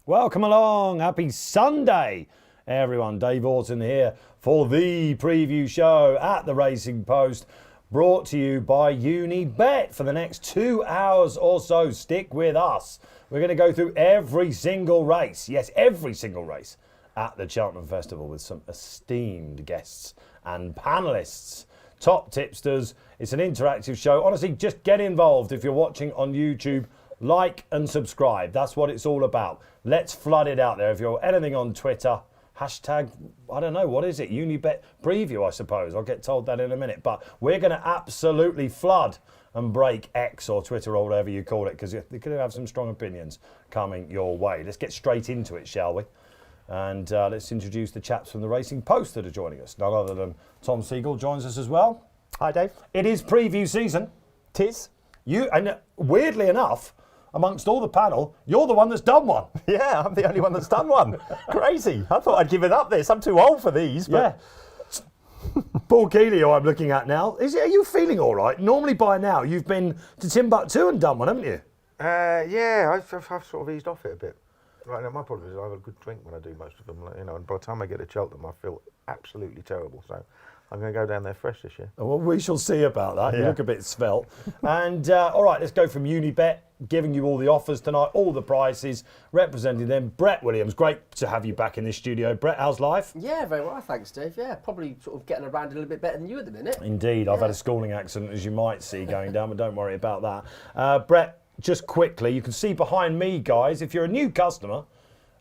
Welcome along. Happy Sunday, everyone. Dave Orton here for the preview show at the Racing Post, brought to you by Unibet for the next 2 hours or so. Stick with us. We're going to go through every single race. Yes, every single race at the Cheltenham Festival with some esteemed guests and panellists, top tipsters. It's an interactive show. Honestly, just get involved if you're watching on YouTube. Like and subscribe. That's what it's all about. Let's flood it out there. If you're anything on Twitter, hashtag, I don't know, what is it? Unibet preview, I suppose. I'll get told that in a minute. But we're going to absolutely flood and break X or Twitter or whatever you call it, because they could have some strong opinions coming your way. Let's get straight into it, shall we? And let's introduce the chaps from the Racing Post that are joining us. None other than Tom Segal joins us as well. Hi, Dave. It is preview season. Tis. And weirdly enough, amongst all the panel, you're the one that's done one. Yeah, I'm the only one that's done one. Crazy. I thought I'd given up this. I'm too old for these. But... Yeah. Paul Kealy, who I'm looking at now, are you feeling all right? Normally by now you've been to Timbuktu and done one, haven't you? Yeah, I've sort of eased off it a bit. Right now, my problem is I have a good drink when I do most of them, and by the time I get to Cheltenham, I feel absolutely terrible. So I'm going to go down there fresh this year. Well, we shall see about that. Yeah. You look a bit svelte. And all right, let's go from Unibet, giving you all the offers tonight, all the prices, representing them. Brett Williams, great to have you back in the studio. Brett, how's life? Yeah, very well, thanks, Dave. Yeah, probably sort of getting around a little bit better than you at the minute. Indeed, I've had a schooling accident, as you might see, going down, but don't worry about that. Brett, just quickly, you can see behind me, guys, if you're a new customer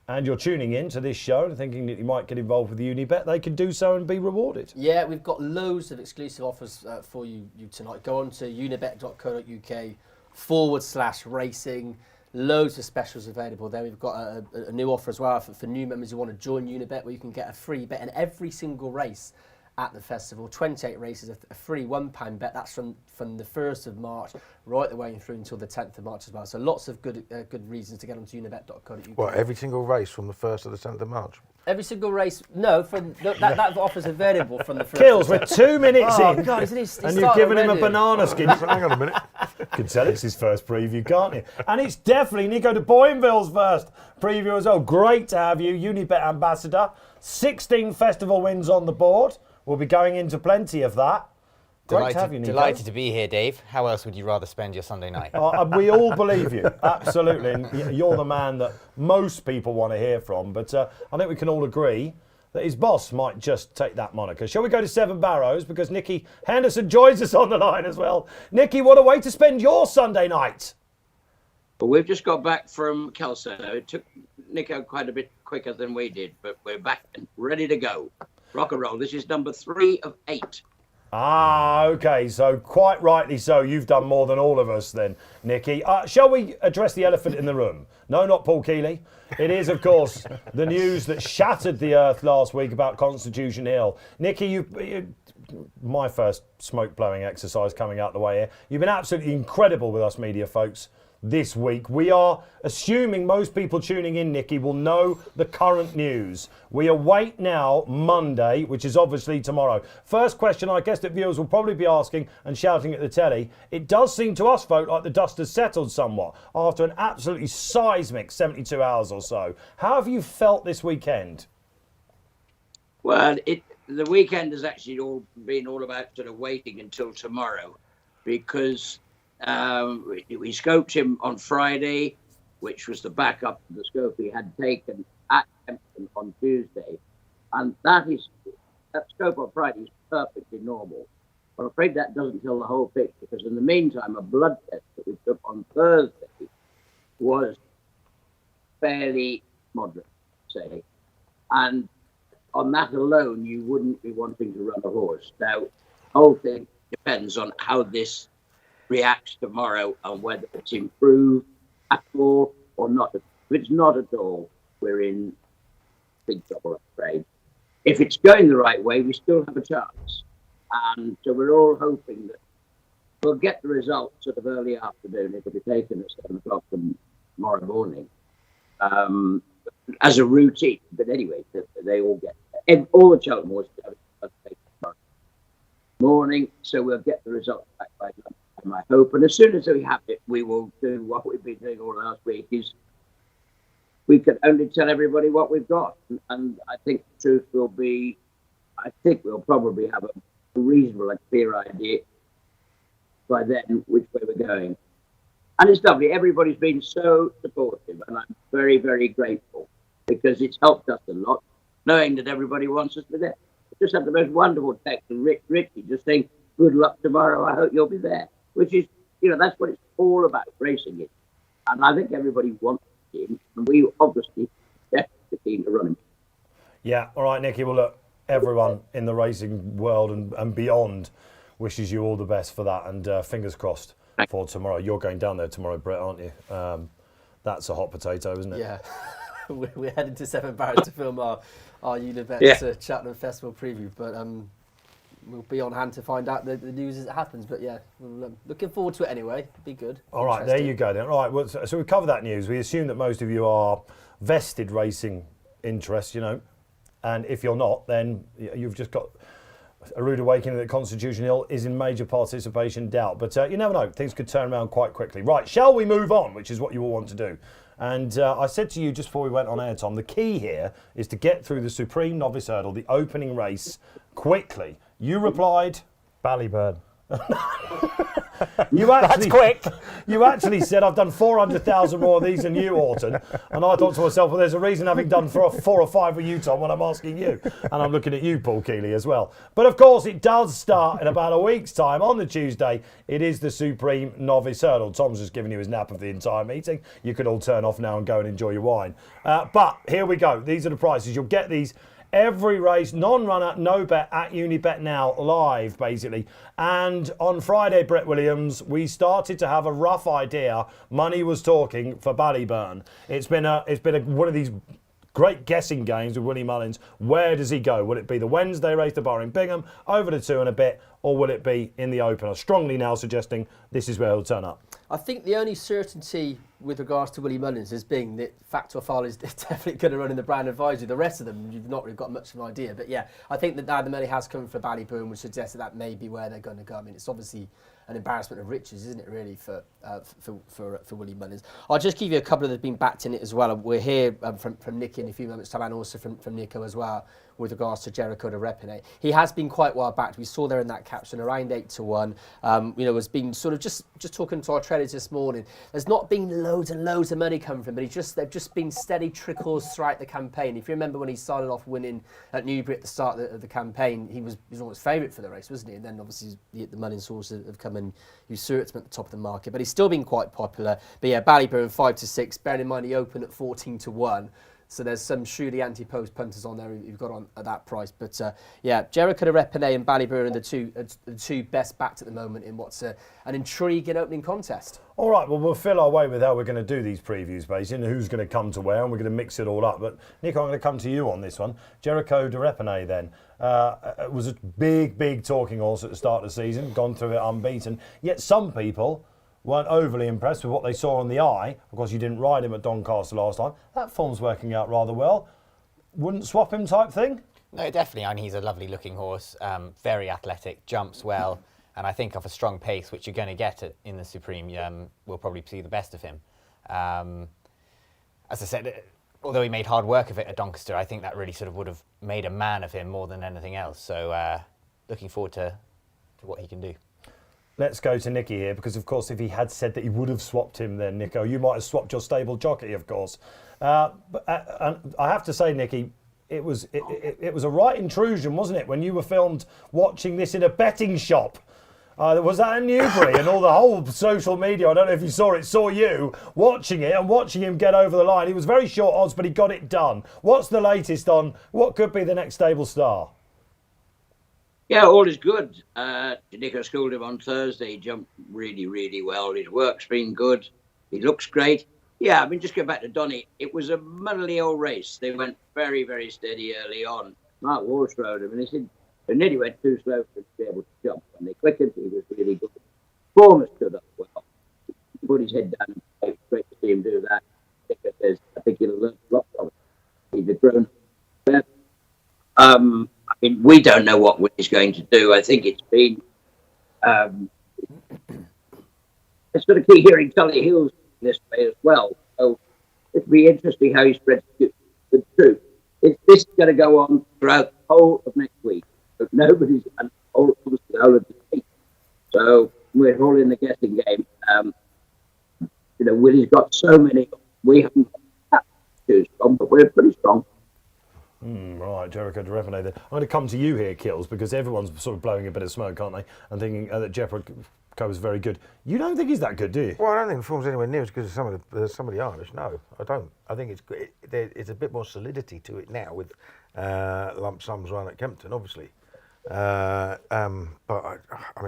and you're tuning in to this show and thinking that you might get involved with the Unibet, they can do so and be rewarded. Yeah, we've got loads of exclusive offers for you tonight. Go on to unibet.co.uk/racing. Loads of specials available there. We've got a new offer as well for new members who want to join Unibet, where you can get a free bet in every single race at the festival. 28 races, a free £1 bet. That's from the 1st of March right the way through until the 10th of March as well. So lots of good reasons to get onto unibet.co.uk. What, every single race from the 1st to the 10th of March? Every single race? No, that offer's available from the 1st. Kills, we're 2 minutes in, God, and you've given him a banana skin. Hang on a minute. You can tell it's his first preview, can't you? And it's definitely Nico de Boinville's first preview as well. Great to have you, Unibet ambassador. 16 festival wins on the board. We'll be going into plenty of that. Great to have you, Nico. Delighted to be here, Dave. How else would you rather spend your Sunday night? We all believe you, absolutely. And you're the man that most people want to hear from. But I think we can all agree that his boss might just take that moniker. Shall we go to Seven Barrows? Because Nicky Henderson joins us on the line as well. Nicky, what a way to spend your Sunday night. Well, we've just got back from Kelso. It took Nico quite a bit quicker than we did, but we're back and ready to go. Rock and roll. This is number 3 of 8. Okay, so quite rightly so. You've done more than all of us then, Nicky. Shall we address the elephant in the room? No, not Paul Kealy. It is, of course, the news that shattered the earth last week about Constitution Hill. Nicky, my first smoke-blowing exercise coming out the way here. You've been absolutely incredible with us media folks this week. We are assuming most people tuning in, Nicky, will know the current news. We await now Monday, which is obviously tomorrow. First question I guess that viewers will probably be asking and shouting at the telly. It does seem to us, folk, like the dust has settled somewhat after an absolutely seismic 72 hours or so. How have you felt this weekend? Well, the weekend has actually been all about sort of waiting until tomorrow, because we scoped him on Friday, which was the backup to the scope he had taken at Kempton on Tuesday. And that scope on Friday is perfectly normal. But I'm afraid that doesn't tell the whole picture, because in the meantime, a blood test that we took on Thursday was fairly moderate, say. And on that alone, you wouldn't be wanting to run a horse. Now, the whole thing depends on how this reacts tomorrow and whether it's improved at all or not. If it's not at all, we're in big trouble, I'm afraid. If it's going the right way, we still have a chance. And so we're all hoping that we'll get the results sort of early afternoon. It'll be taken at 7 o'clock tomorrow morning as a routine. But anyway, they all get all the Cheltenham horses have tomorrow morning, so we'll get the results back by lunchtime, I hope. And as soon as we have it, we will do what we've been doing all last week, is we can only tell everybody what we've got. And I think the truth will be, I think we'll probably have a reasonable and clear idea by then which way we're going. And it's lovely. Everybody's been so supportive, and I'm very, very grateful, because it's helped us a lot, knowing that everybody wants us to be there. I just had the most wonderful text from Richie just saying, good luck tomorrow, I hope you'll be there, which is, that's what it's all about, racing it. And I think everybody wants him, and we obviously definitely keen to run him. Yeah, all right, Nicky. Well, look, everyone in the racing world and beyond wishes you all the best for that, and fingers crossed for tomorrow. You're going down there tomorrow, Brett, aren't you? That's a hot potato, isn't it? Yeah. We're heading to Seven Barrett to film our Unibet Cheltenham Festival preview, but we'll be on hand to find out the news as it happens. But yeah, looking forward to it anyway. Be good. All right, there you go then. All right, well, so we've covered that news. We assume that most of you are vested racing interests, and if you're not, then you've just got a rude awakening that Constitution Hill is in major participation doubt. But you never know, things could turn around quite quickly. Right, shall we move on, which is what you all want to do? And I said to you just before we went on air, Tom, the key here is to get through the Supreme Novice Hurdle, the opening race, quickly. You replied, Ballyburn. That's quick. You actually said, I've done 400,000 more of these than you, Orton. And I thought to myself, well, there's a reason having done 4 or 5 with you, Tom, when I'm asking you. And I'm looking at you, Paul Kealy, as well. But of course, it does start in about a week's time. On the Tuesday, it is the Supreme Novice Hurdle. Tom's just giving you his nap of the entire meeting. You could all turn off now and go and enjoy your wine. But here we go. These are the prices. You'll get these every race, non-runner, no bet at Unibet now, live basically. And on Friday, Brett Williams, we started to have a rough idea. Money was talking for Ballyburn. It's been one of these great guessing games with Willie Mullins. Where does he go? Will it be the Wednesday race, the bar in Bingham, over to 2 and a bit, or will it be in the Open? I'm strongly now suggesting this is where he'll turn up. I think the only certainty with regards to Willie Mullins is being that Factor File is definitely going to run in the Brand Advisory. The rest of them, you've not really got much of an idea. But yeah, I think that now the money has come for Ballyburn, which suggests that may be where they're going to go. I mean, it's obviously an embarrassment of riches, isn't it, really, for Willie Mullins. I'll just give you a couple that have been backed in it as well. We're here from Nicky in a few moments' time, and also from Nico as well, with regards to Jericho de Repine. He has been quite well backed. We saw there in that caption around 8-1. Has been sort of just talking to our traders this morning. There's not been loads and loads of money coming from him, but they've just been steady trickles throughout the campaign. If you remember when he started off winning at Newbury at the start of the campaign, he was almost favourite for the race, wasn't he? And then obviously the money sources have come and usurped him at the top of the market. But he's still been quite popular. But yeah, Ballyburn 5-6. Bearing in mind he opened at 14-1. So there's some shrewdly anti-post punters on there you've got on at that price. But Jericho de Repine and Ballyburn are the two best backed at the moment in what's an intriguing opening contest. All right, well, we'll fill our way with how we're going to do these previews, basically, and who's going to come to where, and we're going to mix it all up. But, Nico, I'm going to come to you on this one. Jericho de Repine, then. It was a big talking horse at the start of the season, gone through it unbeaten. Yet some people weren't overly impressed with what they saw on the eye. Of course, you didn't ride him at Doncaster last time. That form's working out rather well. Wouldn't swap him type thing? No, definitely. I mean, he's a lovely looking horse, very athletic, jumps well, and I think off a strong pace, which you're going to get in the Supreme, we'll probably see the best of him. As I said, although he made hard work of it at Doncaster, I think that really sort of would have made a man of him more than anything else. So looking forward to what he can do. Let's go to Nicky here, because, of course, if he had said that he would have swapped him then, Nico, you might have swapped your stable jockey, of course. And I have to say, Nicky, it was a right intrusion, wasn't it, when you were filmed watching this in a betting shop? Was that in Newbury? And all the whole social media, I don't know if you saw you watching it and watching him get over the line. He was very short odds, but he got it done. What's the latest on what could be the next stable star? Yeah, all is good. Nico schooled him on Thursday. He jumped really well. His work's been good. He looks great. Yeah, I mean, just go back to Donny. It was a muddly old race. They went very steady early on. Mark Walsh rode him, and they nearly went too slow for him to be able to jump. When they quickened, he was really good. Former stood up well. He put his head down. It's great to see him do that. I think he'll learn a lot from it. He's a grown up. I mean, we don't know what he's going to do. I think it's been... I sort of keep hearing Tully Hills this way as well. So it'll be interesting how he spreads the truth. This is going to go on throughout the whole of next week, but nobody's done obviously the whole of the week. So we're all in the guessing game. Willie's got so many. We haven't got that too strong, but we're pretty strong. Right, Jericho de Revenet then. I'm going to come to you here, Kills, because everyone's sort of blowing a bit of smoke, aren't they? And thinking that Jericho is very good. You don't think he's that good, do you? Well, I don't think the form's anywhere near as good as some of the Irish. No, I don't. I think it's a bit more solidity to it now with lump sums run at Kempton, obviously. But I mean,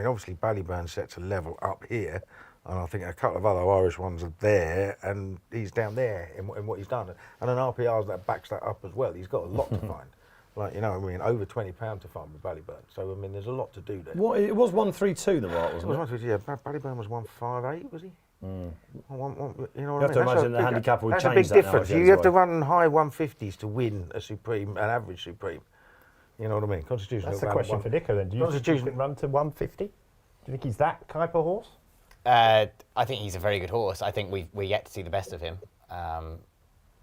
obviously Ballyburn sets a level up here, and I think a couple of other Irish ones are there, and he's down there in what he's done. And an RPR that backs that up as well. He's got a lot to find. Over £20 to find with Ballyburn. So, I mean, there's a lot to do there. What, it was 132, the right, wasn't it? It was 132, yeah. Ballyburn was 158, was he? You have to imagine the handicap would change that. That's a big difference. You have to run high 150s to win an average Supreme. You know what I mean? Constitution. That's the question for Nico then. Do you think he can run to 150? Do you think he's that type of horse? I think he's a very good horse. I think we're yet to see the best of him.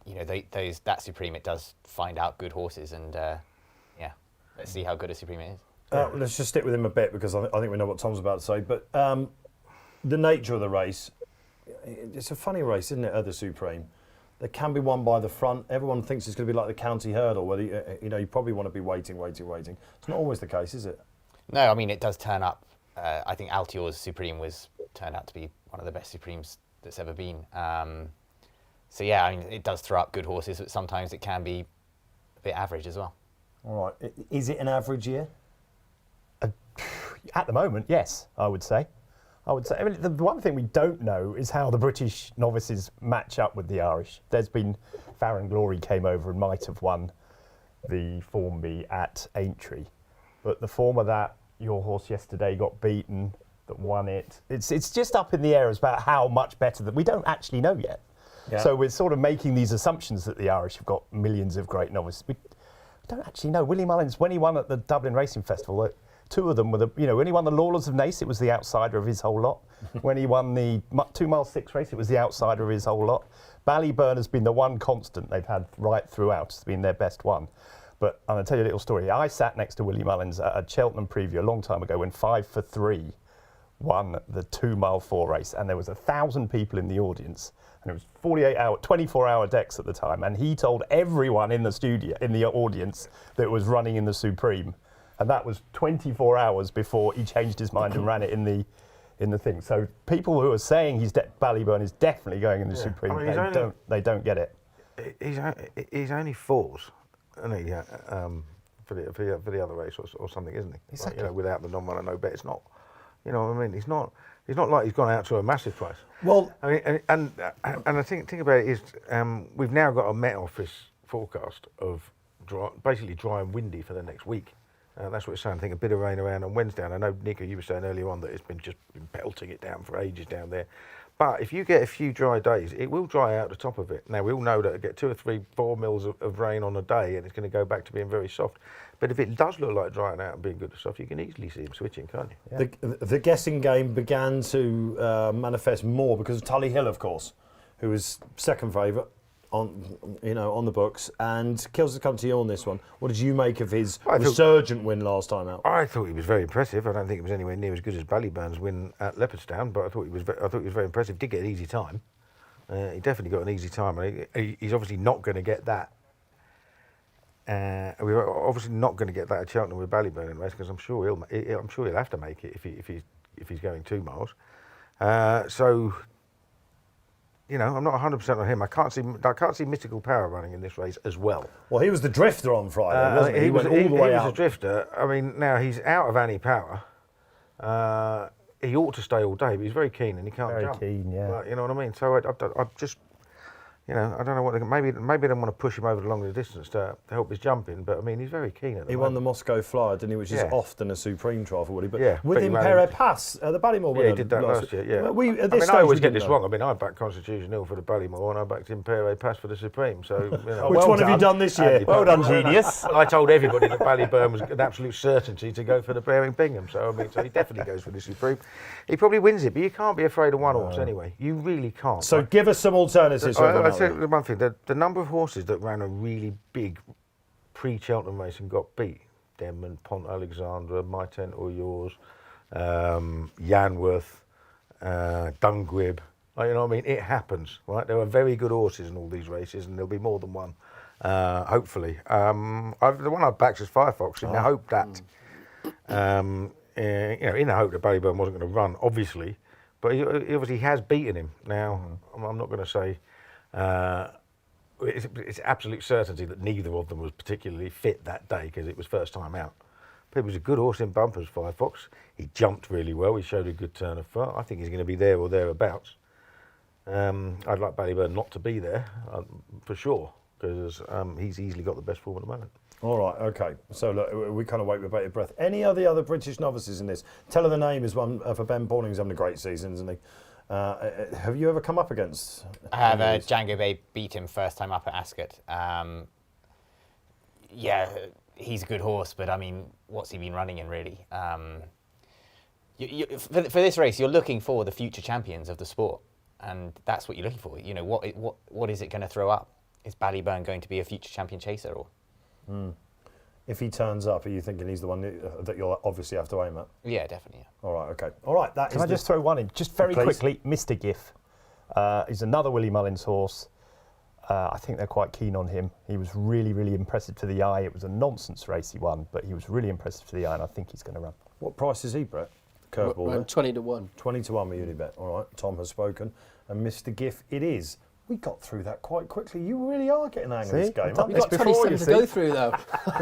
That Supreme, it does find out good horses, and let's see how good a Supreme it is. Let's just stick with him a bit, because I think we know what Tom's about to say. But the nature of the race, it's a funny race, isn't it, at the Supreme? They can be won by the front. Everyone thinks it's going to be like the county hurdle, where you probably want to be waiting. It's not always the case, is it? No, I mean, it does turn up. I think Altior's Supreme turned out to be one of the best Supremes that's ever been. It does throw up good horses, but sometimes it can be a bit average as well. All right. Is it an average year? At the moment, yes, I would say. I mean, the one thing we don't know is how the British novices match up with the Irish. There's been Farron Glory came over and might have won the Formby at Aintree, but the form of that, your horse yesterday got beaten, that won it. It's just up in the air as about how much better that we don't actually know yet. Yeah. So we're sort of making these assumptions that the Irish have got millions of great novices. We don't actually know. Willie Mullins, when he won at the Dublin Racing Festival, two of them were when he won the Lawless of Naas, it was the outsider of his whole lot. When he won the 2 mile 6 race, it was the outsider of his whole lot. Ballyburn has been the one constant they've had right throughout. It's been their best one. But I'm going to tell you a little story. I sat next to Willie Mullins at a Cheltenham preview a long time ago when 5 for 3 won the 2 mile 4 race, and there was 1,000 people in the audience, and it was 24-hour decks at the time, and he told everyone in the audience that it was running in the Supreme, and that was 24 hours before he changed his mind and ran it in the thing. So people who are saying Ballyburn is definitely going in the Supreme, I mean, they don't get it. He's only 4s, isn't he? For the other race or something, isn't he? Exactly. Without the non-runner, no bet, it's not. You know what I mean? He's not like he's gone out to a massive price. Well, I mean, and I think about it is we've now got a Met Office forecast of basically dry and windy for the next week. That's what it's saying. I think a bit of rain around on Wednesday. And I know, Nico, you were saying earlier on that it's been pelting it down for ages down there. But if you get a few dry days, it will dry out the top of it. Now, we all know that it get 2 or 3, 4 mils of rain on a day, and it's going to go back to being very soft. But if it does look like drying out and being good and soft, you can easily see him switching, can't you? Yeah. The guessing game began to manifest more because of Tully Hill, of course, who was second favourite on the books, and Kills has come to you on this one. What did you make of his resurgent win last time out? I thought he was very impressive. I don't think it was anywhere near as good as Ballyburn's win at Leopardstown, but I thought he was very impressive. Did get an easy time. He definitely got an easy time. He's obviously not going to get that. We're obviously not going to get that at Cheltenham with Ballyburn in race, because I'm sure he'll have to make it if he's going 2 miles. So. I'm not 100% on him. I can't see Mystical Power running in this race as well. Well, he was the drifter on Friday, wasn't he? He went all the way out. He was a drifter. I mean, now he's out of Annie Power. He ought to stay all day, but he's very keen and he can't jump. Very keen, yeah. You know what I mean? So I just, I don't know what maybe they want to push him over the longer distance to help his jumping. But I mean, he's very keen at the He won the Moscow Flyer, didn't he? Which is often a Supreme trial for Woody. But with him, Perret Pass, the Ballymore winner. Yeah, he did that last year. Yeah. I always get this wrong. I mean, I backed Constitution Hill for the Ballymore and I backed him Perret Pass for the Supreme. So which one have you done this year? Well done, genius. I told everybody that Ballyburn was an absolute certainty to go for the Bearing Bingham. So he definitely goes for the Supreme. He probably wins it, but you can't be afraid of one horse anyway. You really can't. So give us some alternatives. I'll tell you one thing. The number of horses that ran a really big pre-Cheltenham race and got beat, Denman, Pont Alexandra, My Tent or Yours, Yanworth, Dunguib. Like, you know what I mean? It happens, right? There are very good horses in all these races, and there'll be more than one, hopefully. The one I backed is Firefox, in the hope that, in the hope that Ballyburn wasn't going to run, obviously, but he obviously has beaten him. Now, I'm not going to say it's absolute certainty that neither of them was particularly fit that day because it was first time out. But it was a good horse in bumpers, Firefox. He jumped really well. He showed a good turn of foot. I think he's going to be there or thereabouts. I'd like Ballyburn not to be there, for sure, because he's easily got the best form at the moment. All right, okay. So look, we kind of wait with bated breath. Any of the other British novices in this? Tell her the name is one for Ben Pauling, who's having a great season, isn't he? Have you ever come up against? I have. Django Bay beat him first time up at Ascot. Yeah, he's a good horse, but I mean, what's he been running in really? For this race, you're looking for the future champions of the sport, and that's what you're looking for. You know, what is it going to throw up? Is Ballyburn going to be a future champion chaser or? If he turns up, are you thinking he's the one that you'll obviously have to aim at? Yeah, definitely. Yeah. All right, okay. All right, Can I just throw one in? Just very quickly, Mr. Giff. He's another Willie Mullins horse. I think they're quite keen on him. He was really, really impressive to the eye. It was a nonsense race he won, but he was really impressive to the eye, and I think he's going to run. What price is he, Brett? Curveball. 20 to 1. 20 to 1 with Unibet. All right, Tom has spoken, and Mr. Giff it is. We got through that quite quickly. You really are getting the hang of this game. We've got 27 to go through, though.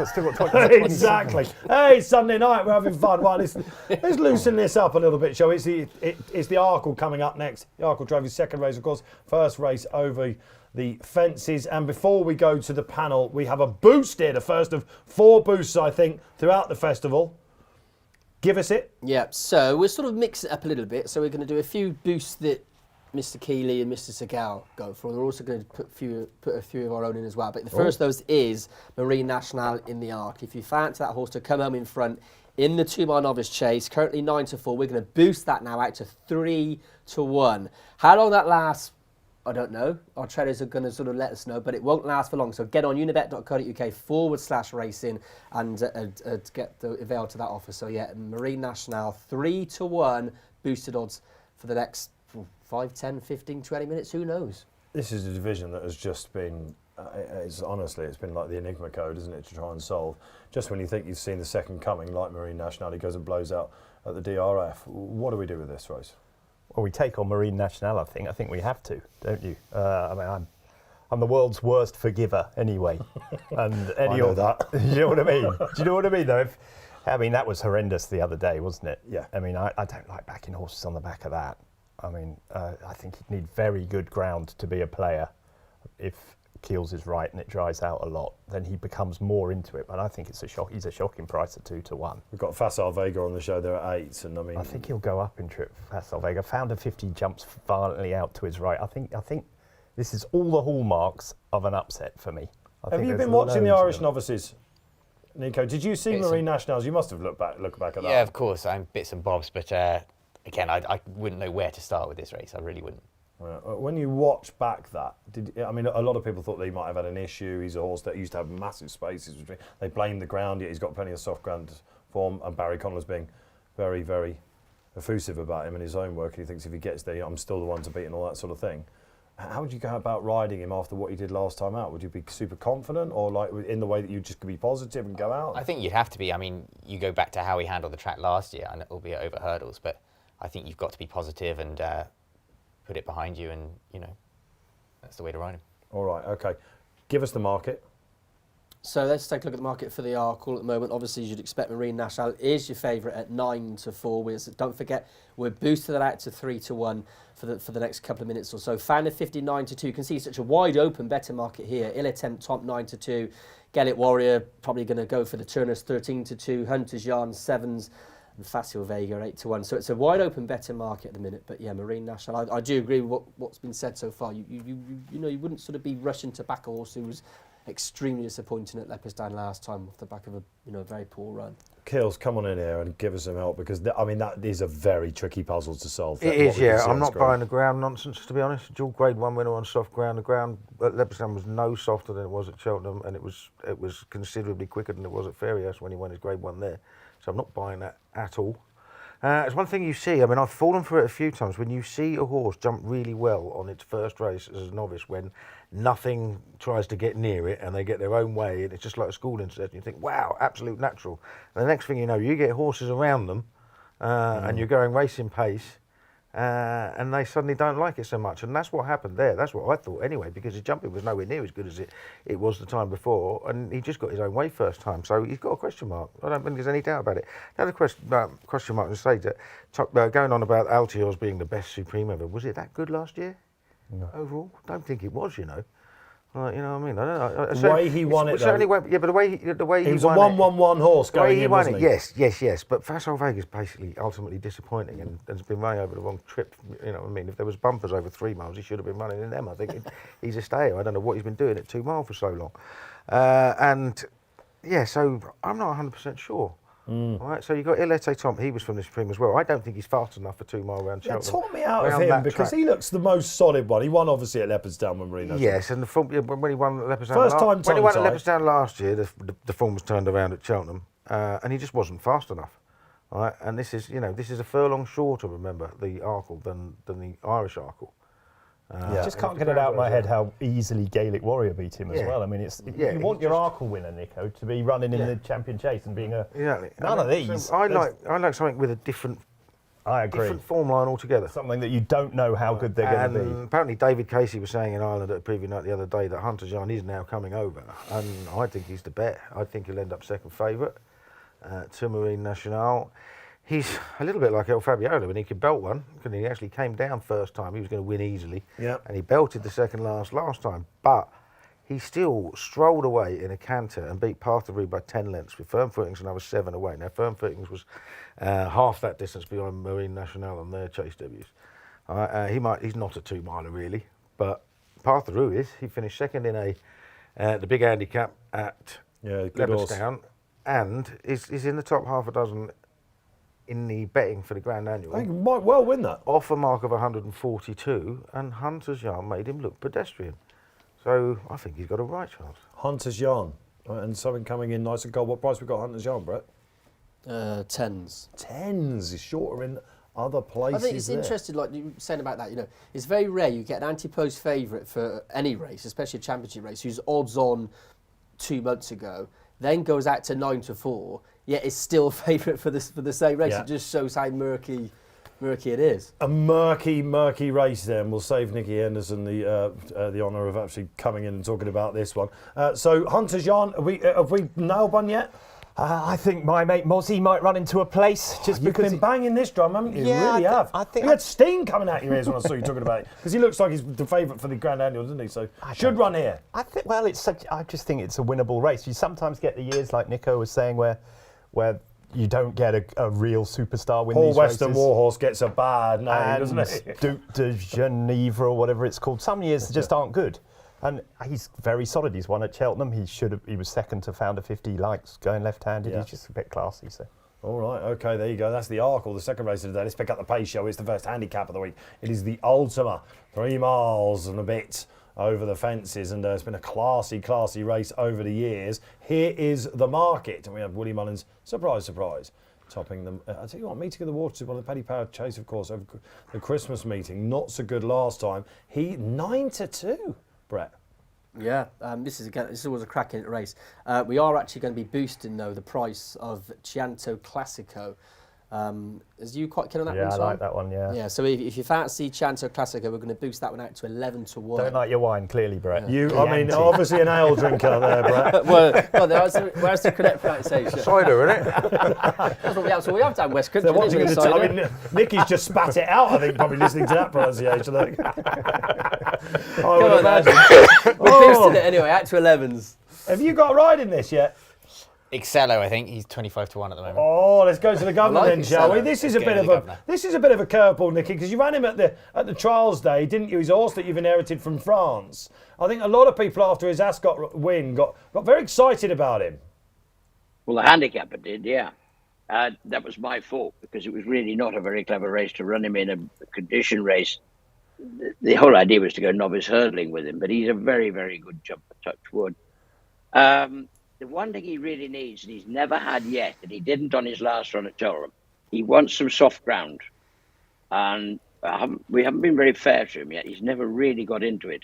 Still got 20, exactly. Hey, Sunday night, we're having fun. Well, let's loosen this up a little bit, shall we? It's the Arkle coming up next. The Arkle drove his second race, of course. First race over the fences. And before we go to the panel, we have a boost here, the first of 4 boosts, I think, throughout the festival. Give us it. Yeah, so we'll sort of mix it up a little bit. So we're going to do a few boosts that Mr. Kealy and Mr. Segal go for. We're also going to put a few of our own in as well. But the first of those is Marine National in the Arc. If you fancy that horse to come home in front in the 2-mile Novice Chase, currently 9 to 4, we're going to boost that now out to 3 to 1. How long that lasts, I don't know. Our traders are going to sort of let us know, but it won't last for long. So get on unibet.co.uk/racing and get the avail to that offer. So yeah, Marine National 3 to 1 boosted odds for the next 5, 10, 15, 20 minutes, who knows? This is a division that has just been, it's been like the Enigma code, isn't it, to try and solve. Just when you think you've seen the second coming, like Marine National, he goes and blows out at the DRF. What do we do with this race? Well, we take on Marine National, I think. I think we have to, don't you? I mean, I'm the world's worst forgiver anyway. And I know that. You know what I mean? Do you know what I mean, though? That was horrendous the other day, wasn't it? Yeah. I mean, I don't like backing horses on the back of that. I mean, I think he'd need very good ground to be a player. If Keels is right and it dries out a lot, then he becomes more into it. But I think it's a shock. He's a shocking price at 2 to 1. We've got Facile Vega on the show there at 8, and I mean, I think he'll go up in trip. Facile Vega Founder 50 jumps violently out to his right. I think this is all the hallmarks of an upset for me. Have you been watching the Irish novices, Nico? Did you see Marine Nationals? You must have looked back at that. Yeah, of course. I'm bits and bobs, but again, I wouldn't know where to start with this race. I really wouldn't. When you watch back that, a lot of people thought that he might have had an issue. He's a horse that used to have massive spaces. They blamed the ground, yet he's got plenty of soft ground form. And Barry Connell's being very, very effusive about him in his own work. And he thinks if he gets there, I'm still the one to beat and all that sort of thing. How would you go about riding him after what he did last time out? Would you be super confident, or like in the way that you just could be positive and go out? I think you'd have to be. I mean, you go back to how he handled the track last year, and albeit over hurdles, but I think you've got to be positive and put it behind you, and that's the way to ride him. All right, okay. Give us the market. So let's take a look at the market for the Arkle at the moment. Obviously, as you'd expect, Marine National is your favourite at 9 to 4. Don't forget, we're boosted that out to 3 to 1 for the next couple of minutes or so. Founder 59 to 2. You can see such a wide open better market here. Ill Attempt top 9 to 2. Gallet Warrior probably going to go for the Turners 13 to 2. Hunter's Yarn 7s. And Facile Vega 8 to 1. So it's a wide open better market at the minute. But yeah, Marine National, I do agree with what's been said so far. You wouldn't sort of be rushing to back a horse who was extremely disappointing at Leopardstown last time off the back of a very poor run. Kills, come on in here and give us some help, because that is a very tricky puzzle to solve. It is, yeah. I'm not buying the ground nonsense, to be honest. Dual Grade 1 winner on soft ground. The ground at Leopardstown was no softer than it was at Cheltenham, and it was considerably quicker than it was at Fairyhouse when he won his Grade 1 there. So I'm not buying that at all. It's one thing you see. I mean, I've fallen for it a few times. When you see a horse jump really well on its first race as a novice, when nothing tries to get near it and they get their own way, and it's just like a school incident, and you think, wow, absolute natural. And the next thing you know, you get horses around them and you're going racing pace, and they suddenly don't like it so much. And that's what happened there. That's what I thought anyway, because his jumping was nowhere near as good as it was the time before, and he just got his own way first time. So he's got a question mark. I don't think there's any doubt about it. The other question mark to say that going on about Altior's being the best Supreme ever, was it that good last year? No. Overall, don't think it was. You know what I mean? The way he won it, but the way he was a 1-1-1 horse going in, wasn't he? Yes. But Facile Vega's basically ultimately disappointing and has been running over the wrong trip. You know what I mean? If there was bumpers over 3 miles, he should have been running in them. I think he's a stayer. I don't know what he's been doing at 2 mile for so long. So I'm not 100% sure. All right, so you've got Ilete Tom. He was from the Supreme as well. I don't think he's fast enough for 2 mile round Cheltenham. Talk me out of him, because he looks the most solid one. He won obviously at Leopardstown when Marino. Yes, and when he won at Leopardstown last year, the form was turned around at Cheltenham, and he just wasn't fast enough. All right, and this is a furlong shorter, remember, the Arkle than the Irish Arkle. I just can't get it out of my head how easily Gaelic Warrior beat him as well. I mean, you want your Arkle winner, Nico, to be running in the Champion Chase and being none of these. I like something with a different. I agree. Different form line altogether. Something that you don't know how good they're going to be. Apparently David Casey was saying in Ireland at a preview night the other day that Hunter's Yarn is now coming over, and I think he's the bet. I think he'll end up second favourite to Marine Nationale. He's a little bit like El Fabiola when he could belt one, because he actually came down first time. He was going to win easily, and he belted the second last time. But he still strolled away in a canter and beat Partheroux by 10 lengths with Firm Footings, and I was 7 away. Now, Firm Footings was half that distance behind Marine Nationale on their chase debuts. He's not a 2 miler really, but Partheroux is. He finished second in the big handicap at Leopardstown, and is in the top half a dozen in the betting for the Grand Annual. I think he might well win that. Off a mark of 142, and Hunter's Yarn made him look pedestrian. So I think he's got a right chance. Hunter's Yarn. And something coming in nice and cold. What price we got Hunter's Yarn, Brett? Tens. Tens is shorter in other places. I think it's interesting, like you were saying about that, it's very rare you get an anti-post favourite for any race, especially a championship race, who's odds on 2 months ago, then goes out to 9-4, yet is still favourite for the same race. It just shows how murky it is. A murky race then. We'll save Nicky Henderson the honour of actually coming in and talking about this one. So Hunter's Yarn, have we nailed one yet? I think my mate Mozzie might run into a place just because you've been banging this drum, haven't you? Yeah, you really have. I think you had steam coming out your ears when I saw you talking about it, because he looks like he's the favourite for the Grand Annual, doesn't he? So should run here. I just think it's a winnable race. You sometimes get the years like Nico was saying where you don't get a real superstar win these races. Paul Western Warhorse gets a bad name, doesn't it? Duke de Geneva or whatever it's called. Some years just aren't good. And he's very solid. He's won at Cheltenham. He was second to Founder 50. He likes going left-handed. He's just a bit classy. So. All right, okay, there you go. That's the Arkle, the second race of the day. Let's pick up the pace show. It's the first handicap of the week. It is the Ultima, 3 miles and a bit over the fences, and it's been a classy race over the years. Here is the market, and we have Willie Mullins, surprise, topping them. I tell you what, Meeting of the Waters, one of the Paddy Power Chase, of course, over the Christmas meeting. Not so good last time. He 9-2. Brett. Yeah, this is always a cracking race. We are actually going to be boosting, though, the price of Chianto Classico. Is you quite keen on that one, Yeah, I Simon? like that one, yeah. Yeah, so if you fancy Chianto Classico, we're going to boost that one out to 11-1. Don't like your wine, clearly, Brett. Obviously an ale drinker there, Brett. Where's the correct pronunciation? Cider, isn't it? That's what we have down West Country. They're watching Nicky's just spat it out, I think, probably listening to that pronunciation. I think. Come on, we're boosting it anyway, out to 11s. Have you got a ride in this yet? Excello, I think he's 25-1 at the moment. Oh, let's go to the governor then, shall we? This is a bit of a curveball, Nicky, because you ran him at the trials day, didn't you? His horse that you've inherited from France. I think a lot of people after his Ascot win got very excited about him. Well, the handicapper did, yeah. that was my fault because it was really not a very clever race to run him in a condition race. The whole idea was to go novice hurdling with him, but he's a very, very good jumper, touch wood. The one thing he really needs, and he's never had yet, and he didn't on his last run at Cheltenham, he wants some soft ground. And we haven't been very fair to him yet. He's never really got into it.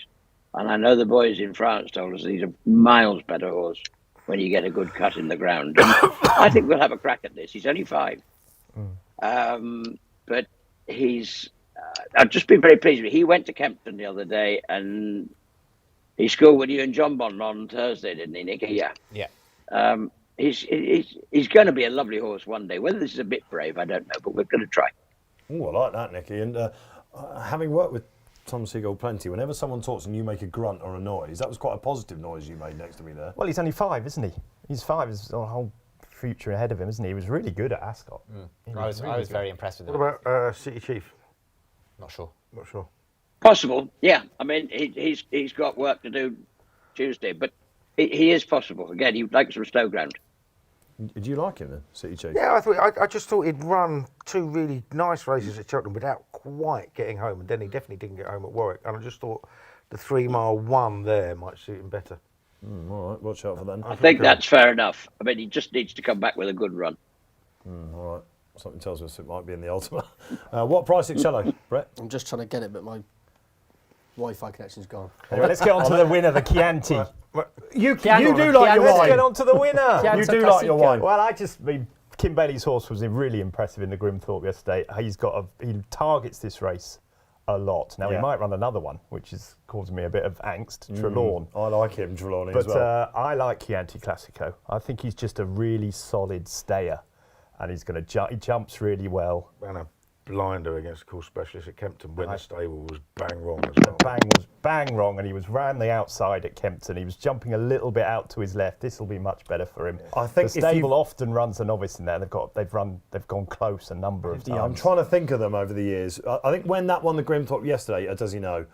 And I know the boys in France told us he's a miles better horse when you get a good cut in the ground. And I think we'll have a crack at this. He's only 5. But he's... I've just been very pleased with him. He went to Kempton the other day and he scored with you and John Bon on Thursday, didn't he, Nicky? Yeah. Yeah. He's going to be a lovely horse one day. Whether this is a bit brave, I don't know, but we're going to try. Oh, I like that, Nicky. And having worked with Tom Segal plenty, whenever someone talks and you make a grunt or a noise, that was quite a positive noise you made next to me there. Well, he's only 5, isn't he? He's 5. There's a whole future ahead of him, isn't he? He was really good at Ascot. I was very impressed with him. What about City Chief? Not sure. Not sure. Possible, yeah. I mean, he's got work to do Tuesday, but he is possible. Again, he likes some slow ground. Did you like him then, City Chase? Yeah, I just thought he'd run 2 really nice races at Cheltenham without quite getting home, and then he definitely didn't get home at Warwick. And I just thought the 3-mile one there might suit him better. All right, watch out for that. I think that's fair enough. I mean, he just needs to come back with a good run. All right, something tells us it might be in the Ultima. What price at Cello, Brett? I'm just trying to get it, but my Wi-Fi connection's gone. Anyway, let's get on to the winner, the Chianti. You do Chianti. like your Let's wine. get on to the winner. You do like your wine. Well, Kim Bailey's horse was really impressive in the Grimthorpe yesterday. He targets this race a lot. Now, he might run another one, which is causing me a bit of angst, Trelawney. I like him, Trelawney, as But well. I like Chianti Classico. I think he's just a really solid stayer, and he's going to he jumps really well. Ran a blinder against a course specialist at Kempton when the stable was bang wrong as well. Bang was bang wrong, and he was round the outside at Kempton. He was jumping a little bit out to his left. This will be much better for him. I think the if stable often runs a novice in there. They've gone close a number of times. Yeah, I'm trying to think of them over the years. I think when that won the Grimthorpe yesterday, does he know,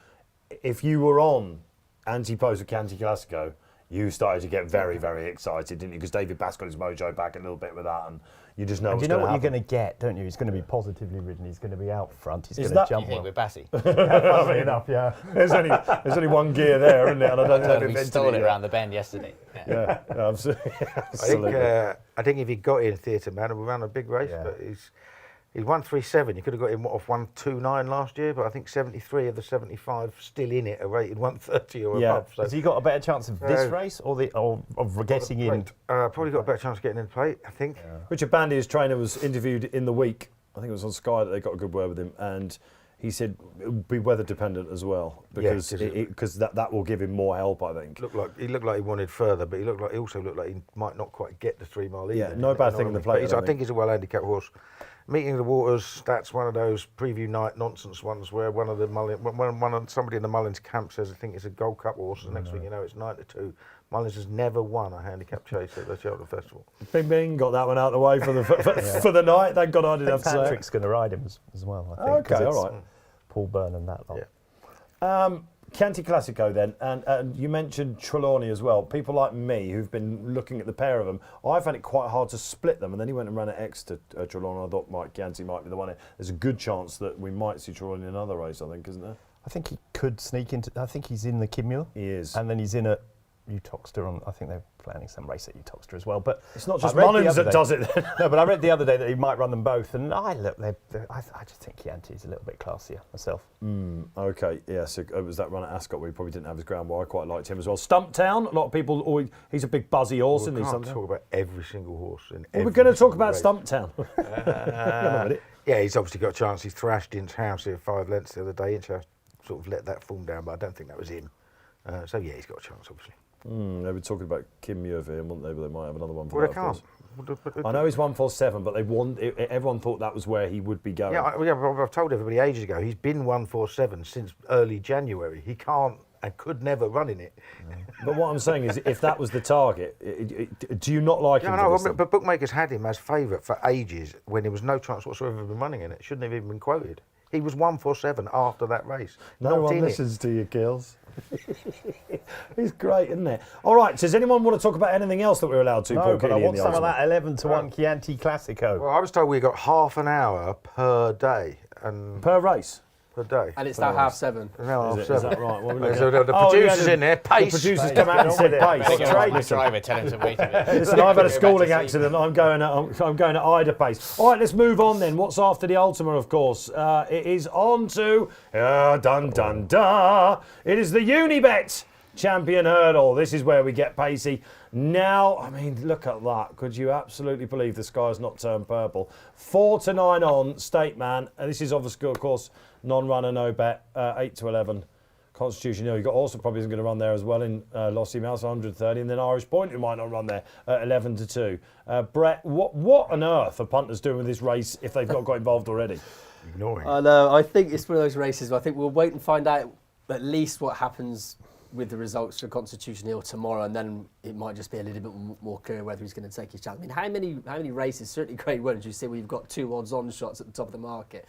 if you were on anti-post of Chianti Classico, you started to get very, very excited, didn't you? Because David Bass got his mojo back a little bit with that, and you just know And what's you know going to what happen. you're going to get, don't you? He's going to be positively ridden. He's going to be out front. He's Is going that- to jump You think well. with Bassie? Funnily enough, yeah. There's only one gear there, isn't it? And I don't know if We stole it around the bend yesterday. Yeah. Yeah, absolutely. I think if he got in Theatre Man, we ran a big race. Yeah. But he's 137. You could have got him off 129 last year, but I think 73 of the 75 still in it are rated 130 or Yeah. above. So Has he got a better chance of this race or of getting in? probably got a better chance of getting in the plate, I think. Richard Bandy, his trainer, was interviewed in the week. I think it was on Sky that they got a good word with him, and he said it would be weather dependent as well because that will give him more help, I think. He looked like he wanted further, but he also looked like he might not quite get the 3 mile either. Yeah, no bad thing in the plate. I think he's a well handicapped horse. Meeting of the Waters, that's one of those preview night nonsense ones where somebody in the Mullins camp says, I think it's a Gold Cup horse, and next thing you know, it's 9-2. Mullins has never won a handicap chase at the Cheltenham Festival. Bing bing, got that one out of the way for the night. Thank God I didn't have to say it. Patrick's going to ride him as well, I think. 'cause Okay, it's all right. Paul Byrne and that lot. Yeah. Chianti Classico then, and you mentioned Trelawney as well. People like me who've been looking at the pair of them, I found it quite hard to split them, and then he went and ran at Exeter, Trelawney. I thought Chianti might be the one. There's a good chance that we might see Trelawney in another race, I think, isn't there? I think he could sneak into. I think he's in the Kimmuir. He is. And then he's in at Utoxter. I think they're planning some race at Utoxter as well. But It's not just I read the Mullins other that day- does it then. No, but I read the other day that he might run them both, and I just think Chianti is a little bit classier myself. Okay, yeah, so it was that run at Ascot where he probably didn't have his ground, but I quite liked him as well. Stumptown, a lot of people always, he's a big buzzy horse, We isn't he? can't Stumptown? talk about every single horse. Well, we're every going to talk single about race. Stumptown. Hang on a minute. Yeah, he's obviously got a chance. He's thrashed Inch House here 5 lengths the other day. Inch House sort of let that form down, but I don't think that was him. So yeah, he's got a chance, obviously. They were talking about Kim Muir for him, weren't they? But they might have another one for Well, that, they of can't. course. I know he's 147, but everyone thought that was where he would be going. Yeah, I've told everybody ages ago, he's been 147 since early January. He can't and could never run in it. But what I'm saying is, if that was the target, do you not like him? Yeah, for no, this then? but bookmakers had him as favourite for ages when there was no chance whatsoever of him running in it. Shouldn't have even been quoted. He was 147 after that race. No not one in it. listens to you, Gills. It's great, isn't it? All right, does anyone want to talk about anything else that we're allowed to, Paul No, but I Kealy, in want the some of Ultima? that 11-1 Chianti Classico. Well, I was told we got half an hour per day and Per race? per day. And it's now 7:30. Now Is half it? Is that seven. right? What are we There's looking at? the Oh, yeah, producers in there. The Pace. producers come out and said pace. Better All get right, on my listen. driver, tell him to wait a bit. Listen, I've had a Go back schooling to accident. I'm going at Ida pace. All right, let's move on then. What's after the Ultima, of course? It is on to dun dun dun. It is the Unibet Champion Hurdle. This is where we get pacey. Now, I mean, look at that. Could you absolutely believe the sky's not turned purple? 4 to 9 on State Man. This is obviously, of course, non-runner, no bet. 8 to 11. Constitution Hill. You've got also probably isn't going to run there as well in Lossy Mouse 130, and then Irish Point who might not run there at 11 to 2. Brett, what on earth are punters doing with this race if they've not got involved already? Ignoring. I know. I think it's one of those races where I think we'll wait and find out at least what happens with the results for Constitution Hill tomorrow, and then it might just be a little bit more clear whether he's going to take his chance. I mean, how many races, certainly Grade 1, you see where you've got 2 odds-on shots at the top of the market.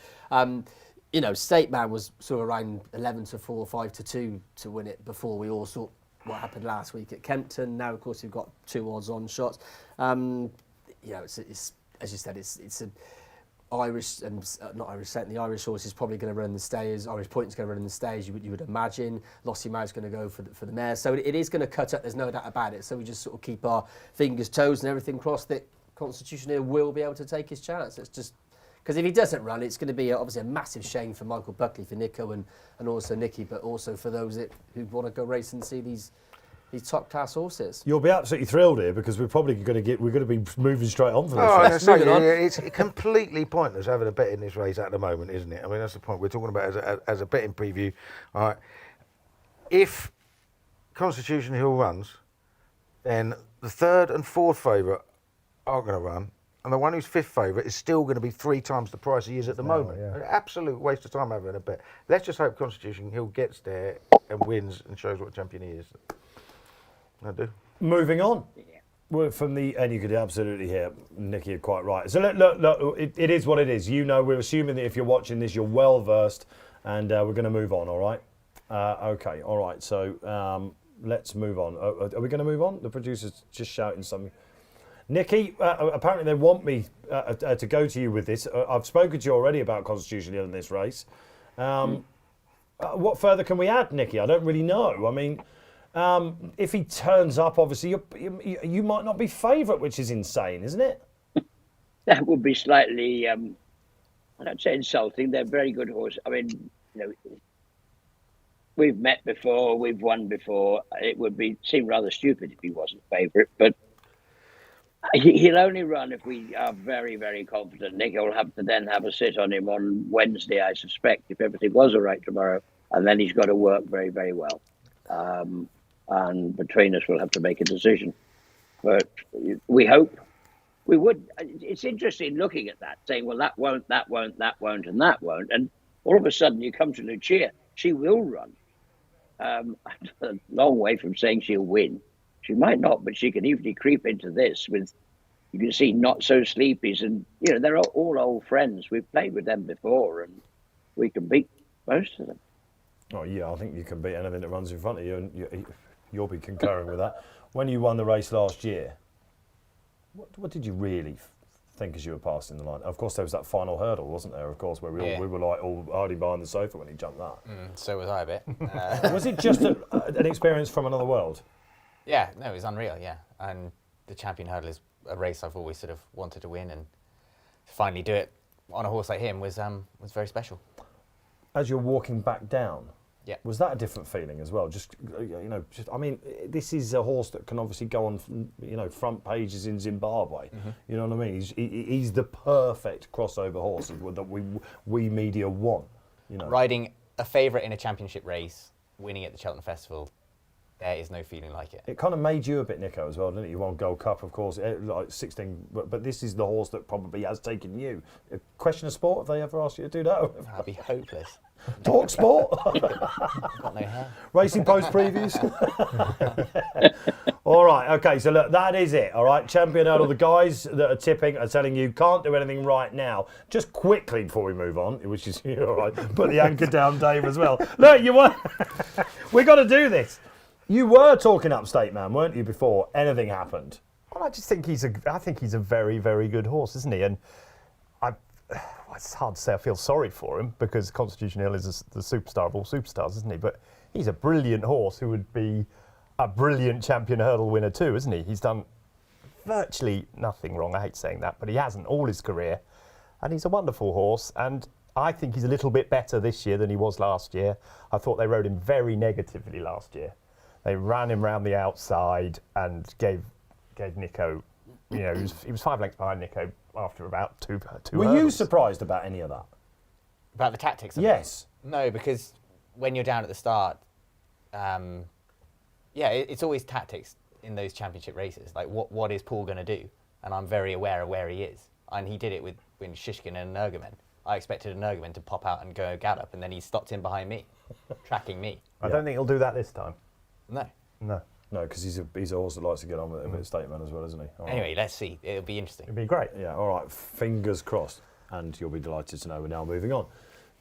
You know, State Man was sort of around 11 to 4, 5 to 2 to win it before we all saw what happened last week at Kempton. Now, of course, we've got 2 odds-on shots. You know, it's as you said, it's a Irish and not Irish. Certainly, the Irish horse is probably going to run the stays. Irish Point is going to run in the stays. You would imagine. Lossy Mouth's going to go for the mare. So it is going to cut up. There's no doubt about it. So we just sort of keep our fingers, toes, and everything crossed that Constitution Hill will be able to take his chance. It's just because if he doesn't run, it's going to be obviously a massive shame for Michael Buckley, for Nico, and also Nicky, but also for those who want to go race and see these top class horses. You'll be absolutely thrilled here because we're probably going to be moving straight on for this Oh, race. I say, it's completely pointless having a bet in this race at the moment, isn't it? I mean, that's the point we're talking about as a betting preview. All right. If Constitution Hill runs, then the 3rd and 4th favourite are going to run, and the one who's 5th favourite is still going to be 3 times the price he is at the moment. yeah. An absolute waste of time having a bet. Let's just hope Constitution Hill gets there and wins and shows what champion he is. I do. Moving on. Well, from and you could absolutely hear Nicky quite right. So look, it is what it is. You know, we're assuming that if you're watching this, you're well versed, and we're going to move on. All right. Okay. All right. So let's move on. Are we going to move on? The producer's just shouting something. Nicky, apparently they want me to go to you with this. I've spoken to you already about Constitution Hill in this race. What further can we add, Nicky? I don't really know. I mean, if he turns up, obviously you might not be favourite, which is insane, isn't it? That would be slightly, I don't say insulting. They're very good horses. I mean, you know, we've met before, we've won before. It would seem rather stupid if he wasn't favourite, but he'll only run if we are very, very confident. Nico will have to then have a sit on him on Wednesday, I suspect, if everything was all right tomorrow, and then he's got to work very, very well. And between us, we'll have to make a decision. But we hope we would. It's interesting looking at that, saying, well, that won't, and that won't. And all of a sudden, you come to Lucia, she will run. A long way from saying she'll win. She might not, but she can easily creep into this with, you can see, Not So Sleepies. And, you know, they're all old friends. We've played with them before, and we can beat most of them. Oh, yeah, I think you can beat anything that runs in front of you, and you'll be concurring with that. When you won the race last year, what did you really think as you were passing the line? Of course, there was that final hurdle, wasn't there, of course, where we were like all hiding behind the sofa when he jumped that. So was I a bit. Was it just an experience from another world? Yeah, no, it was unreal, yeah. And the Champion Hurdle is a race I've always sort of wanted to win, and to finally do it on a horse like him was very special. As you're walking back down, yeah, was that a different feeling as well? I mean, this is a horse that can obviously go on, front pages in Zimbabwe. Mm-hmm. You know what I mean? He's the perfect crossover horse that we media want. You know, riding a favourite in a championship race, winning at the Cheltenham Festival, there is no feeling like it. It kind of made you a bit, Nico, as well, didn't it? You won Gold Cup, of course, like 16, but this is the horse that probably has taken you. A question of sport, have they ever asked you to do that? That'd be hopeless. Talk sport? Got no hair. Racing Post previews? All right, okay, so look, that is it, all right? Champion Hurdle, the guys that are tipping are telling you can't do anything right now. Just quickly before we move on, which is, all right, put the anchor down, Dave, as well. Look, you were, we got to do this. You were talking Upstate Man, weren't you, before anything happened? Well, I just think he's a very, very good horse, isn't he? And it's hard to say I feel sorry for him because Constitution Hill is the superstar of all superstars, isn't he? But he's a brilliant horse who would be a brilliant Champion Hurdle winner too, isn't he? He's done virtually nothing wrong. I hate saying that, but he hasn't all his career. And he's a wonderful horse. And I think he's a little bit better this year than he was last year. I thought they rode him very negatively last year. They ran him round the outside and gave Nico, you know, he was 5 lengths behind Nico after about two Were you hurdles. surprised about any of that? About the tactics of it? Yes. No, because when you're down at the start, it's always tactics in those championship races. Like, what is Paul going to do? And I'm very aware of where he is. And he did it with Shishkin and Nergamen. I expected a Nergamen to pop out and go gallop, and then he stopped in behind me, tracking me. I don't think he'll do that this time. No. No. No, because he's a horse that likes to get on with it, a bit of statement as well, isn't he? All right. Anyway, let's see. It'll be interesting. It'd be great. Yeah, all right, fingers crossed. And you'll be delighted to know we're now moving on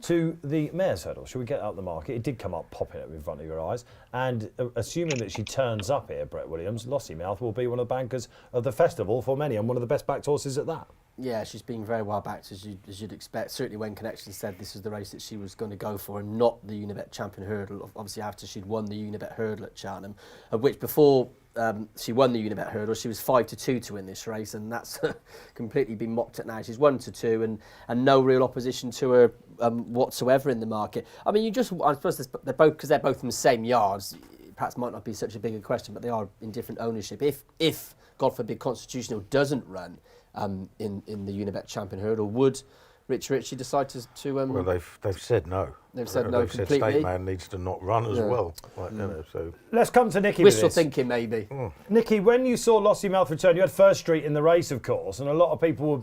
to the Mare's Hurdle. Shall we get out the market? It did come up popping up in front of your eyes. And assuming that she turns up here, Brett Williams, Lossiemouth will be one of the bankers of the festival for many and one of the best backed horses at that. Yeah, she's been very well backed, as you'd expect. Certainly when Connection said this was the race that she was going to go for and not the Unibet Champion Hurdle, obviously after she'd won the Unibet Hurdle at Cheltenham, of which before she won the Unibet Hurdle, she was 5-2 to win this race, and that's completely been mocked at now. She's 1-2 and no real opposition to her whatsoever in the market. I mean, I suppose they're both, because they're both in the same yards, perhaps might not be such a bigger question, but they are in different ownership. If God forbid, Constitutional doesn't run in the Unibet Champion Hurdle, would Rich Ritchie decide to well, they've said no. They've said no completely. Said State Man needs to not run as well. Like, you know, so Let's come to Nicky. Wishful thinking, maybe. Nicky, when you saw Lossiemouth return, you had First Street in the race, of course, and a lot of people were,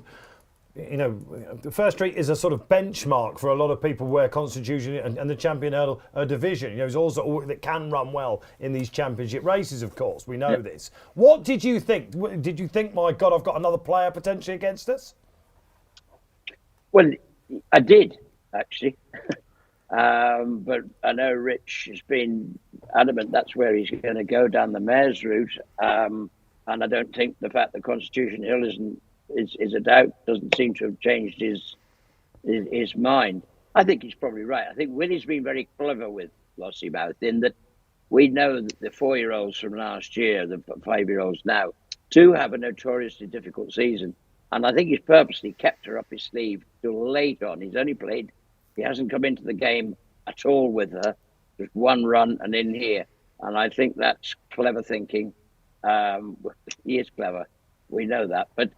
you know, the First Street is a sort of benchmark for a lot of people where Constitution and the Champion Hurdle are division. You know, it's also that can run well in these championship races, of course. We know this. What did you think? Did you think, my God, I've got another player potentially against us? Well, I did, actually. But I know Rich has been adamant that's where he's going to go, down the Mare's route. And I don't think the fact that Constitution Hill is a doubt doesn't seem to have changed his mind. I think he's probably right. I think Willie's been very clever with Lossiemouth in that we know that the 4-year-olds from last year, the 5-year-olds now, do have a notoriously difficult season. And I think he's purposely kept her up his sleeve till late on. He hasn't come into the game at all with her, just one run and in here. And I think that's clever thinking. He is clever. We know that. But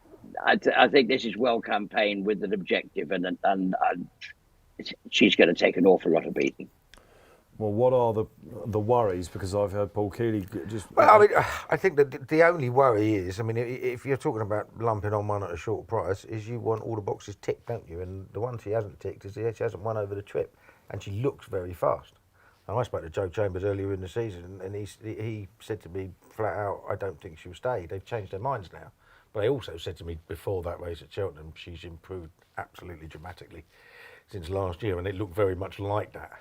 I think this is well campaigned with an objective, and she's going to take an awful lot of beating. Well, what are the worries? Because I've heard Paul Kealy just... Well, I mean, I think that the only worry is, I mean, if you're talking about lumping on one at a short price, is you want all the boxes ticked, don't you? And the one she hasn't ticked is she hasn't won over the trip, and she looks very fast. And I spoke to Joe Chambers earlier in the season, and he said to me flat out, I don't think she'll stay. They've changed their minds now. But they also said to me before that race at Cheltenham, she's improved absolutely dramatically since last year, and it looked very much like that.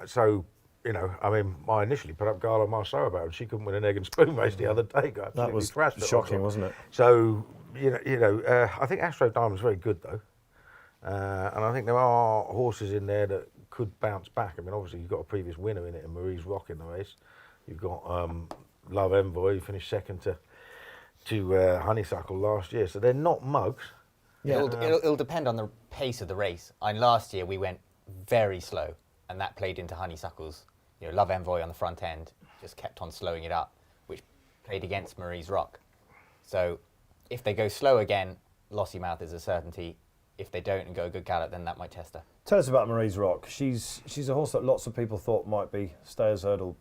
So, you know, I mean, I initially put up Gala Marceau about her, and she couldn't win an egg and spoon race the other day. That was shocking, wasn't it? So, I think Astro Diamond's very good, though. And I think there are horses in there that could bounce back. I mean, obviously, you've got a previous winner in it, and Marie's Rock in the race. You've got Love Envoy, who finished second to Honeysuckle last year. So they're not mugs. Yeah. It'll depend on the pace of the race. And last year we went very slow, and that played into Honeysuckle's. You know, Love Envoy on the front end just kept on slowing it up, which played against Marie's Rock. So if they go slow again, Lossiemouth is a certainty. If they don't and go a good gallop, then that might test her. Tell us about Marie's Rock. She's a horse that lots of people thought might be Stayers Hurdle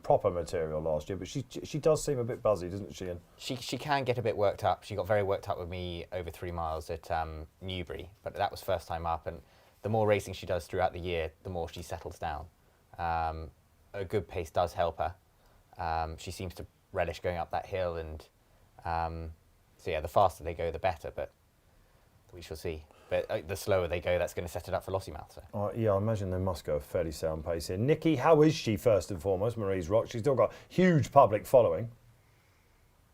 proper material last year, but she does seem a bit buzzy, doesn't she? And She can get a bit worked up. She got very worked up with me over 3 miles at Newbury, but that was first time up. And the more racing she does throughout the year, the more she settles down. A good pace does help her. She seems to relish going up that hill, and so yeah, the faster they go, the better. But we shall see. But the slower they go, that's going to set it up for Lossiemouth. So. Yeah, I imagine they must go a fairly sound pace here. Nicky, how is she first and foremost? Marie's Rock. She's still got huge public following.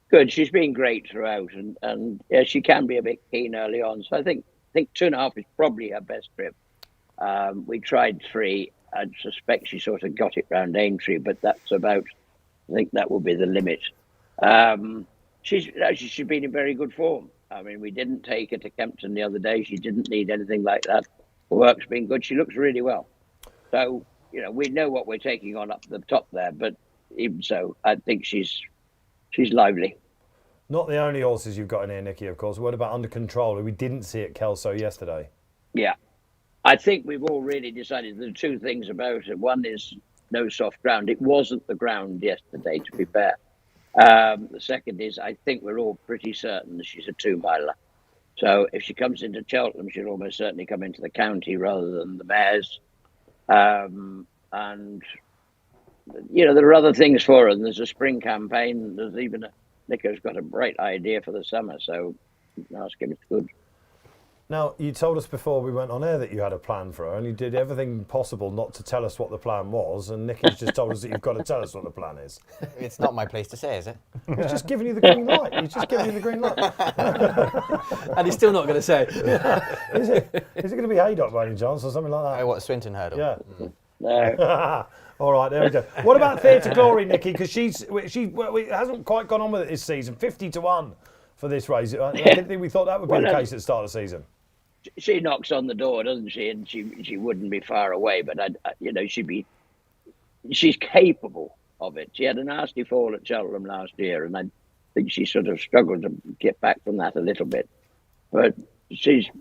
Good. She's been great throughout, and yeah, she can be a bit keen early on. So I think 2.5 is probably her best trip. We tried 3. I suspect she sort of got it round Aintree, but that's about. I think that will be the limit. She's been in very good form. I mean, we didn't take her to Kempton the other day. She didn't need anything like that. The work's been good. She looks really well. So, we know what we're taking on up the top there. But even so, I think she's lively. Not the only horses you've got in here, Nicky, of course. What about Under Control, who we didn't see at Kelso yesterday? Yeah. I think we've all really decided there are 2 things about it. One is no soft ground. It wasn't the ground yesterday, to be fair. The second is, I think we're all pretty certain that she's a 2-miler. So if she comes into Cheltenham, she'll almost certainly come into the county rather than the mares. And, there are other things for her. There's a spring campaign. There's even Nico's got a bright idea for the summer. So ask him, it's good. Now, you told us before we went on air that you had a plan for her, and you did everything possible not to tell us what the plan was, and Nicky's just told us that you've got to tell us what the plan is. It's not my place to say, is it? He's just giving you the green light. He's just giving you the green light. And he's still not going to say. Is it going to be Haydock by any chance, or something like that? Oh, what, Swinton Hurdle? Yeah. No. All right, there we go. What about Theatre Glory, Nicky? Because she hasn't quite gone on with it this season. 50-1 for this race. I didn't think we thought that would be the case at the start of the season. She knocks on the door, doesn't she? And she wouldn't be far away, but she's capable of it. She had a nasty fall at Cheltenham last year, and I think she sort of struggled to get back from that a little bit. But she's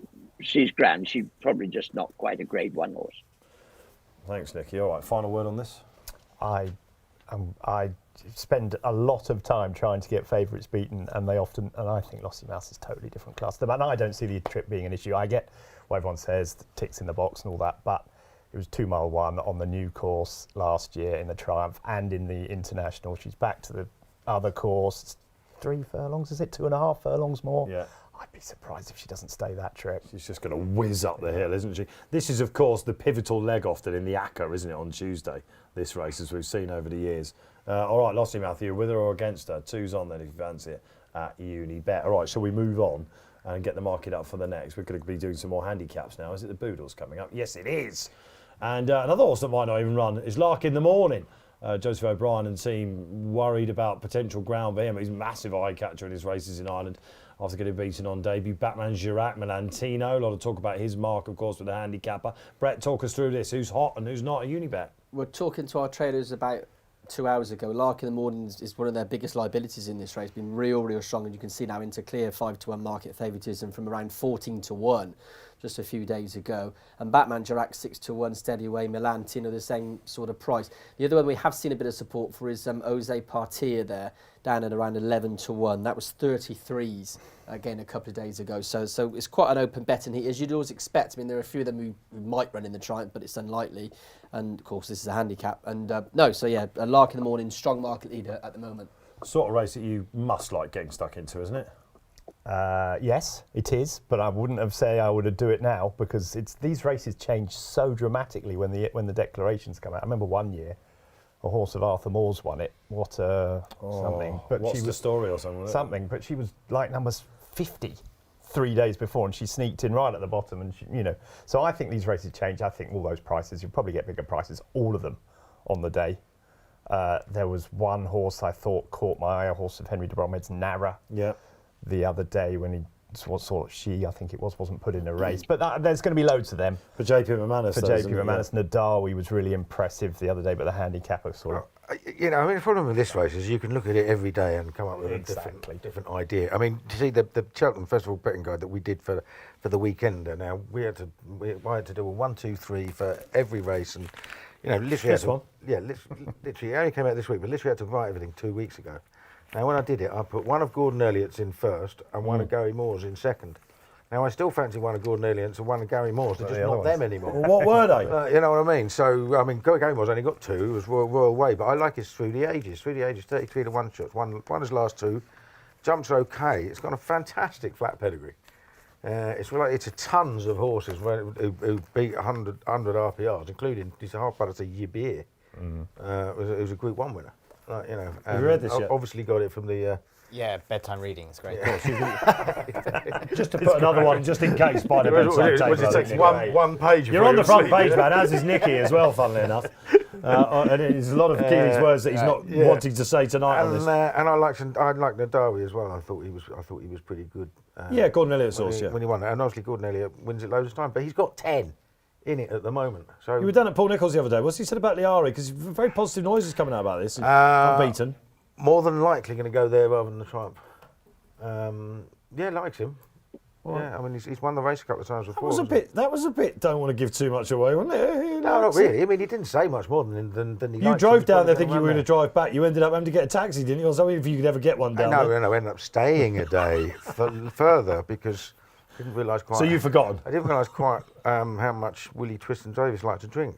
grand. She's probably just not quite a Grade 1 horse. Thanks, Nicky. All right, final word on this. I spend a lot of time trying to get favourites beaten, and I think Lossiemouth is totally different class. And I don't see the trip being an issue. I get what everyone says, the ticks in the box and all that, but it was 2-mile 1 on the new course last year in the Triumph and in the International. She's back to the other course. It's 3 furlongs, is it? 2.5 furlongs more? Yeah. I'd be surprised if she doesn't stay that trip. She's just going to whiz up the hill, isn't she? This is, of course, the pivotal leg often in the Acker, isn't it, on Tuesday, this race, as we've seen over the years. All right, Lossiemouth, you with her or against her? 2's on then if you fancy it at Unibet. All right, shall we move on and get the market up for the next? We're going to be doing some more handicaps now. Is it the Boodles coming up? Yes, it is. And another horse that might not even run is Lark in the Morning. Joseph O'Brien and team worried about potential ground for him. He's a massive eye catcher in his races in Ireland after getting beaten on debut. Batman Girac, Melantino. A lot of talk about his mark, of course, with the handicapper. Brett, talk us through this. Who's hot and who's not at Unibet? We're talking to our traders about 2 hours ago. Lark in the Morning is one of their biggest liabilities in this race. Been real strong, and you can see now into clear 5-1 market favouritism from around 14-1 just a few days ago. And Batman Girac 6-1, steady away. Melantino the same sort of price. The other one we have seen a bit of support for is Jose Partia there, down at around 11-1. That was 33s again a couple of days ago. So it's quite an open bet, and as you'd always expect. I mean, there are a few of them who might run in the Triumph, but it's unlikely. And of course, this is a handicap. And a Lark in the Morning, strong market leader at the moment. Sort of race that you must like getting stuck into, isn't it? Yes, it is, but I wouldn't have said I would do it now, because these races change so dramatically when the declarations come out. I remember one year a horse of Arthur Moore's won it. Something. But what's the story or something? Something, but she was like numbers 50 3 days before, and she sneaked in right at the bottom, and So I think these races change. I think all those prices, you'll probably get bigger prices, all of them, on the day. There was one horse I thought caught my eye, a horse of Henry de Bromhead's, Nara. Yeah. The other day when he wasn't put in a race. But there's going to be loads of them. For JP McManus. Nadawi was really impressive the other day, but the handicapper sort of... the problem with this race is you can look at it every day and come up with a different idea. I mean, you see the Cheltenham Festival betting guide that we did for the weekender. Now I had to do a 1, 2, 3 for every race, and You know, literally. This one? Yeah, literally. It only came out this week, but literally had to write everything 2 weeks ago. Now, when I did it, I put one of Gordon Elliott's in first and one of Gary Moore's in second. Now, I still fancy one of Gordon Elliott's and one of Gary Moore's. They're just not them anymore. Well, what were they? You know what I mean? So, I mean, Gary Moore's only got two. It was Royal Way, but I like his Through the Ages. Through the Ages, 33 to 1 shots. One his last two. Jumps are okay. It's got a fantastic flat pedigree. It's a tons of horses who beat 100 RPRs, including his half brother to Yibir. It was a Group 1 winner. You know, Have you read this yet? Obviously got it from the. Yeah, bedtime reading is great. Just to put another one, just in case, by the bedside table. It takes one page. You're on the front page, man, as is Nicky as well, funnily enough. And there's a lot of Kealy's words that he's not wanting to say tonight on this. And I liked Nadawi as well. I thought he was pretty good. Yeah, Gordon Elliott's horse, yeah. When he won it, and obviously Gordon Elliott wins it loads of time, but he's got 10 in it at the moment. So You were down at Paul Nicholls the other day. What's he said about Liari? Because very positive noises coming out about this. Unbeaten. more than likely going to go there rather than the Triumph. Yeah, likes him. Yeah, I mean, he's won the race a couple of times before. That was a bit. Don't want to give too much away, wasn't it? No, not really. I mean, he didn't say much more than he. You liked drove him. down there thinking you were going to drive back. You ended up having to get a taxi, didn't you? Or something, if you could ever get one down there. No, I ended up staying a day further because I didn't realise quite. So you've forgotten? I didn't realise quite how much Willie Twist and Davis like to drink.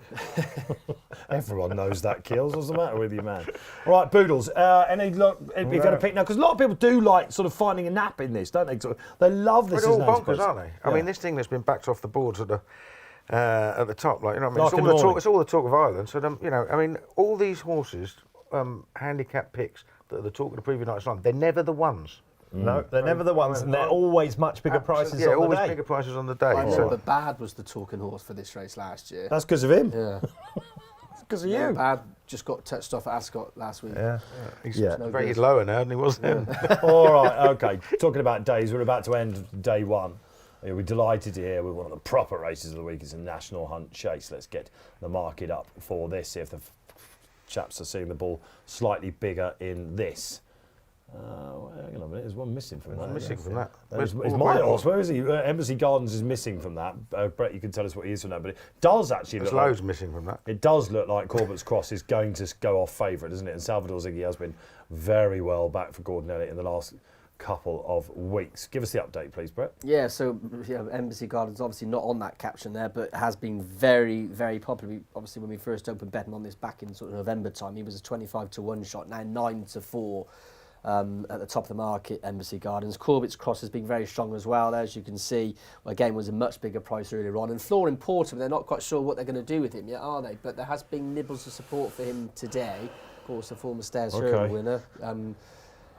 Everyone knows that, Kills. What's the matter with you, man? All right, Boodles. You've got to pick now, because a lot of people do like sort of finding a nap in this, don't they? They love this. They're all bonkers, aren't they? I mean, this thing that's been backed off the boards at the top, like, you know what I mean? It's all the talk of Ireland. So, you know, I mean, all these horses, handicap picks that are the talk of the previous night's run, they're never the ones. No, they're never the ones, and they're always much bigger prices on the day. Yeah, always bigger prices on the day. I remember Bad was the talking horse for this race last year. That's because of him. Yeah. It's because of you. Bad just got touched off at Ascot last week. Yeah. He's rated lower now than he was then. All right, okay. Talking about days, we're about to end day one. We're delighted to hear with one of the proper races of the week. It's a National Hunt Chase. Let's get the market up for this, see if the chaps are seeing the ball slightly bigger in this. Hang on a minute, there's one missing from that. Missing from that. It's my horse. Where is he? Embassy Gardens is missing from that. Brett, you can tell us what he is from that, but it does actually There's look loads like, missing from that. It does look like Corbett's Cross is going to go off favourite, doesn't it? And Salvador Ziggy has been very well back for Gordon Elliott in the last couple of weeks. Give us the update, please, Brett. Yeah, so Embassy Gardens obviously not on that caption there, but has been very, very popular. Obviously, when we first opened betting on this back in sort of November time, he was a 25-1 shot, now 9-4. At the top of the market, Embassy Gardens. Corbett's Cross has been very strong as well, as you can see. Again, was a much bigger price earlier on. And Flooring Porter, they're not quite sure what they're going to do with him yet, are they? But there has been nibbles of support for him today. Of course, the former Stairs Hurdle winner.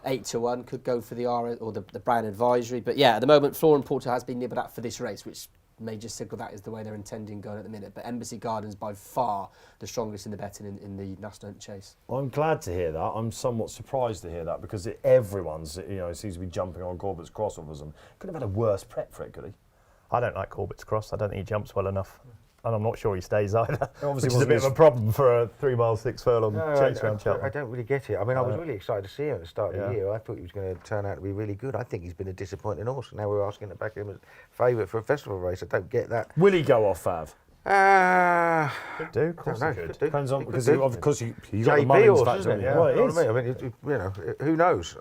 8-1 could go for the R or the Brown Advisory. But yeah, at the moment, Flooring Porter has been nibbled at for this race, which may just signal that is the way they're intending going at the minute. But Embassy Gardens by far the strongest in the betting in the National Hunt Chase. I'm glad to hear that. I'm somewhat surprised to hear that because everyone's, seems to be jumping on Corbett's Cross offers them. Could have had a worse prep for it, could he? I don't like Corbett's Cross. I don't think he jumps well enough. And I'm not sure he stays either. Obviously which is a bit of a problem for a 3 mile 6 furlong chase around Cheltenham. I don't really get it. I mean, I was really excited to see him at the start of the year. I thought he was going to turn out to be really good. I think he's been a disappointing horse. Now we're asking to back him as favourite for a festival race. I don't get that. Will he go off, Fav? Could do, of course he could. Depends on, because you got the JP Mullins horse, factor. isn't it? Yeah. Well, it is. I mean, who knows?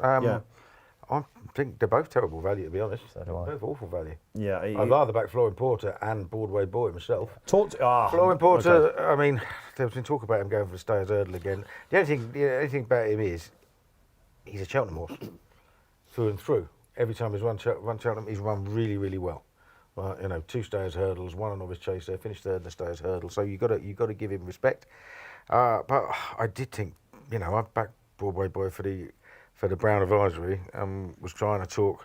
I think they're both terrible value, to be honest. So do I. Both awful value. Yeah, I'd rather back Flooring Porter and Broadway Boy myself. Flooring Porter, I mean, there's been talk about him going for the Stayers Hurdle again. The only thing about him is he's a Cheltenham horse, through and through. Every time he's run Cheltenham, he's run really, really well. 2 Stayers Hurdles, 1 on Novice Chase there, finished third in the Stayers Hurdle. So you got to give him respect. But I did think, I've backed Broadway Boy for the Brown Advisory. Was trying to talk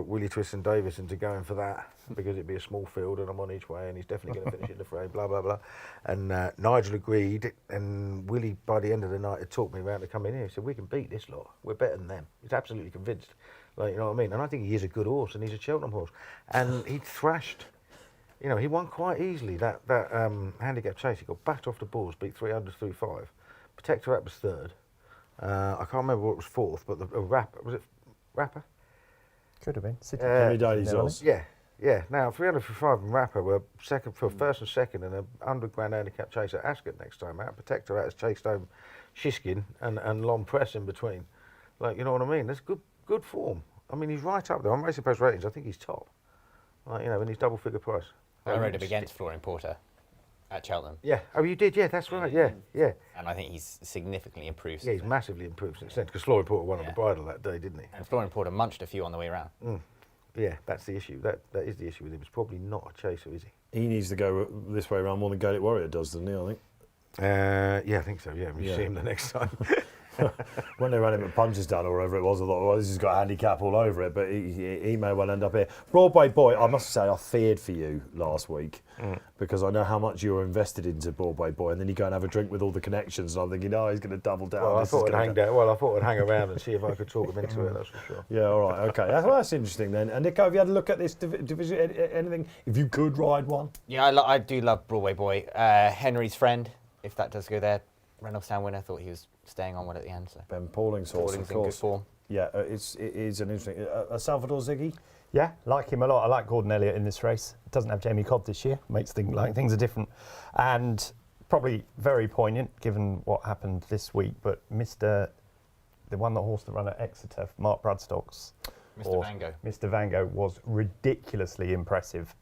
Willie Twist and Davis into going for that because it'd be a small field and I'm on each way and he's definitely going to finish in the fray. Blah blah blah. And Nigel agreed, and Willie by the end of the night had talked me around to come in here. He said we can beat this lot. We're better than them. He's absolutely convinced. You know what I mean? And I think he is a good horse and he's a Cheltenham horse. And he thrashed. He won quite easily that handicap chase. He got backed off the balls, beat 300 through 5. Protectorate was third. I can't remember what was fourth, but was it Rapper? Could have been. Henry Daly's horse. Yeah. Yeah, now 300 for 5 and Rapper were second for first and second in a 100 grand handicap chase at Ascot next time out. Protector out has chased home Shiskin and Long Press in between. Like, you know what I mean? That's good form. I mean, he's right up there. On Racing Post ratings, I think he's top. Like, you know, in his double figure price. I rode him against Flooring Porter at Cheltenham. Yeah. Oh, you did? Yeah, that's right. Yeah, yeah. And I think he's significantly improved. Yeah, he's massively improved since then because Flooring Porter won on the bridle that day, didn't he? And Flooring Porter munched a few on the way around. Yeah, that's the issue. That is the issue with him. He's probably not a chaser, is he? He needs to go this way around more than Gaelic Warrior does, doesn't he, I think? Yeah, I think so. Yeah, we see him the next time. When they ran him at Punchestown or wherever it was, I thought, well, this has got a handicap all over it, but he may well end up here. Broadway Boy, I must say, I feared for you last week because I know how much you were invested into Broadway Boy, and then you go and have a drink with all the connections, and I'm thinking, oh, he's going to double down. Well, I thought I'd hang around and see if I could talk him into it, that's for sure. Yeah, all right, okay. That's interesting then. And Nico, have you had a look at this division, anything, if you could ride one? Yeah, I do love Broadway Boy. Henry's friend, if that does go there, Reynolds Town winner, thought he was staying on one at the end. So. Ben Pauling's horse, Pauling's of in course. good form. Yeah, it is an interesting... Salvador Ziggy? Yeah, like him a lot. I like Gordon Elliott in this race. Doesn't have Jamie Cobb this year. Makes things are different. And probably very poignant given what happened this week. But the one that horse that ran at Exeter, Mark Bradstock's Mr. Vango was ridiculously impressive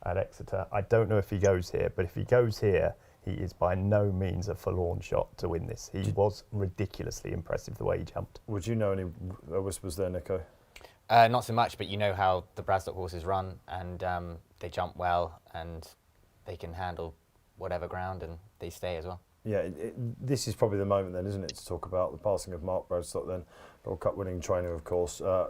at Exeter. I don't know if he goes here, but if he goes here, he is by no means a forlorn shot to win this. He was ridiculously impressive the way he jumped. Would you know any whispers there, Nico? Not so much, but you know how the Bradstock horses run, and they jump well, and they can handle whatever ground, and they stay as well. Yeah, this is probably the moment then, isn't it, to talk about the passing of Mark Bradstock then, World Cup winning trainer, of course. A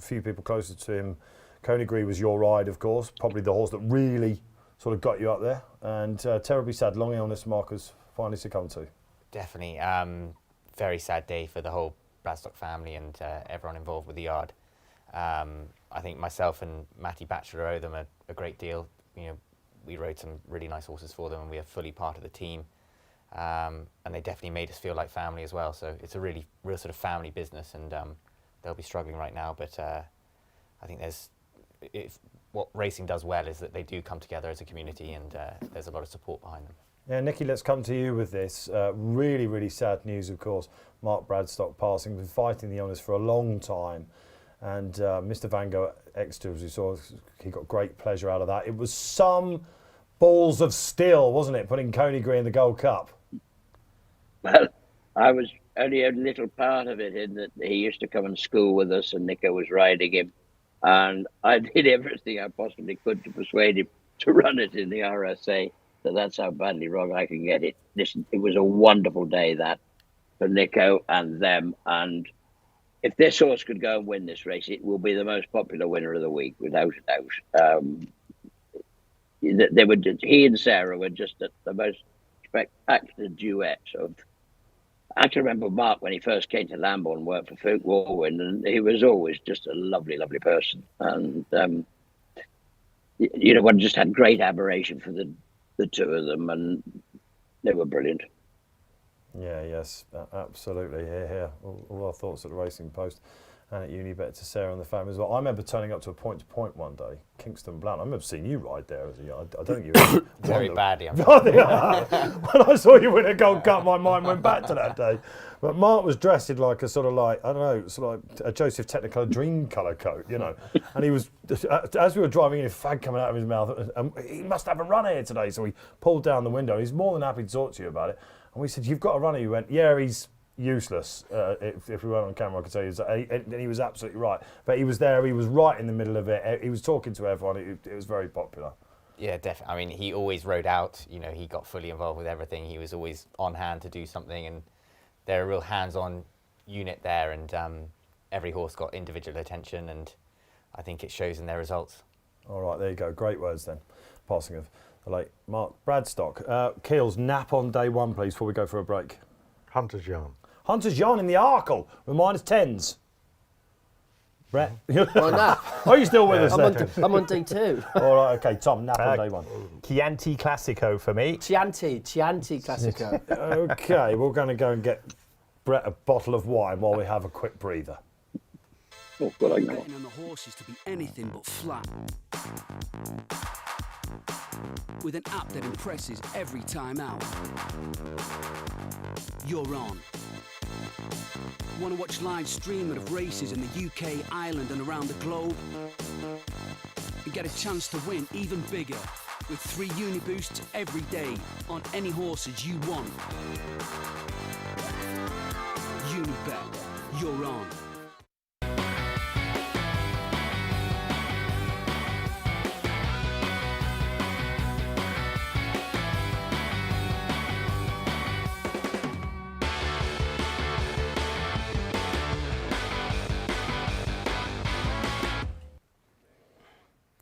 few people closer to him. Coneygree was your ride, of course, probably the horse that really sort of got you up there, and terribly sad, long illness Mark has finally succumbed to. Definitely. Very sad day for the whole Bradstock family and everyone involved with the yard. I think myself and Matty Batchelor owe them a great deal. You know, we rode some really nice horses for them, and we are fully part of the team. And they definitely made us feel like family as well. So it's a real sort of family business, and they'll be struggling right now. But I think what racing does well is that they do come together as a community, and there's a lot of support behind them. Yeah, Nicky, let's come to you with this. Really, really sad news, of course. Mark Bradstock passing, been fighting the illness for a long time. And Mr. Vango at Exeter, as you saw, he got great pleasure out of that. It was some balls of steel, wasn't it, putting Coneygree in the Gold Cup? Well, I was only a little part of it in that he used to come and school with us and Nico was riding him. And I did everything I possibly could to persuade him to run it in the RSA. So that's how badly wrong I can get it. Listen, it was a wonderful day that for Nico and them. And if this horse could go and win this race, it will be the most popular winner of the week, without a doubt. He and Sarah were just the most spectacular duet of. I can remember Mark when he first came to Lambourne and worked for Folk Warwind, and he was always just a lovely, lovely person. And, one just had great admiration for the two of them, and they were brilliant. Yeah, yes, absolutely. Here. All our thoughts at the Racing Post and at Unibet to Sarah and the family as well. I remember turning up to a point-to-point one day, Kingston Blount. I remember seeing you ride there as a young. I don't think you were very badly. When I saw you win a Gold Cup, my mind went back to that day. But Mark was dressed in like a sort of like, I don't know, sort of like a Joseph Technicolor dream colour coat, you know. And he was, as we were driving in, a fag coming out of his mouth, and he must have a runner here today. So he pulled down the window. He's more than happy to talk to you about it. And we said, you've got a runner. He went, yeah, he's useless. If we weren't on camera, I could tell you. And he was absolutely right. But he was there. He was right in the middle of it. He was talking to everyone. It was very popular. Yeah, definitely. I mean, he always rode out. You know, he got fully involved with everything. He was always on hand to do something. And they're a real hands-on unit there. And every horse got individual attention. And I think it shows in their results. All right, there you go. Great words then. Passing of the late Mark Bradstock. Keels, nap on day one, please, before we go for a break. Hunter's Yarn. Hunter's Yarn in the Arkle with -10s. Brett? Oh, nap. Are you still with us I'm on day two. All right, okay. Tom, nap on day one. Chianti Classico for me. Chianti Classico. Okay, we're going to go and get Brett a bottle of wine while we have a quick breather. Oh, good, I know. Betting on the horses to be anything but flat. With an app that impresses every time out. You're on. Want to watch live streaming of races in the UK, Ireland and around the globe? And get a chance to win even bigger with 3 Uniboosts every day on any horses you want. Unibet, you're on.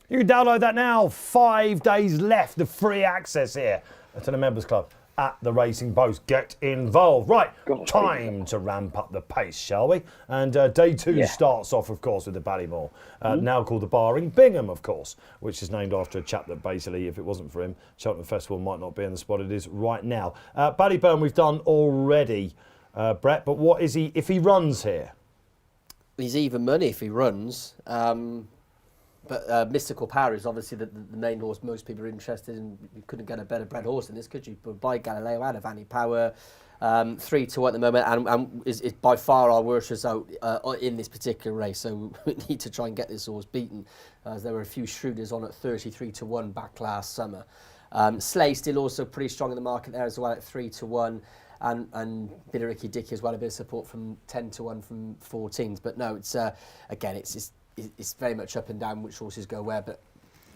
You can download that now. 5 days left of free access here to the Members Club at the Racing Post. Get involved. Right, time to ramp up the pace, shall we? And day 2 starts off, of course, with the Ballymore, now called the Barring Bingham, of course, which is named after a chap that basically, if it wasn't for him, Cheltenham Festival might not be in the spot it is right now. Ballyburn we've done already, Brett, but what is he, if he runs here? He's even money if he runs. But Mystical Power is obviously the main horse most people are interested in. You couldn't get a better bred horse than this, could you? But by Galileo out of Annie Power, 3-1 at the moment, and is by far our worst result in this particular race. So we need to try and get this horse beaten, as there were a few Schroeders on at 33-1 back last summer. Slay still also pretty strong in the market there as well at 3-1. And bit of Ricky Dickey as well, a bit of support from 10-1 from 14s. But no, it's again, it's very much up and down which horses go where, but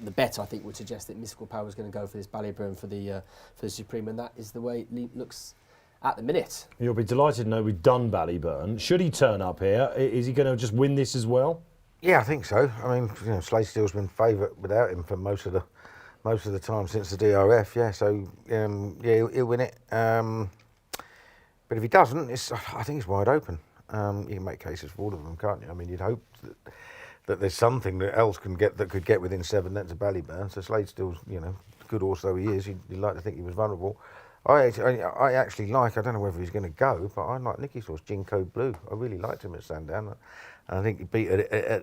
the bet I think would suggest that Mystical Power is going to go for this Ballyburn for the Supreme, and that is the way it looks at the minute. You'll be delighted to know we've done Ballyburn. Should he turn up here, is he going to just win this as well? Yeah, I think so. I mean, Slaysteel's been favourite without him for most of the time since the DRF. Yeah, so he'll win it. But if he doesn't, I think it's wide open. You can make cases for all of them, can't you? I mean, you'd hope that there's something that else could get within 7 lengths of Ballyburn. So Slaysteel's, good horse though he is, you'd like to think he was vulnerable. I actually like, I don't know whether he's going to go, but I like Nicky's horse, Jinko Blue. I really liked him at Sandown. And I think he beat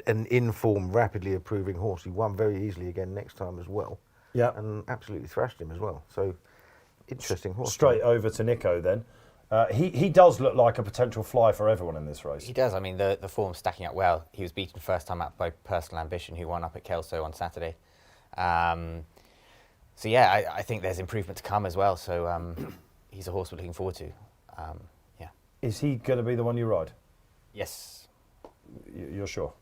an in-form, rapidly improving horse. He won very easily again next time as well. Yeah. And absolutely thrashed him as well. So, interesting horse. Straight over to Nico then. He does look like a potential fly for everyone in this race. He does. I mean, the form's stacking up well. He was beaten first time out by Personal Ambition, who won up at Kelso on Saturday. So yeah, I think there's improvement to come as well. So he's a horse we're looking forward to. Yeah. Is he going to be the one you ride? Yes. You're sure?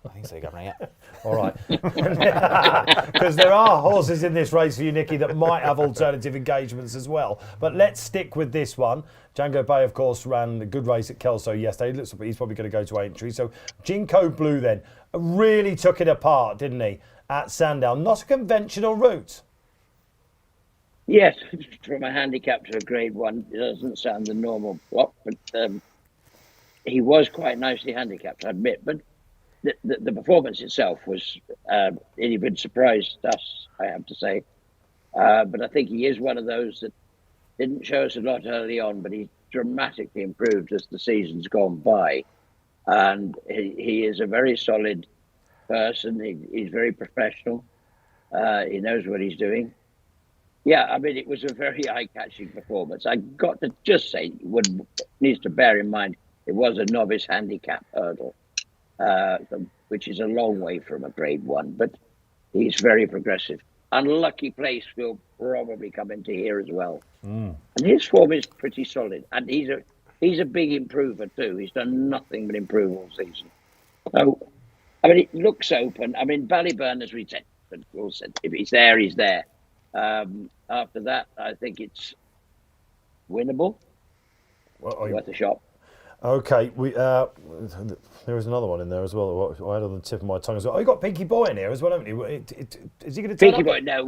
I think so, Governor, yeah. All right. Because there are horses in this race for you, Nicky, that might have alternative engagements as well. But let's stick with this one. Django Bay, of course, ran a good race at Kelso yesterday. Looks like he's probably going to go to Aintree. So Jinko Blue then really took it apart, didn't he, at Sandown? Not a conventional route. Yes, from a handicap to a grade 1, it doesn't sound the normal plot, but he was quite nicely handicapped, I admit. But the performance itself was, it even surprised us, I have to say. But I think he is one of those that didn't show us a lot early on, but he's dramatically improved as the season's gone by. And he is a very solid person. He's very professional. He knows what he's doing. Yeah, I mean, it was a very eye-catching performance. I got to just say, needs to bear in mind, it was a novice handicap hurdle. Which is a long way from a grade 1, but he's very progressive. Unlucky place will probably come into here as well. And his form is pretty solid, and he's a big improver too. He's done nothing but improve all season. So, I mean, it looks open. I mean, Ballyburn, as we said, if he's there, he's there. After that, I think it's winnable. Worth a shot. Okay, there was another one in there as well. I had on the tip of my tongue as well. Oh, you got Pinky Boy in here as well, haven't you? Is he going to turn Pinky up? Boy? No,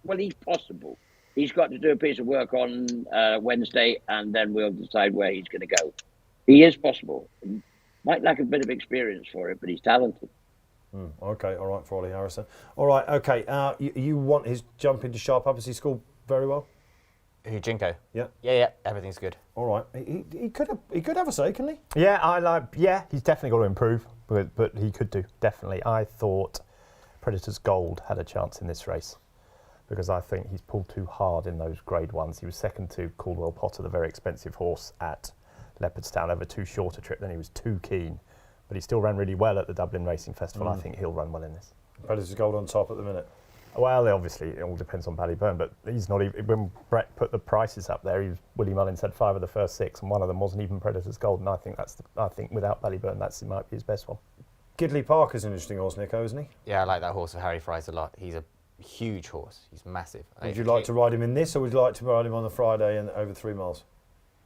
well, he's possible. He's got to do a piece of work on Wednesday, and then we'll decide where he's going to go. He is possible. Might lack a bit of experience for it, but he's talented. Okay, all right, Frawley Harrison. All right, okay. You want his jump into sharp up? Has he scored very well? Who, Jinko? Yeah. Yeah, everything's good. All right. He could have a say, couldn't he? Yeah, he's definitely got to improve, but he could do, definitely. I thought Predator's Gold had a chance in this race, because I think he's pulled too hard in those Grade 1s. He was second to Caldwell Potter, the very expensive horse at Leopardstown, over too short a trip. Then he was too keen, but he still ran really well at the Dublin Racing Festival. I think he'll run well in this. Predator's Gold on top at the minute. Well, obviously, it all depends on Ballyburn, but he's not even. When Brett put the prices up there, Willie Mullins had 5 of the first 6, and one of them wasn't even Predator's Gold. And I think without Ballyburn, he might be his best one. Gidley Parker's an interesting horse, Nico, isn't he? Yeah, I like that horse of Harry Fry's a lot. He's a huge horse. He's massive. Would you like to ride him in this, or would you like to ride him on the Friday and over 3 miles?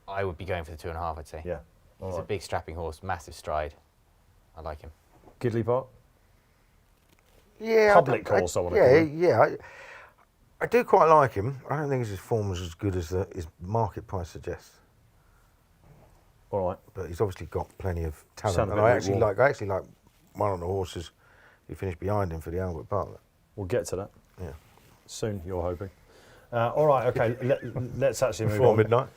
I would be going for the 2.5, I'd say. Yeah. He's a big strapping horse, massive stride. I like him. Gidley Park? Yeah, Public horse, I want to call him. Yeah. I do quite like him. I don't think his form is as good as his market price suggests. All right. But he's obviously got plenty of talent. Sound a And bit I actually lukewarm. like one of the horses who finished behind him for the Albert Bartlett. We'll get to that. Yeah. Soon, you're hoping. All right, okay, let's actually move Before on. midnight.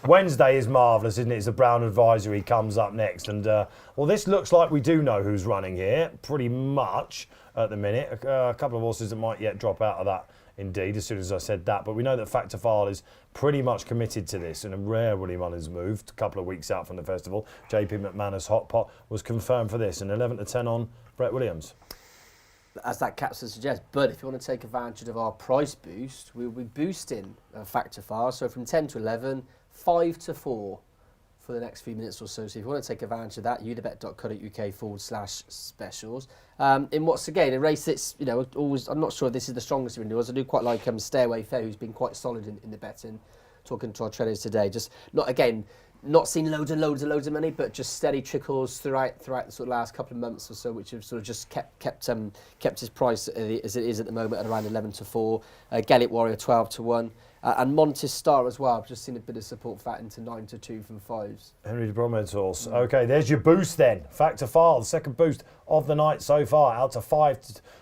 Wednesday is marvellous, isn't it? It's the Brown Advisory comes up next. And, well, this looks like we do know who's running here, pretty much at the minute. A couple of horses that might yet drop out of that, indeed, as soon as I said that. But we know that Factor File is pretty much committed to this, and a rare Willie Mullins moved a couple of weeks out from the festival. JP McManus Hot Pot was confirmed for this, and 11 to 10 on Brett Williams. As that caption suggests, but if you want to take advantage of our price boost, we'll be boosting Factor File. So from 10 to 11, 5 to 4 for the next few minutes or so. So if you want to take advantage of that, unibet.co.uk/specials. In what's again a race that's, you know, always, I'm not sure if this is the strongest of renewals. I do quite like Stairway Fair, who's been quite solid in the betting. Talking to our traders today, just not seen loads of money, but just steady trickles throughout the sort of last couple of months or so, which have sort of just kept his price as it is at the moment at around 11 to 4. Gallic Warrior 12 to 1, and Montes Star as well. I've just seen a bit of support for that into 9 to 2 from 5s. Henry de Bromhead's horse. Okay, there's your boost then. Factor File, the second boost of the night so far, out to 5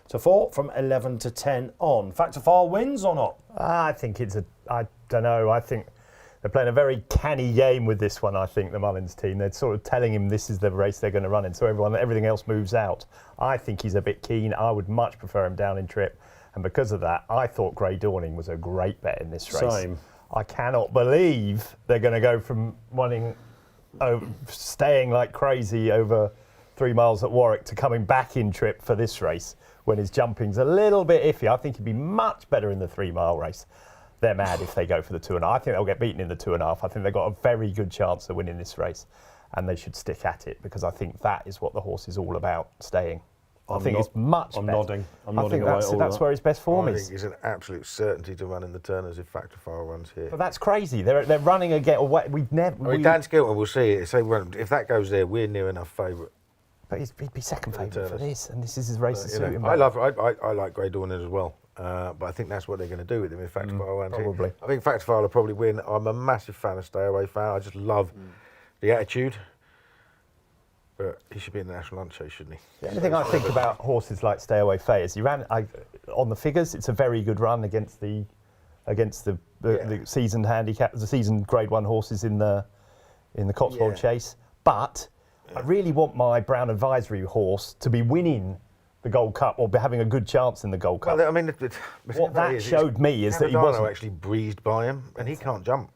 to 4 from 11 to 10 on. Factor File wins or not? I think I don't know. I think they're playing a very canny game with this one, I think, the Mullins team. They're sort of telling him this is the race they're going to run in, so everything else moves out. I think he's a bit keen. I would much prefer him down in trip. And because of that, I thought Grey Dawning was a great bet in this race. Same. I cannot believe they're going to go from staying like crazy over 3 miles at Warwick to coming back in trip for this race when his jumping's a little bit iffy. I think he'd be much better in the 3 mile race. They're mad if they go for the 2.5. I think they'll get beaten in the 2.5. I think they've got a very good chance of winning this race, and they should stick at it, because I think that is what the horse is all about, staying. I'm nodding. I'm nodding away. That's where his best form I is. think it's an absolute certainty to run in the Turners if Factor File runs here. But that's crazy. They're running again. We've never. Dan Skelton will see it. If that goes there, we're near enough favourite. But he'd be second favourite for this, and this is his race to suit him. I like Grey Dawning as well. But I think that's what they're going to do with him if Factor File runs probably. here. I think Factor File will probably win. I'm a massive fan of Stay Away Fan. I just love the attitude. But he should be in the National Lunch Chase, shouldn't he? The only thing I think about horses like Stay Away Faye is he ran on the figures. It's a very good run against the seasoned handicap, the seasoned Grade 1 horses in the Cotswold Chase. But I really want my Brown Advisory horse to be winning the Gold Cup or be having a good chance in the Gold Cup. Well, I mean, what that showed me is that he wasn't actually breezed by him, and he can't jump.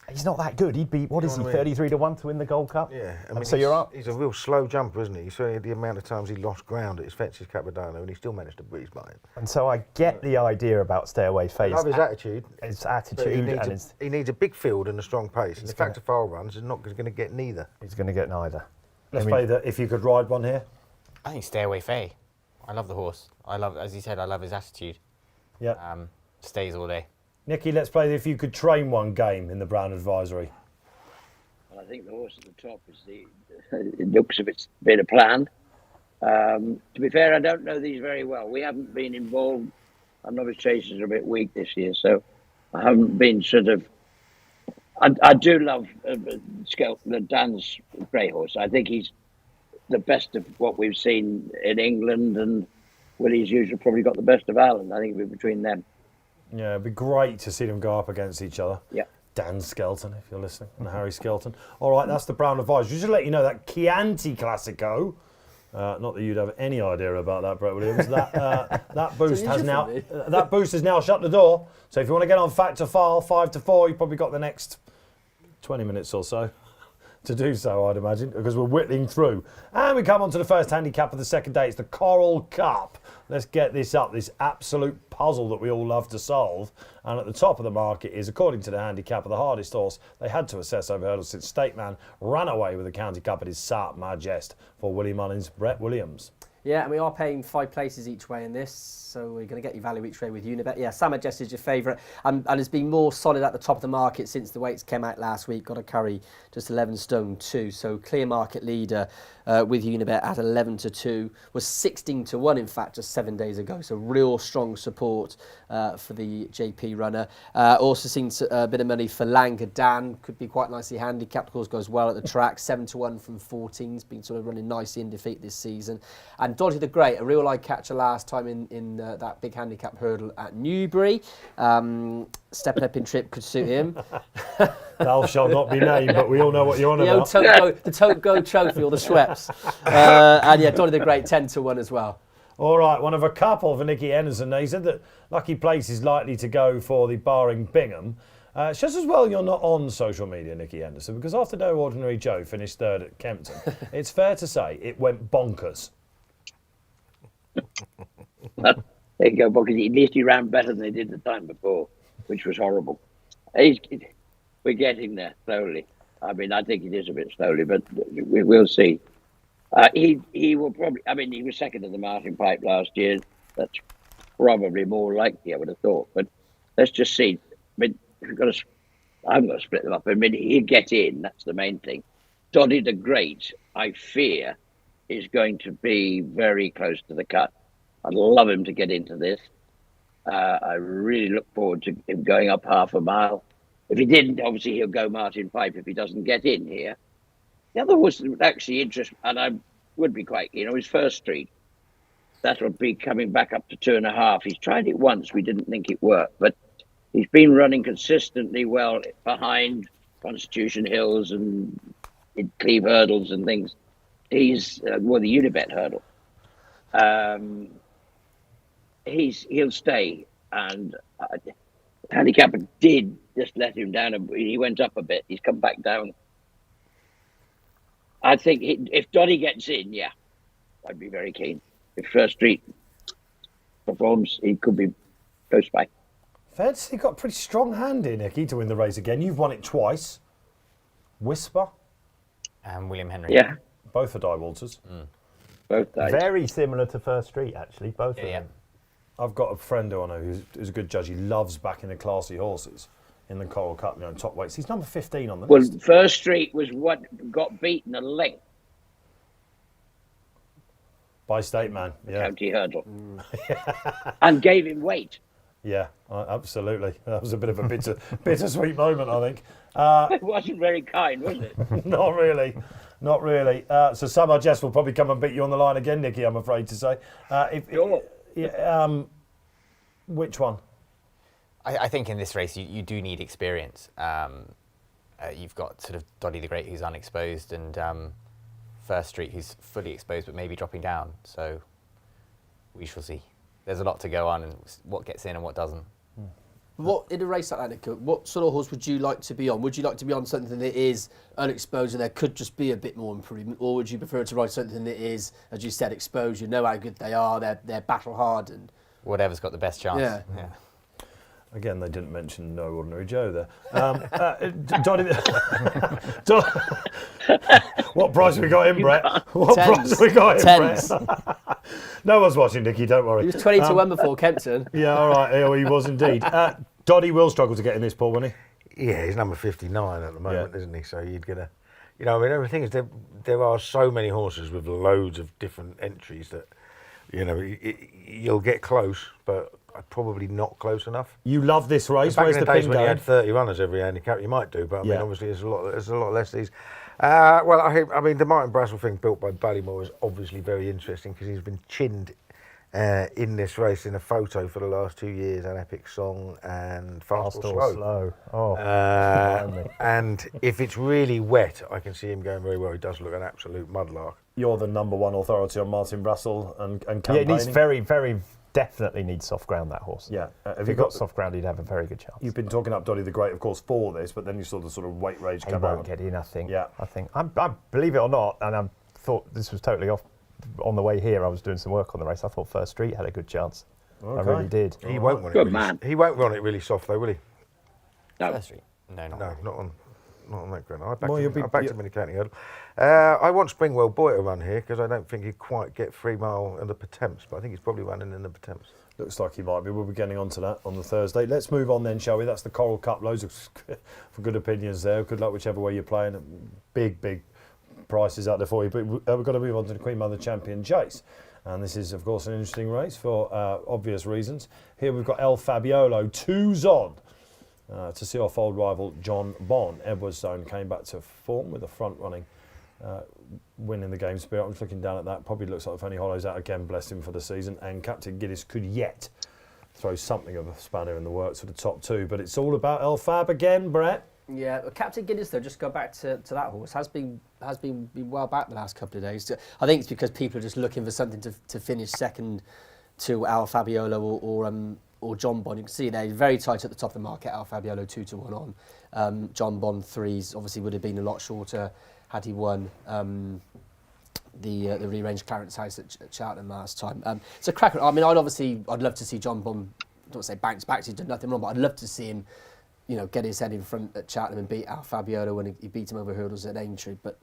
He's not that good. He'd be, what is he, 33 to 1 to win the Gold Cup? Yeah, I mean, so you're up. He's a real slow jumper, isn't he? So the amount of times he lost ground at his fences Capadano, and he still managed to breeze by him. And so I get the idea about Stay Away Faye. I love his attitude. His attitude. He needs a big field and a strong pace. And the Factor File runs, he's not going to get neither. He's going to get neither. Let's play that if you could ride one here. I think Stay Away Faye. I love the horse. As he said, I love his attitude. Yeah. Stays all day. Nicky, let's play the if you could train one game in the Brown Advisory. Well, I think the horse at the top is it looks of it's been a plan. To be fair, I don't know these very well. We haven't been involved. Our Novice Chases are a bit weak this year, so I haven't been sort of. I do love Dan's grey horse. I think he's the best of what we've seen in England, and Willie's usually probably got the best of Ireland. I think it'll be between them. Yeah, it'd be great to see them go up against each other. Yeah. Dan Skelton, if you're listening, and Harry Skelton. All right, that's the Brown Advisory. Just to let you know, that Chianti Classico Not that you'd have any idea about that, Brett Williams. That boost has now from me. that boost has now shut the door. So if you want to get on Factor File 5 to 4, you've probably got the next 20 minutes or so to do so, I'd imagine, because we're whittling through. And we come on to the first handicap of the second day. It's the Coral Cup. Let's get this up, this absolute puzzle that we all love to solve. And at the top of the market is, according to the handicap, of the hardest horse they had to assess over hurdles since State Man ran away with the County Cup at his Sart Majest for Willie Mullins, Brett Williams. Yeah, and we are paying 5 places each way in this, so we're going to get you value each way with Unibet. Yeah, Sam Majest is your favourite, and has been more solid at the top of the market since the weights came out last week. Got to carry just 11 stone too, so clear market leader with Unibet at 11 to 2, was 16 to 1 in fact just 7 days ago. So real strong support for the JP runner. Also seen a bit of money for Langer Dan, could be quite nicely handicapped. Of course, goes well at the track. 7 to 1 from 14's been sort of running nicely in defeat this season. And Dodgy the Great, a real eye catcher last time in that big handicap hurdle at Newbury. Stepping up in trip could suit him. Thou shall not be named, but we all know what you're on about. The Tote Go Trophy or the Schweppes. And yeah, Dodgy the Great, 10 to 1 as well. All right, one of a couple for Nicky Henderson. Now, he said that Lucky Place is likely to go for the Barring Bingham. It's just as well you're not on social media, Nicky Henderson, because after No Ordinary Joe finished third at Kempton, it's fair to say it went bonkers. There you go, because at least he ran better than they did the time before, which was horrible. We're getting there slowly. I mean, I think it is a bit slowly, but we'll see. He will probably. I mean, he was second in the Martin Pipe last year. That's probably more likely, I would have thought. But let's just see. I mean, I'm going to split them up. I mean, he'll get in. That's the main thing. Doddy the Great, I fear, is going to be very close to the cut. I'd love him to get into this. I really look forward to him going up half a mile. If he didn't, obviously he'll go Martin Pipe if he doesn't get in here. The other was actually interesting, and I would be quite keen, his First Street. That'll be coming back up to 2.5. He's tried it once. We didn't think it worked, but he's been running consistently well behind Constitution Hills and Cleve hurdles and things. He's the Unibet hurdle. He'll stay, and handicapper did just let him down. He went up a bit. He's come back down. I think if Doddy gets in, yeah, I'd be very keen. If First Street performs, he could be close by. Fancy got a pretty strong hand here, Nicky, to win the race again. You've won it twice. Whisper. And William Henry. Yeah. Both for Di Walters. Both days. Very similar to First Street, actually, both of them. I've got a friend who I know who's a good judge. He loves backing the classy horses in the Coral Cup, top weights. He's number 15 on the list. Well, First Street was what got beaten a length. By State Man, yeah. County hurdle. And gave him weight. Yeah, absolutely. That was a bit of a bittersweet moment, I think. It wasn't very kind, was it? Not really. So Sam Majest will probably come and beat you on the line again, Nicky, I'm afraid to say. Which one? I think in this race you do need experience. You've got sort of Doddy the Great who's unexposed and First Street who's fully exposed but maybe dropping down. So we shall see. There's a lot to go on and what gets in and what doesn't. What in a race like that, Nico, what sort of horse would you like to be on? Would you like to be on something that is unexposed and there could just be a bit more improvement, or would you prefer to ride something that is, as you said, exposed? You know how good they are. They're battle hardened. Whatever's got the best chance. Yeah. Again, they didn't mention No Ordinary Joe there. What price have we got in, Brett? What price have we got in, Brett? No one's watching, Nicky, don't worry. He was 20 to 1 before Kempton. Yeah, all right. He was indeed. Doddy will struggle to get in this, Paul, won't he? Yeah, he's number 59 at the moment, isn't he? So you'd get everything is there are so many horses with loads of different entries that, you'll get close, but probably not close enough. You love this race. Back Where's in the the days pin when going? you had 30 runners every handicap, you might do, but I mean, obviously there's a lot less these. I mean, the Martin Brassel thing built by Ballymore is obviously very interesting because he's been chinned in this race in a photo for the last 2 years, an epic song and fast or slow. Oh, And if it's really wet, I can see him going very well. He does look an absolute mudlark. You're the number one authority on Martin Russell and campaigning. yeah, it needs very definitely needs soft ground, that horse. Yeah. If he got soft ground, he'd have a very good chance. You've been talking up Dolly the Great, of course, for this, but then you saw the sort of weight rage He come won't out. get in, I think. Yeah. I believe it or not, and I thought this was totally off. On the way here, I was doing some work on the race. I thought First Street had a good chance. Okay. I really did. He won't run it. Good Really, man. he won't run it really soft though, will he? No. First Street. No, not No, not on that ground. I Well, you'll backed, be- I backed him in the county hurdle. I want Springwell Boy to run here because I don't think he'd quite get 3 mile in the Pertemps, but I think he's probably running in the Pertemps. Looks like he might be. We'll be getting onto that on the Thursday. Let's move on then, shall we? That's the Coral Cup. Loads of for good opinions there. Good luck whichever way you're playing. Big prices out there for you. But we've got to move on to the Queen Mother Champion Chase. And this is, of course, an interesting race for obvious reasons. Here we've got El Fabiolo, 2's on to see off old rival John Bon. Edwardstone came back to form with a front-running win in the game spirit. I'm just looking down at that. Probably looks like Fanny Hollow's out again, bless him for the season. And Captain Giddis could yet throw something of a spanner in the works for the top 2. But it's all about El Fab again, Brett. Yeah, Captain Giddis, though, just go back to that horse, has been well back the last couple of days. I think it's because people are just looking for something to finish second to Al Fabiolo or John Bon. You can see they're very tight at the top of the market. Al Fabiolo 2-1 on. John Bon 3s obviously would have been a lot shorter had he won the rearranged Clarence House at Cheltenham last time. It's a cracker. I mean, I'd love to see John Bon, I don't want to say bounce back, he's done nothing wrong, but I'd love to see him, you know, get his head in front at Cheltenham and beat Al Fabiolo when he beat him over hurdles at Aintree. But,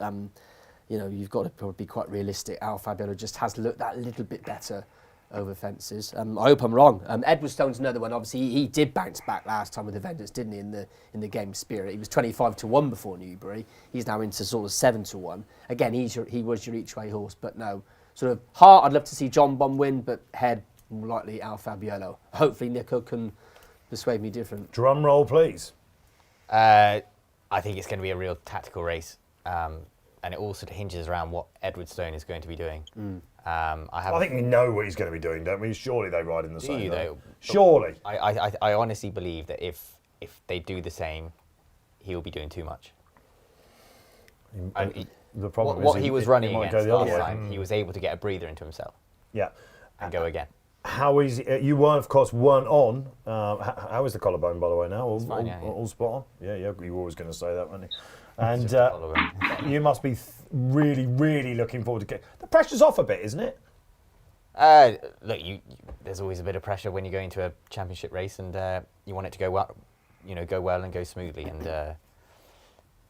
you know, you've got to probably be quite realistic. Al Fabiolo just has looked that little bit better over fences. I hope I'm wrong. Edwardstone's another one. Obviously, he did bounce back last time with the Vendors, didn't he, in the game spirit. He was 25-1 before Newbury. He's now into sort of 7-1. Again, he was your each-way horse, but no. Sort of heart, I'd love to see John Bon win, but head, more likely Al Fabiolo. Hopefully, Nico can persuade me different. Drum roll, please. I think it's going to be a real tactical race, and it all sort of hinges around what Edwardstone is going to be doing. I think we know what he's going to be doing, don't we? Surely they ride in the same. you, though? Surely. I honestly believe that if they do the same, he'll be doing too much. The problem What is he was it running might against go the other last way. time, he was able to get a breather into himself Yeah. and go again. How easy? You weren't on. How is the collarbone, by the way? Now all, fine, yeah. all spot on. Yeah, you were always going to say that, weren't you? And Just a collarbone. you must be really looking forward to get. The pressure's off a bit, isn't it? Look, there's always a bit of pressure when you go into a championship race, and you want it to go well, go well and go smoothly. And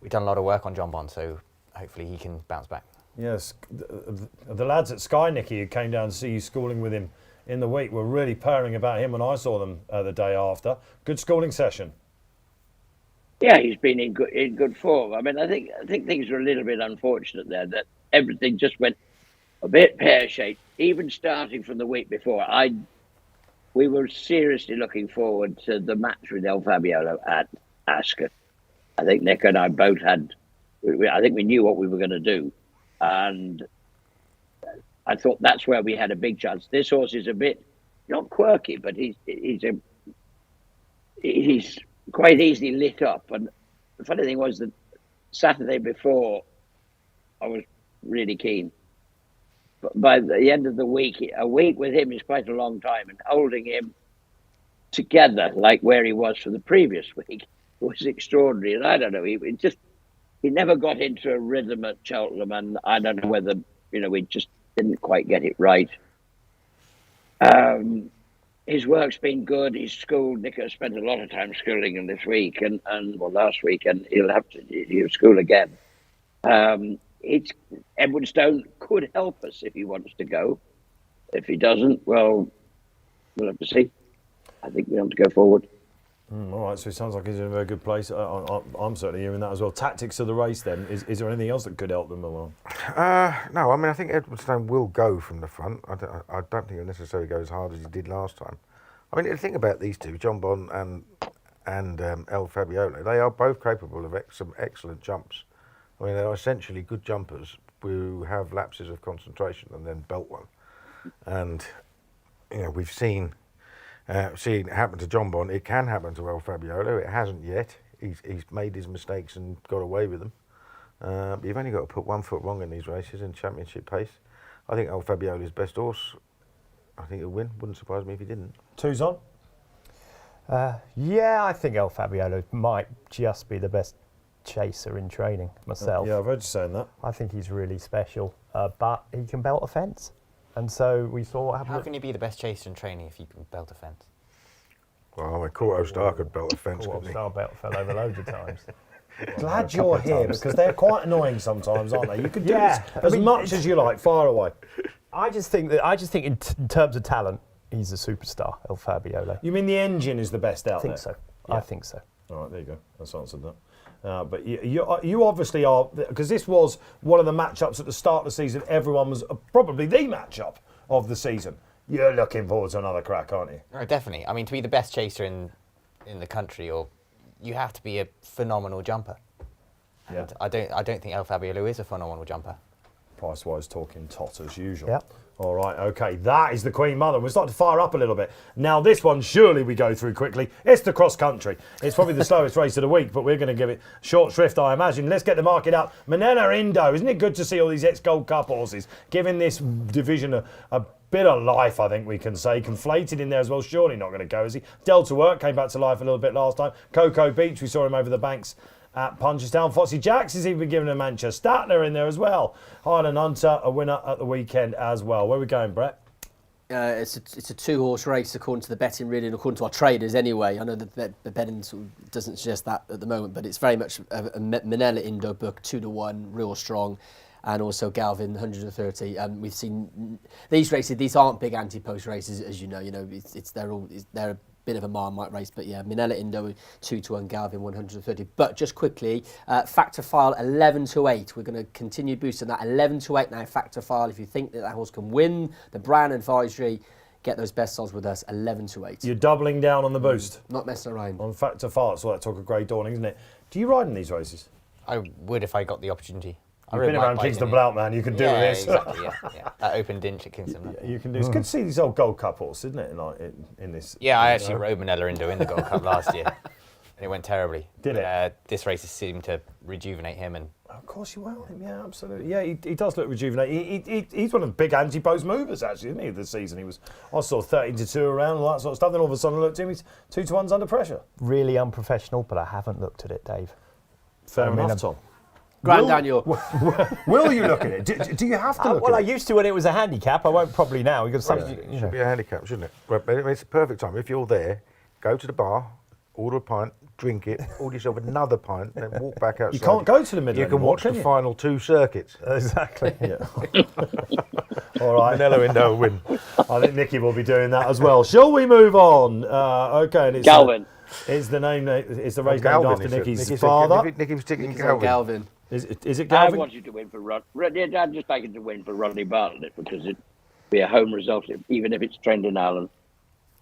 we've done a lot of work on John Bon, so hopefully he can bounce back. Yes, the lads at Sky, Nicky, who came down to see you schooling with him in the week, were really purring about him when I saw them the day after. Good schooling session. Yeah, he's been in good form. I mean, I think things were a little bit unfortunate there, that everything just went a bit pear-shaped. Even starting from the week before, we were seriously looking forward to the match with El Fabiolo at Ascot. I think Nick and I both I think we knew what we were going to do, and I thought that's where we had a big chance. This horse is a bit not quirky, but he's quite easily lit up. And the funny thing was that Saturday before, I was really keen. But by the end of the week, a week with him is quite a long time, and holding him together like where he was for the previous week was extraordinary. And I don't know, he never got into a rhythm at Cheltenham, and I don't know whether, we just didn't quite get it right. His work's been good. He's schooled. Nico spent a lot of time schooling him this week and last week, and he'll school again. Edwardstone could help us if he wants to go. If he doesn't, well, we'll have to see. I think we have to go forward. All right, so it sounds like he's in a very good place. I'm certainly hearing that as well. Tactics of the race, then. Is there anything else that could help them along? No, I mean, I think Edwardstone will go from the front. I don't think he'll necessarily go as hard as he did last time. I mean, the thing about these two, John Bon and El Fabiolo, they are both capable of some excellent jumps. I mean, they're essentially good jumpers who have lapses of concentration and then belt one. And we've seen it happen to John Bond. It can happen to El Fabiolo. It hasn't yet. He's made his mistakes and got away with them. But you've only got to put 1 foot wrong in these races in championship pace. I think El Fabiolo's best horse. I think he'll win. Wouldn't surprise me if he didn't. Two's on. Yeah, I think El Fabiolo might just be the best chaser in training myself. Yeah, I've heard you saying that. I think he's really special, but he can belt a fence. And so we saw what happened. How can you be the best chaser in training if you can belt a fence? Well, I mean, Corto Star could belt a fence, couldn't he? Star belt fell over loads of times. Glad you're here because they're quite annoying sometimes, aren't they? You can do this as much as you like, far away. I just think in terms of talent, he's a superstar, El Fabiolo. You mean the engine is the best out there? I think so. All right, there you go. That's answered that. But you obviously are, because this was one of the matchups at the start of the season. Everyone was probably the matchup of the season. You're looking forward to another crack, aren't you? Oh, definitely. I mean, to be the best chaser in the country, you have to be a phenomenal jumper. Yeah. And I don't think El Fabiolo is a phenomenal jumper. Price-wise, talking tot as usual. Yep. All right, okay. That is the Queen Mother. We're starting to fire up a little bit. Now, this one, surely we go through quickly. It's the cross country. It's probably the slowest race of the week, but we're going to give it short shrift, I imagine. Let's get the market up. Manila Indo. Isn't it good to see all these ex-Gold Cup horses giving this division a bit of life, I think we can say. Conflated in there as well. Surely not going to go, is he? Delta Work came back to life a little bit last time. Cocoa Beach, we saw him over the banks at Punchestown. Foxy Jacks is even given a Manchester. Statler in there as well. Highland Hunter, a winner at the weekend as well. Where are we going, Brett? It's a two-horse race according to the betting, really, and according to our traders anyway. I know that the betting sort of doesn't suggest that at the moment, but it's very much a Manila Indo book, 2-1, real strong. And also Galvin, 130. We've seen these races. These aren't big anti-post races, as you know. They're a bit of a Marmite race, but yeah, Manila Indo 2-1, Galvin 130. But just quickly, Factor File 11-8. We're going to continue boosting that 11-8 now. Factor File. If you think that horse can win the Brown Advisory, get those best odds with us. 11-8. You're doubling down on the boost. Not messing around. On Factor File. It's all that talk of grey dawning, isn't it? Do you ride in these races? I would if I got the opportunity. You've been around Kingston Blount, man. You can do this. Exactly, yeah. That open dinch at Kingston. You can do. It's good to see these old Gold Cup horses, isn't it? In this. Yeah, I actually rode Manila Indo in the Gold Cup last year, and it went terribly. Did it? This race has seemed to rejuvenate him, and of course you will. Yeah, absolutely. Yeah, he does look rejuvenated. He's one of the big anti-post movers, actually, isn't he? This season, I saw 13-2 around, all that sort of stuff. Then all of a sudden, I looked at him. He's 2-1's under pressure. Really unprofessional, but I haven't looked at it, Dave. Fair enough, Tom. Grand Daniel. Will you look at it? Do you have to look at it? Well, I used to when it was a handicap. I won't probably now. Because it should be a handicap, shouldn't it? But it's a perfect time. If you're there, go to the bar, order a pint, drink it, order yourself another pint, then walk back outside. You can't go to the middle. You can watch the final 2 circuits. Exactly. Yeah. All right. Manila Indo win. I think Nicky will be doing that as well. Shall we move on? Okay. And it's Galvin. It's the name. It's the race Galvin, named after Nicky's Nicky father. Nicky was taking Galvin. Is it I Galvin? wanted to win for I'd just like it to win for Rodney Bartlett because it'd be a home result, even if it's trained in Ireland.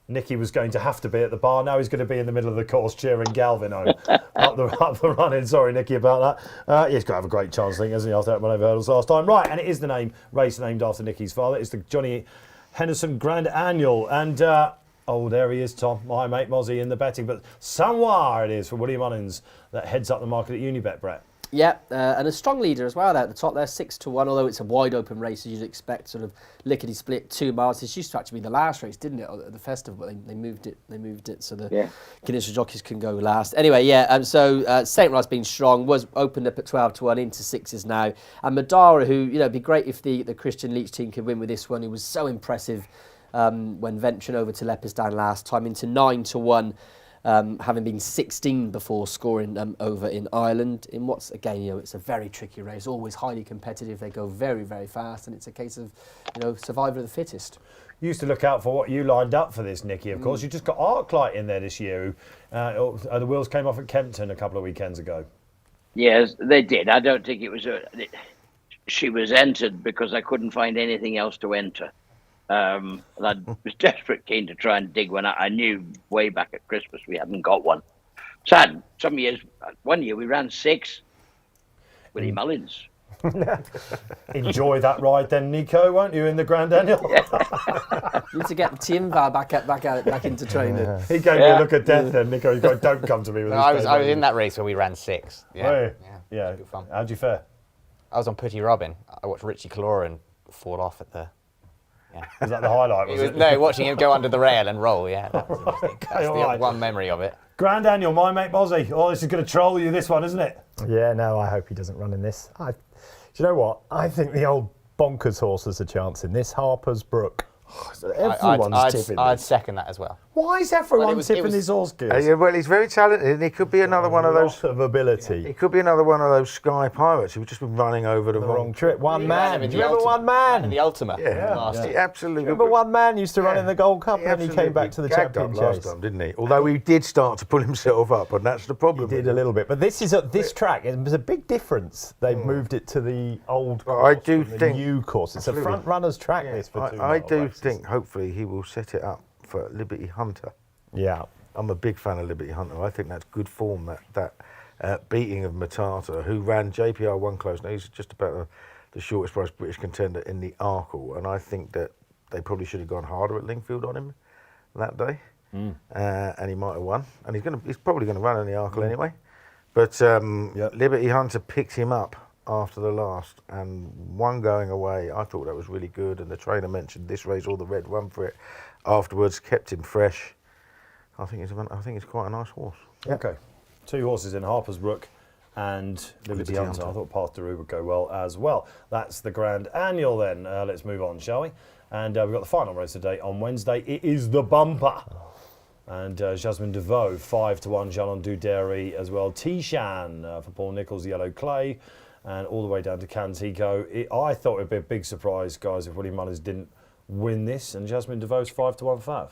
Nicky was going to have to be at the bar. Now he's going to be in the middle of the course cheering Galvin home up the running. Sorry, Nicky, about that. He's got to have a great chance, I think, hasn't he, after that one over hurdles last time. Right, and it is the race named after Nicky's father. It's the Johnny Henderson Grand Annual. And, there he is, Tom, my mate Mozzie in the betting. But somewhere it is for William Mullins that heads up the market at Unibet, Brett. Yeah, and a strong leader as well there at the top there, 6-1, although it's a wide open race as you'd expect, sort of lickety-split 2 miles. This used to actually be the last race, didn't it, at the festival, but they moved it so the Guinness jockeys can go last. Anyway, so St. Ross being strong, was opened up at 12-1 into 6s now. And Madara, who, it'd be great if the Christian Leach team could win with this one. He was so impressive when venturing over to Leopardstown last time, into 9-1. Having been 16 before scoring over in Ireland, in what's, again, it's a very tricky race, always highly competitive. They go very, very fast, and it's a case of, survival of the fittest. You used to look out for what you lined up for this, Nicky, of course. You just got Arkle in there this year. The wheels came off at Kempton a couple of weekends ago. Yes, they did. I don't think it was she was entered because I couldn't find anything else to enter. And I was desperate keen to try and dig one out. I knew way back at Christmas we hadn't got one. Sad. Some years, one year we ran 6. Willie Mullins. Enjoy that ride then, Nico, won't you, in the Grand Annual? You need to get the team VAR back into training. He gave me a look of death then, Nico. He goes, don't come to me with No, this. I was in that race where we ran 6. Yeah, Were you? yeah, it was good fun. How'd you fare? I was on Putty Robin. I watched Richie Cloran fall off at the. Yeah. Was that the highlight, was it? No, watching him go under the rail and roll. Yeah, that was interesting. That's the alright. one memory of it. Grand Annual, my mate Bozzy. Oh, this is going to troll you, this one, isn't it? Yeah, no, I hope he doesn't run in this. Do you know what? I think the old bonkers horse has a chance in this. Harper's Brook. Everyone's tipping I'd this. second that as well. Why is everyone Well, it tipping was- his horse gears? Yeah, well, he's very talented, and he could be another one of those. Lot of ability. He could be another one of those Sky Pirates who've just been running over the The wrong wrong trip. One He ran man. him in Do the you remember Ultima. one man? In the Ultima. Last He year. absolutely. Remember one man used to run in the Gold Cup and then he absolutely came back to the gagged Champion up last Chase. time, didn't he? Although he did start to pull himself up, and that's the He problem. did a little bit, but this track. There's a big difference. They've moved it to the old. But I course do from the think- new course. It's Absolutely. a front runner's track. This for 2 I mile do races. think, hopefully, he will set it up for Liberty Hunter. Yeah. I'm a big fan of Liberty Hunter. I think that's good form. That beating of Matata, who ran JPR 1 close. Now he's just about the shortest price British contender in the Arkle, and I think that they probably should have gone harder at Lingfield on him that day, and he might have won. And he's probably going to run in the Arkle anyway. But Liberty Hunter picked him up after the last, and one going away. I thought that was really good, and the trainer mentioned this race, all the red run for it afterwards, kept him fresh. I think it's quite a nice horse. Okay. 2 horses in Harper's Brook and Liberty Liberty Hunter. Hunter. I thought Path to Rue would go well as well. That's the Grand Annual then. Let's move on, shall we? And we've got the final race today on Wednesday. It is the bumper. And Jasmine DeVoe, 5-1, Jalon Duderi as well. Tishan for Paul Nicholls, Yellow Clay, and all the way down to Cantico. I thought it would be a big surprise, guys, if Willie Mullins didn't win this. And Jasmine DeVoe's 5-1 fav.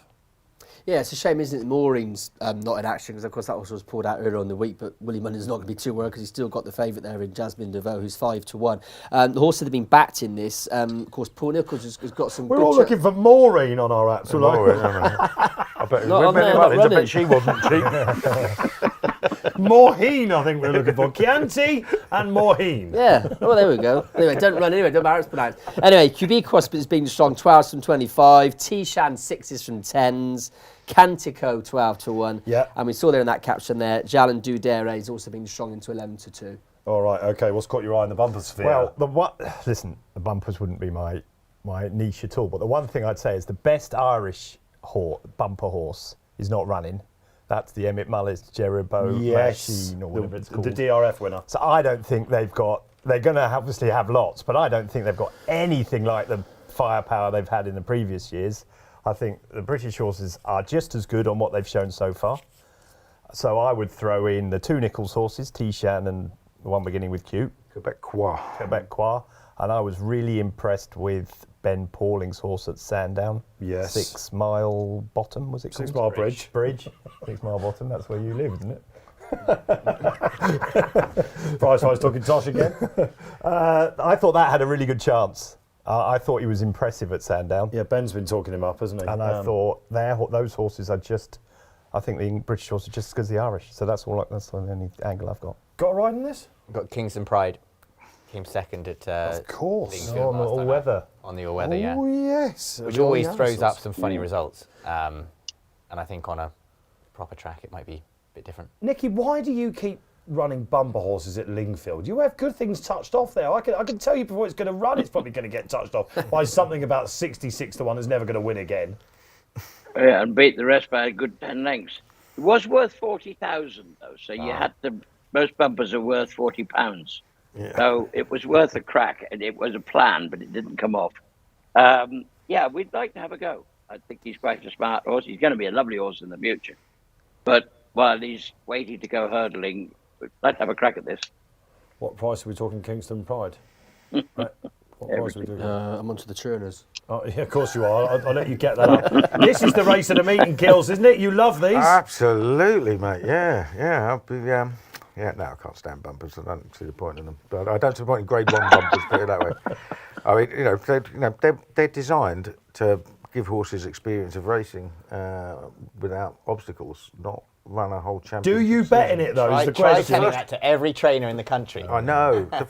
Yeah, it's a shame, isn't it? Maureen's not in action because, of course, that also was pulled out earlier on the week. But Willie Mullins is not going to be too worried because he's still got the favourite there in Jasmine DeVoe, who's 5-1. The horses that have been backed in this, of course, Paul Nicholls has got some. We're good all looking for Maureen on our apps. I bet Not on with Millie there, not Mullins, I running. bet she wasn't cheap. Maureen, I think we're looking for. Chianti and Maureen. Yeah, well, there we go. Anyway, don't run anyway, don't matter how it's pronounced. Anyway, QB Cross has been strong, 12s from 25, Tishan 6s from 10s, Cantico 12-1. Yeah. And we saw there in that caption there, Jalon Dudere has also been strong into 11-2. All right, okay. What's caught your eye in the bumper sphere? Well, listen, the bumpers wouldn't be my niche at all. But the one thing I'd say is the best Irish bumper horse is not running. That's the Emmett Mullis, Jerobo, Machine, or whatever it's called. The DRF winner. So I don't think they're going to obviously have lots, but I don't think they've got anything like the firepower they've had in the previous years. I think the British horses are just as good on what they've shown so far. So I would throw in the 2 Nicholls horses, Tishan and the one beginning with Q, Quebec Croix. and I was really impressed with Ben Pauling's horse at Sandown. Yes. 6 Mile Bottom, was it called? 6 Mile Bridge. 6 Mile Bottom, that's where you live, isn't it? Price-wise talking Tosh again. I thought that had a really good chance. I thought he was impressive at Sandown. Yeah, Ben's been talking him up, hasn't he? And I thought those horses are just, I think the British horses are just as good as the Irish. So that's the only angle I've got. Got a ride in this? Got Kingston Pride. Came second at. Of course. Lingfield On the last time out. all-weather. On the all-weather, yeah. Oh, yes. Which always throws up some funny results. And I think on a proper track it might be a bit different. Nicky, why do you keep running bumper horses at Lingfield? You have good things touched off there. I can tell you before it's going to run, it's probably going to get touched off by something about 66-1 is never going to win again. Yeah, and beat the rest by a good 10 lengths. It was worth 40,000 though, so you had to. Most bumpers are worth £40. Yeah. So it was worth a crack, and it was a plan, but it didn't come off. Yeah, we'd like to have a go. I think he's quite a smart horse. He's going to be a lovely horse in the future. But while he's waiting to go hurdling, we'd like to have a crack at this. What price are we talking Kingston Pride? Right. What price are we doing? I'm onto the churners. Oh, yeah, of course you are. I'll let you get that up. This is the race of the meeting kills, isn't it? You love these. Absolutely, mate. Yeah. I'll be, no, I can't stand bumpers. I don't see the point in them. But I don't see the point in Grade 1 bumpers, put it that way. I mean, they're designed to give horses experience of racing without obstacles, not run a whole Do championship. you bet in it though? Is the Try question. telling that to every trainer in the country. I know. The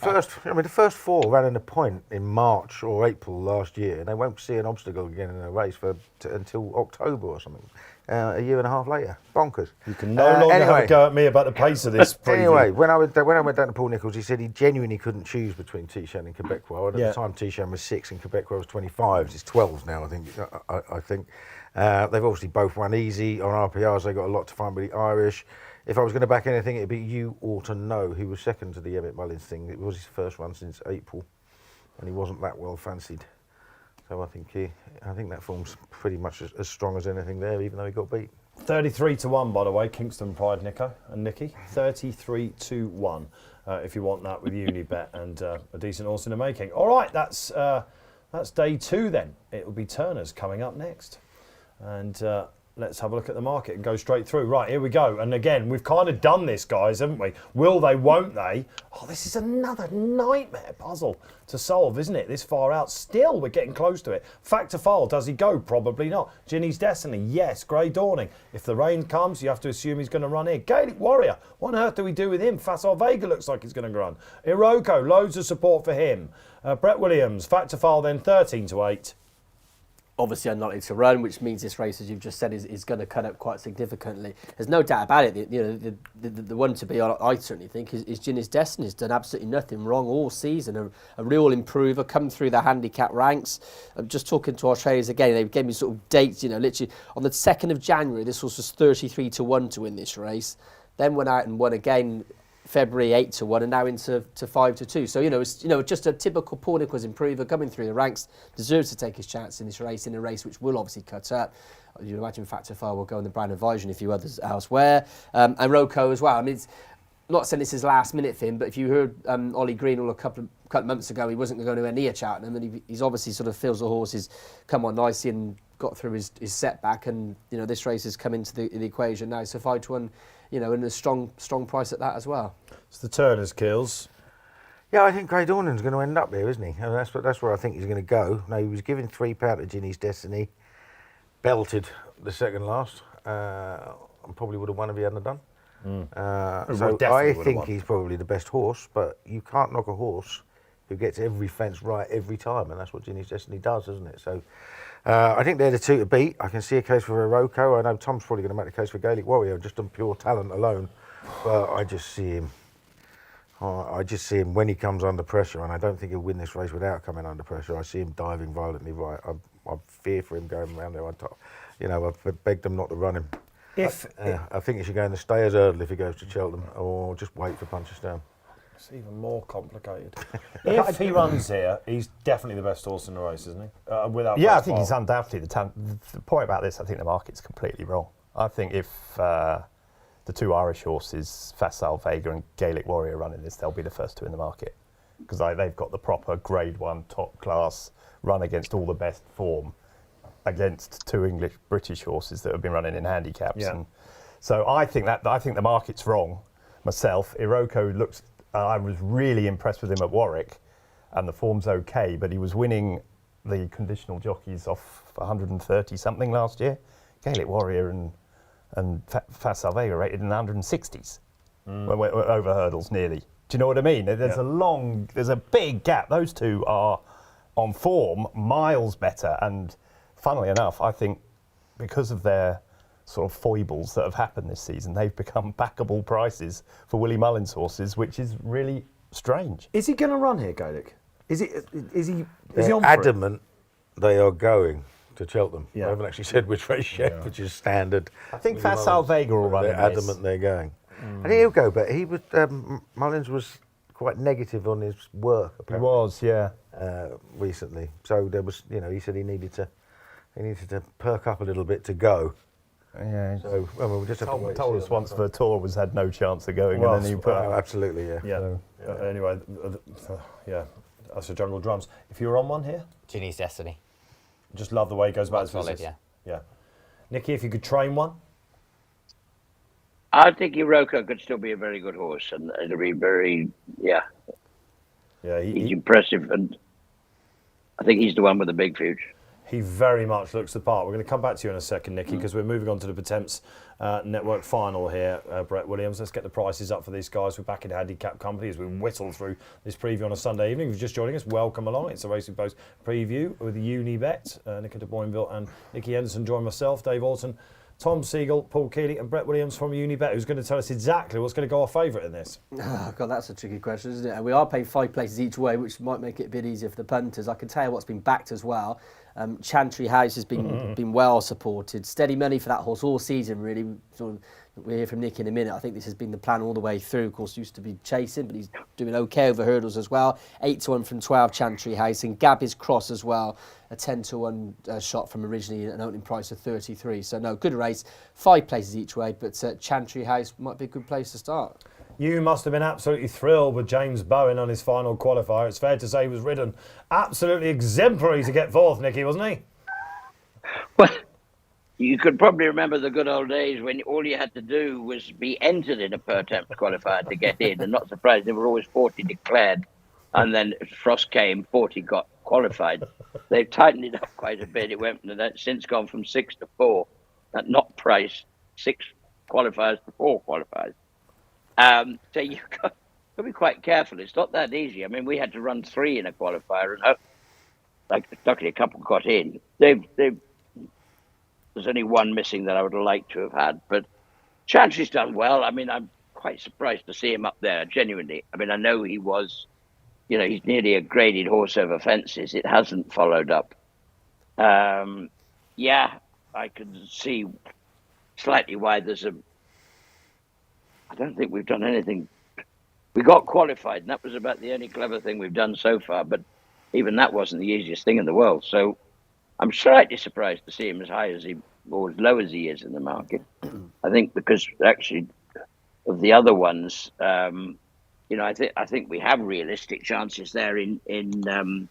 first 4 ran in a point in March or April last year, and they won't see an obstacle again in a race until October or something. A year and a half later, bonkers. You can no longer have a go at me about the pace of this preview. Anyway, when I went down to Paul Nicholls, he said he genuinely couldn't choose between Tishan and Quebecois. At the time, Tishan was 6 and Quebecois was 25. It's 12s now, I think. I think they've obviously both run easy on RPRs. They got a lot to find with the Irish. If I was going to back anything, it'd be you Orton. No, who was second to the Emmett Mullins thing. It was his first run since April, and he wasn't that well fancied. So I think that form's pretty much as strong as anything there, even though he got beat. 33-1, by the way, Kingston Pride, Nico and Nicky. 33-1, if you want that with Unibet and a decent horse in the making. All right, that's day 2 then. It will be Turner's coming up next. And let's have a look at the market and go straight through. Right, here we go. And again, we've kind of done this, guys, haven't we? Will they, won't they? Oh, this is another nightmare puzzle to solve, isn't it? This far out. Still, we're getting close to it. Factor File, does he go? Probably not. Ginny's Destiny, yes. Grey Dawning. If the rain comes, you have to assume he's going to run here. Gaelic Warrior, what on earth do we do with him? Facile Vega looks like he's going to run. Iroko, loads of support for him. Brett Williams, Factor File then 13-8. Obviously unlikely to run, which means this race, as you've just said, is going to cut up quite significantly. There's no doubt about it. The one to be on, I certainly think, is Ginny's Destiny. He's done absolutely nothing wrong all season. A real improver, come through the handicap ranks. I'm just talking to our traders again. They gave me sort of dates. Literally on the 2nd of January, this horse was 33-1 to win this race. Then went out and won again. February 8-1 and now into 5-2. So it's just a typical Paul Nicholls improver coming through the ranks. Deserves to take his chance in this race, in a race which will obviously cut up. You'd imagine Factor File will go in the Brown Advisory and a few others elsewhere, and Rocco as well. I mean, it's not saying this is last minute thing, but if you heard Ollie Green a couple of months ago, he wasn't going to go near Cheltenham, and he's obviously sort of feels the horses come on nicely and got through his setback, and this race has come into the equation now. So 5-1. And a strong price at that as well. It's the Turner's kills. Yeah, I think Grey Dawning's going to end up there, isn't he? And that's where I think he's going to go. Now, he was given £3 to Ginny's Destiny, belted the second last, and probably would have won if he hadn't done. So I think he's probably the best horse, but you can't knock a horse who gets every fence right every time, and that's what Ginny's Destiny does, isn't it? So I think they're the 2 to beat. I can see a case for Iroko. I know Tom's probably going to make the case for Gaelic Warrior, just on pure talent alone. But I just see him. When he comes under pressure, and I don't think he'll win this race without coming under pressure. I see him diving violently right. I fear for him going around there. I've begged them not to run him. I think he should go in the stayers early if he goes to Cheltenham, or just wait for punches down. It's even more complicated. If he runs here, he's definitely the best horse in the race, isn't he? I think he's undoubtedly the talent. The point about this, I think the market's completely wrong. I think if the 2 Irish horses, Facile Vega and Gaelic Warrior, running this, they'll be the first 2 in the market, because they've got the proper Grade 1 top class run against all the best form against 2 British horses that have been running in handicaps. Yeah. And so I think the market's wrong. Myself, Iroko looks. I was really impressed with him at Warwick, and the form's okay, but he was winning the conditional jockeys off 130 something last year. Gaelic Warrior and Facile Vega rated in the 160s over hurdles nearly. Do you know what I mean? There's a big gap. Those 2 are on form miles better, and funnily enough, I think because of their sort of foibles that have happened this season, they've become backable prices for Willie Mullins horses, which is really strange. Is he going to run here, Gaelic? Is he on adamant they are going to Cheltenham? Yeah. I haven't actually said which race yet, which is standard. I think Facile Vega will run. They're adamant they're going. I think he'll go, but he was Mullins was quite negative on his work. Apparently, He was, yeah. Recently, so there was, he said he needed to perk up a little bit to go. Yeah. So we'll just have to wait. Told us once Vertor had no chance of going, and then he put out. Absolutely, yeah. Yeah. Anyway, that's the Jungle Drums. If you were on one here, Ginny's Destiny. just love the way he goes about his Solid, business. Yeah. Nicky, if you could train one. I think Iroko could still be a very good horse, and it'll be very, Yeah, he's impressive, and I think he's the one with the big future. He very much looks the part. We're going to come back to you in a second, Nicky, because we're moving on to the Pertemps Network final here, Brett Williams. Let's get the prices up for these guys. We're back in Handicap Company as we whittle through this preview on a Sunday evening. If you're just joining us, welcome along. It's a Racing Post preview with Unibet. Nico de Boinville and Nicky Henderson join myself, Dave Orton, Tom Segal, Paul Kealy and Brett Williams from Unibet, who's going to tell us exactly what's going to go our favourite in this. Oh, God, that's a tricky question, isn't it? And we are paying 5 places each way, which might make it a bit easier for the punters. I can tell you what's been backed as well. Chantry House has been well supported. Steady money for that horse all season, really. We'll hear from Nick in a minute. I think this has been the plan all the way through. Of course, used to be chasing, but he's doing okay over hurdles as well. 8-1 from 12 Chantry House, and Gabby's Cross as well. A 10-1 shot from originally an opening price of 33. So no, good race. 5 places each way, but Chantry House might be a good place to start. You must have been absolutely thrilled with James Bowen on his final qualifier. It's fair to say he was ridden absolutely exemplary to get fourth, Nicky, wasn't he? Well, you could probably remember the good old days when all you had to do was be entered in a Pertemps qualifier to get in, and not surprised, there were always 40 declared, and then if Frost came, 40 got qualified. They've tightened it up quite a bit. It went from since gone from 6 to 4, at not price, 6 qualifiers to 4 qualifiers. So you've got to be quite careful. It's not that easy. I mean, we had to run 3 in a qualifier, and luckily a couple got in. There's only one missing that I would have liked to have had, but Chantry's done well. I mean, I'm quite surprised to see him up there, genuinely. I mean, I know he was, he's nearly a graded horse over fences. It hasn't followed up. Yeah, I can see slightly why I don't think we've done anything. We got qualified, and that was about the only clever thing we've done so far, but even that wasn't the easiest thing in the world. So I'm slightly surprised to see him as high as or as low as he is in the market. I think because actually of the other ones, I think we have realistic chances there in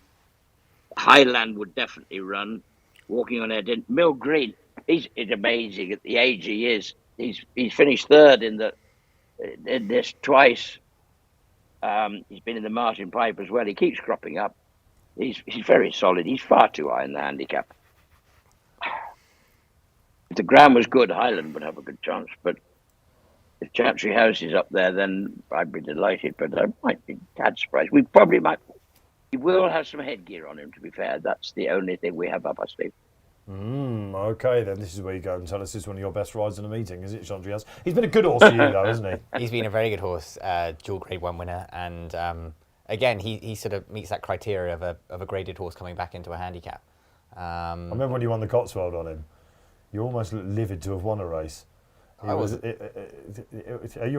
Highland would definitely run. Walking on Air, Mill Green, he's amazing at the age he is. He's finished third in this twice. He's been in the Martin Pipe as well. He keeps cropping up. He's very solid. He's far too high in the handicap. If the ground was good, Highland would have a good chance. But if Chantry House is up there, then I'd be delighted. But I might be tad surprised. We will have some headgear on him, to be fair. That's the only thing we have up our sleeve. Okay, then this is where you go and tell us this is one of your best rides in a meeting, is it, Chantry House? He's been a good horse for you, though, hasn't he? He's been a very good horse, dual Grade 1 winner, and again, he sort of meets that criteria of a graded horse coming back into a handicap. I remember when you won the Cotswold on him. You almost looked livid to have won a race. You were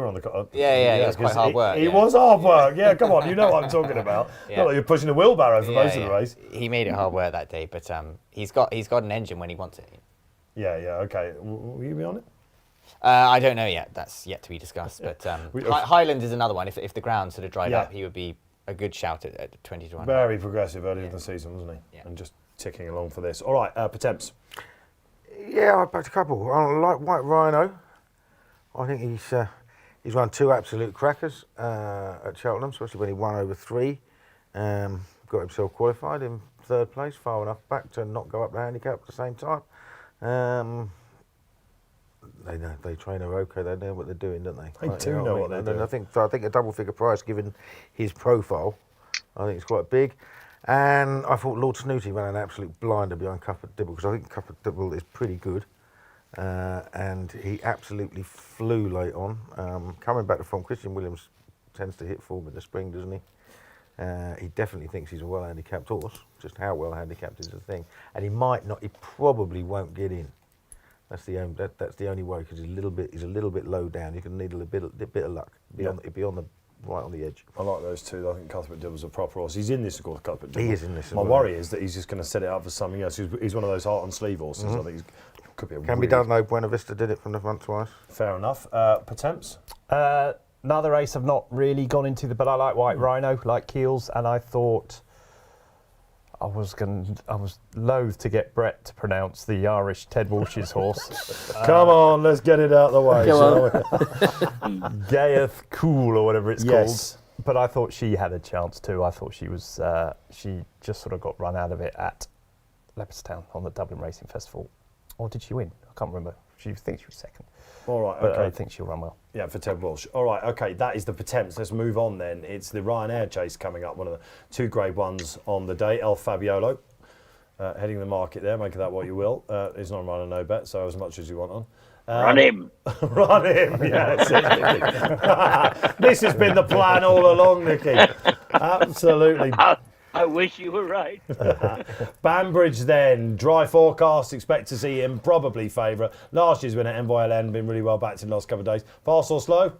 on the... Yeah, it was quite hard work. It was hard work, yeah, come on, you know what I'm talking about. Yeah. Not like you're pushing a wheelbarrow for most of the race. He made it hard work that day, but he's got an engine when he wants it. Yeah, okay. Will you be on it? I don't know yet. That's yet to be discussed. But Highland is another one. If the ground sort of dried up, he would be a good shout at 20 to 1. Very progressive early in the season, wasn't he? Yeah. And just ticking along for this. All right, Pertemps. Yeah, I backed a couple. I like White Rhino. I think he's run 2 absolute crackers at Cheltenham, especially when he won over 3. Got himself qualified in 3rd place, far enough back to not go up the handicap at the same time. They train her okay. They know what they're doing, don't they? They do know what they're doing. I think a double-figure price, given his profile, I think it's quite big. And I thought Lord Snooty ran an absolute blinder behind Cup of Dibble, because I think Cup of Dibble is pretty good. And he absolutely flew late on. Coming back to form, Christian Williams tends to hit form in the spring, doesn't he? He definitely thinks he's a well-handicapped horse. Just how well-handicapped is the thing. And he probably won't get in. That's the only worry, because he's a little bit low down. You can need a bit of luck. It'd be right on the edge. I like those two. I think Cuthbert Dibble's a proper horse. He's in this, of course, Cuthbert Dibble. He is in this. My worry is that he's just going to set it up for something else. He's one of those heart-on-sleeve horses. I think could be Can be done, though. Buena Vista did it from the front twice. Fair enough. Pertemps? Another race I've not really gone into, but I like White Rhino, like Keels, and I thought I was loath to get Brett to pronounce the Irish Ted Walsh's horse. Come on, let's get it out of the way. Gayeth Cool, or whatever it's Yes. called. But I thought she had a chance too. I thought she just sort of got run out of it at Leopardstown on the Dublin Racing Festival. Or did she win? I can't remember. She thinks she was second. All right, But okay. I think she'll run well. Yeah, for Ted Walsh. All right, okay, that is the Pertemps. Let's move on then. It's the Ryanair Chase coming up, one of the 2 Grade 1s on the day. El Fabiolo, heading the market there, make of that what you will. He's not running no bet, so as much as you want on. Run him. Run him, yes. This has been the plan all along, Nicky. Absolutely. I wish you were right. Banbridge then, dry forecast, expect to see him probably favourite. Last year's winner, Envoy LN, been really well backed in the last couple of days. Fast or slow?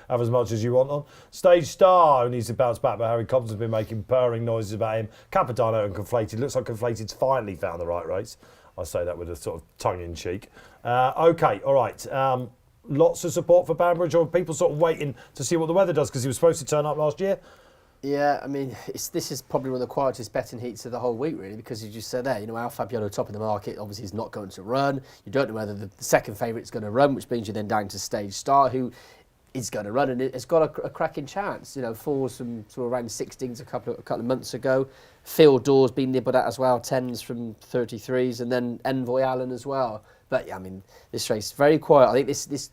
Have as much as you want on. Stage Star, who needs to bounce back, but Harry Compton's been making purring noises about him. Capitano and Conflated, looks like Conflated's finally found the right race. I say that with a sort of tongue-in-cheek. Okay, all right. Lots of support for Banbridge, or people sort of waiting to see what the weather does, because he was supposed to turn up last year. Yeah, I mean, this is probably one of the quietest betting heats of the whole week, really, because as you said there, Al Fabiolo top of the market, obviously is not going to run. You don't know whether the second favourite is going to run, which means you're then down to Stage Star, who is going to run, and it's got a cracking chance. Fours from sort of around 16s a couple of months ago. Field Door's been nibbled at as well, 10s from 33s, and then Envoy Allen as well. But yeah, I mean, this race very quiet. I think this is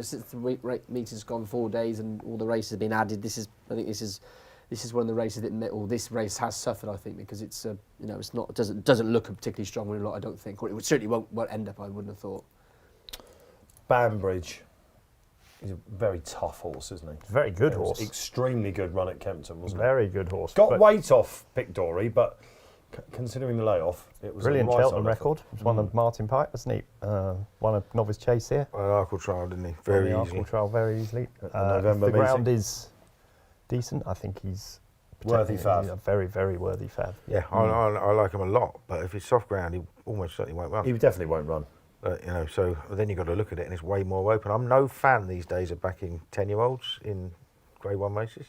since the meeting's gone 4 days and all the races have been added. This is one of the races that, this race has suffered, I think, because it's it doesn't look a particularly strong one a lot, I don't think, or it certainly won't end up, I wouldn't have thought. Banbridge. He's a very tough horse, isn't he? Very good horse. Extremely good run at Kempton, wasn't it? Very good horse. Got weight off Pictory, but considering the layoff, it was brilliant a right Cheltenham side record. It was one of Martin Pike, wasn't he? Won a Novice Chase here. Well, Arkle trial, didn't he? Very Won the easily. Arkle trial very easily. November the ground meeting. is decent. I think he's Worthy fav. A very, very worthy fav. Yeah, I like him a lot, but if it's soft effround, he almost certainly won't run. He definitely won't run. So then you've got to look at it, and it's way more open. I'm no fan these days of backing 10-year-olds in Grade 1 races.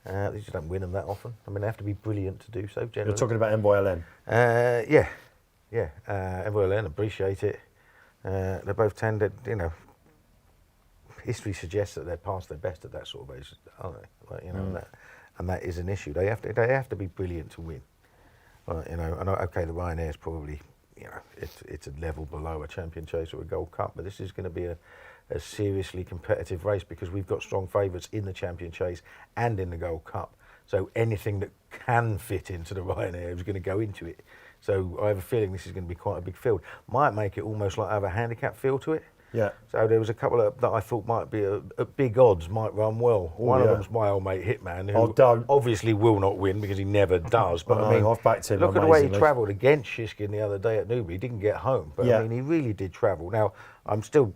They just don't win them that often. I mean, they have to be brilliant to do so, generally. You're talking about Envoy LN. Yeah. Envoy LN, appreciate it. They both tended, history suggests that they're past their best at that sort of age, aren't they? And that is an issue. They have to be brilliant to win. And okay, the Ryanair is probably, it's a level below a Champion Chase or a Gold Cup, but this is going to be a seriously competitive race because we've got strong favourites in the Champion Chase and in the Gold Cup. So anything that can fit into the Ryanair is going to go into it. So I have a feeling this is going to be quite a big field. Might make it almost like have a handicap feel to it. Yeah. So there was a couple of that I thought might be at big odds, might run well. One of them's my old mate Hitman, who obviously will not win because he never does. But I mean, I've backed him. look at the way he travelled against Shishkin the other day at Newbury. He didn't get home, but I mean, he really did travel. Now, I'm still,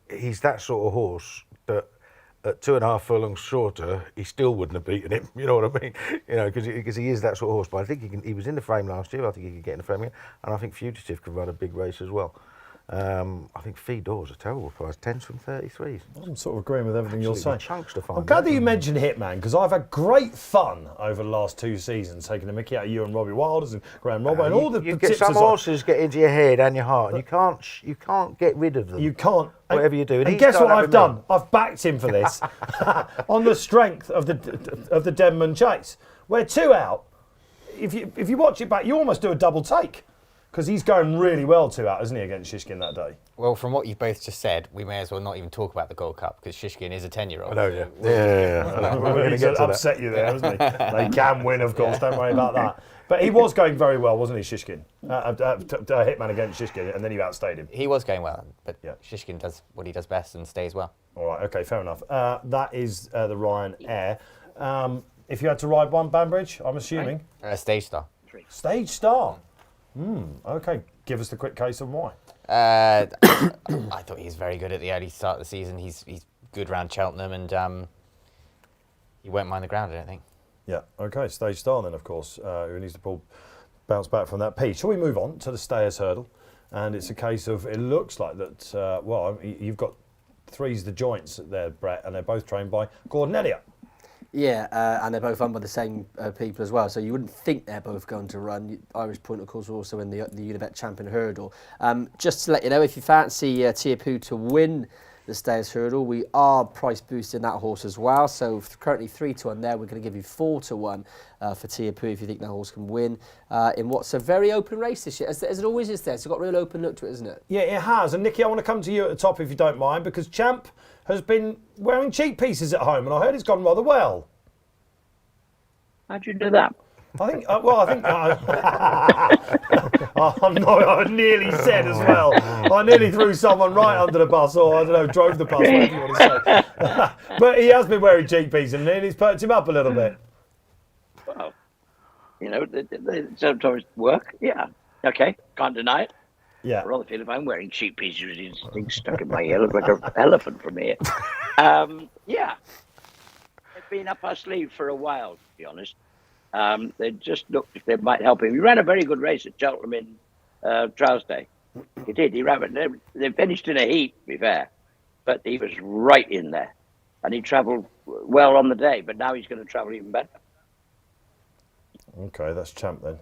he's that sort of horse that at 2.5 furlongs shorter, he still wouldn't have beaten him. You know what I mean? Because he is that sort of horse. But I think he was in the frame last year. I think he could get in the frame again, and I think Fugitive could run a big race as well. I think Fee Door's a terrible price, 10s from 33s. I'm sort of agreeing with everything you're saying. Chunks to find. I'm glad that you mentioned Hitman, because I've had great fun over the last 2 seasons, taking the mickey out of you and Robbie Wilders and Graham Robbo and all the you get some horses get into your head and your heart, and you can't get rid of them. You can't. Whatever you do. And guess what I've done? I've backed him for this on the strength of the Denman Chase. We're 2 out. If you watch it back, you almost do a double take. Because he's going really well 2 out, isn't he, against Shishkin that day? Well, from what you've both just said, we may as well not even talk about the Gold Cup because Shishkin is a 10-year-old. I know, yeah. Yeah. We're going to get upset you there, isn't he? They can win, of course. Don't worry about that. But he was going very well, wasn't he, Shishkin? Hitman against Shishkin, and then you outstayed him. He was going well, but Shishkin does what he does best and stays well. All right, okay, fair enough. That is the Ryanair. If you had to ride one, Banbridge, I'm assuming? Stage Star. Stage Star. Okay, give us the quick case on why. I thought he was very good at the early start of the season. He's good round Cheltenham, and he won't mind the ground, I don't think. Yeah, okay, Stage Star then, of course, who needs to bounce back from that P. Shall we move on to the Stayers Hurdle? And it's a case of, it looks like that, you've got 3's the joints there, Brett, and they're both trained by Gordon Elliott. Yeah, and they're both run by the same people as well, so you wouldn't think they're both going to run. Irish Point, of course, also in the Unibet Champion Hurdle. Just to let you know, if you fancy Tiapu to win the Stayers Hurdle. We are price boosting that horse as well. So currently 3-1 there. We're going to give you 4-1 for Tiapu if you think that horse can win in what's a very open race this year, as it always is there. It's got a real open look to it, isn't it? Yeah, it has. And Nicky, I want to come to you at the top if you don't mind, because Champ has been wearing cheek pieces at home, and I heard it's gone rather well. How'd you do that? I think. I nearly said as well. I nearly threw someone right under the bus, or I don't know, drove the bus. Whatever you want to say. But he has been wearing cheek pieces, and he's perked him up a little bit. Well, you know, they sometimes work. Yeah. Okay. Can't deny it. Yeah. I rather feel if I'm wearing cheek pieces with these things stuck in my ear, look like an elephant from here. Yeah. They've been up our sleeve for a while, to be honest. They just looked if they might help him. He ran a very good race at Cheltenham in Trials Day. He did. He ran it. They finished in a heat, to be fair, but he was right in there, and he travelled well on the day. But now he's going to travel even better. Okay, that's Champ then.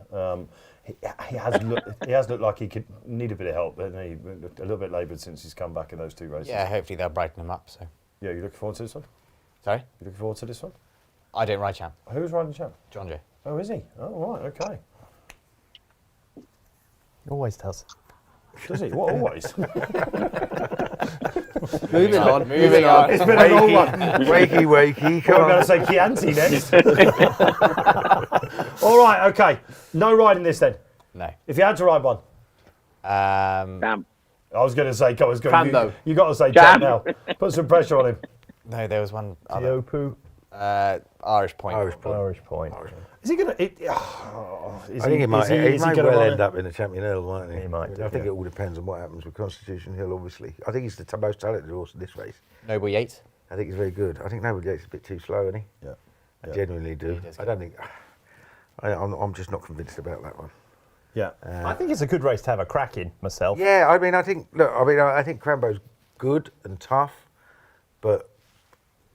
He has looked like he could need a bit of help, hasn't he? Looked a little bit laboured since he's come back in those 2 races. Yeah, hopefully they'll brighten him up. So. Yeah, you looking forward to this one? Sorry? You looking forward to this one? I don't ride Champ. Who's riding Champ? John J. Oh, is he? Oh, right, okay. Always does. Does he? What, always? Moving on. It's been a long one. Wakey, I'm come going to on. say Chianti next. All right, okay. No riding this then. No. If you had to ride one. Damn. I was going to say, come on, Frambo. you got to say Jam. Champ now. Put some pressure on him. No, there was one other. Tiapu, Irish Point. Irish Point. Irish Point. Is he going to... I think he might well end up in the Champion Hill, mightn't he? He might do, I think yeah. it all depends on what happens with Constitution Hill, obviously. I think he's the most talented horse in this race. Noble Yates. I think he's very good. I think Noble Yates is a bit too slow, isn't he? Yeah. I genuinely do. does I don't think... I'm just not convinced about that one. Yeah. I think it's a good race to have a crack in myself. Yeah, I think Crambo's good and tough, but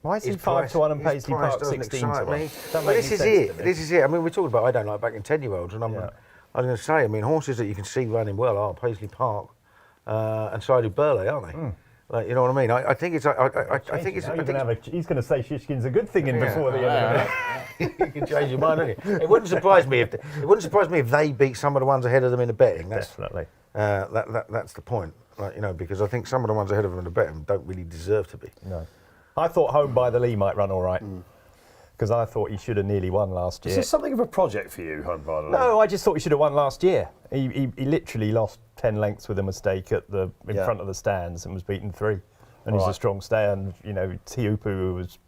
Why is he his 5-1 and his Paisley price Park doesn't 16 to excite 1? me. Don't Well, make this any is sense it. to me. This is it. I mean, we're talking about I don't like backing 10-year-olds, and I was going to say, I mean, horses that you can see running well are Paisley Park and Sidhu Burley, aren't they? Like, you know what I mean? I think it's. I think it's. He's going to say Shishkin's a good thing in before the end of the You can change your mind, don't you? It wouldn't surprise me if they beat some of the ones ahead of them in the betting. That's Definitely. that's the point, like, you know, because I think some of the ones ahead of them in the betting don't really deserve to be. No. I thought Home by the Lee might run all right, because I thought he should have nearly won last Is year. this something of a project for you, Home by the Lake? No, I just thought he should have won last year. He literally lost 10 lengths with a mistake at in front of the stands and was beaten 3. And he's a strong stayer. And you know, Tiapu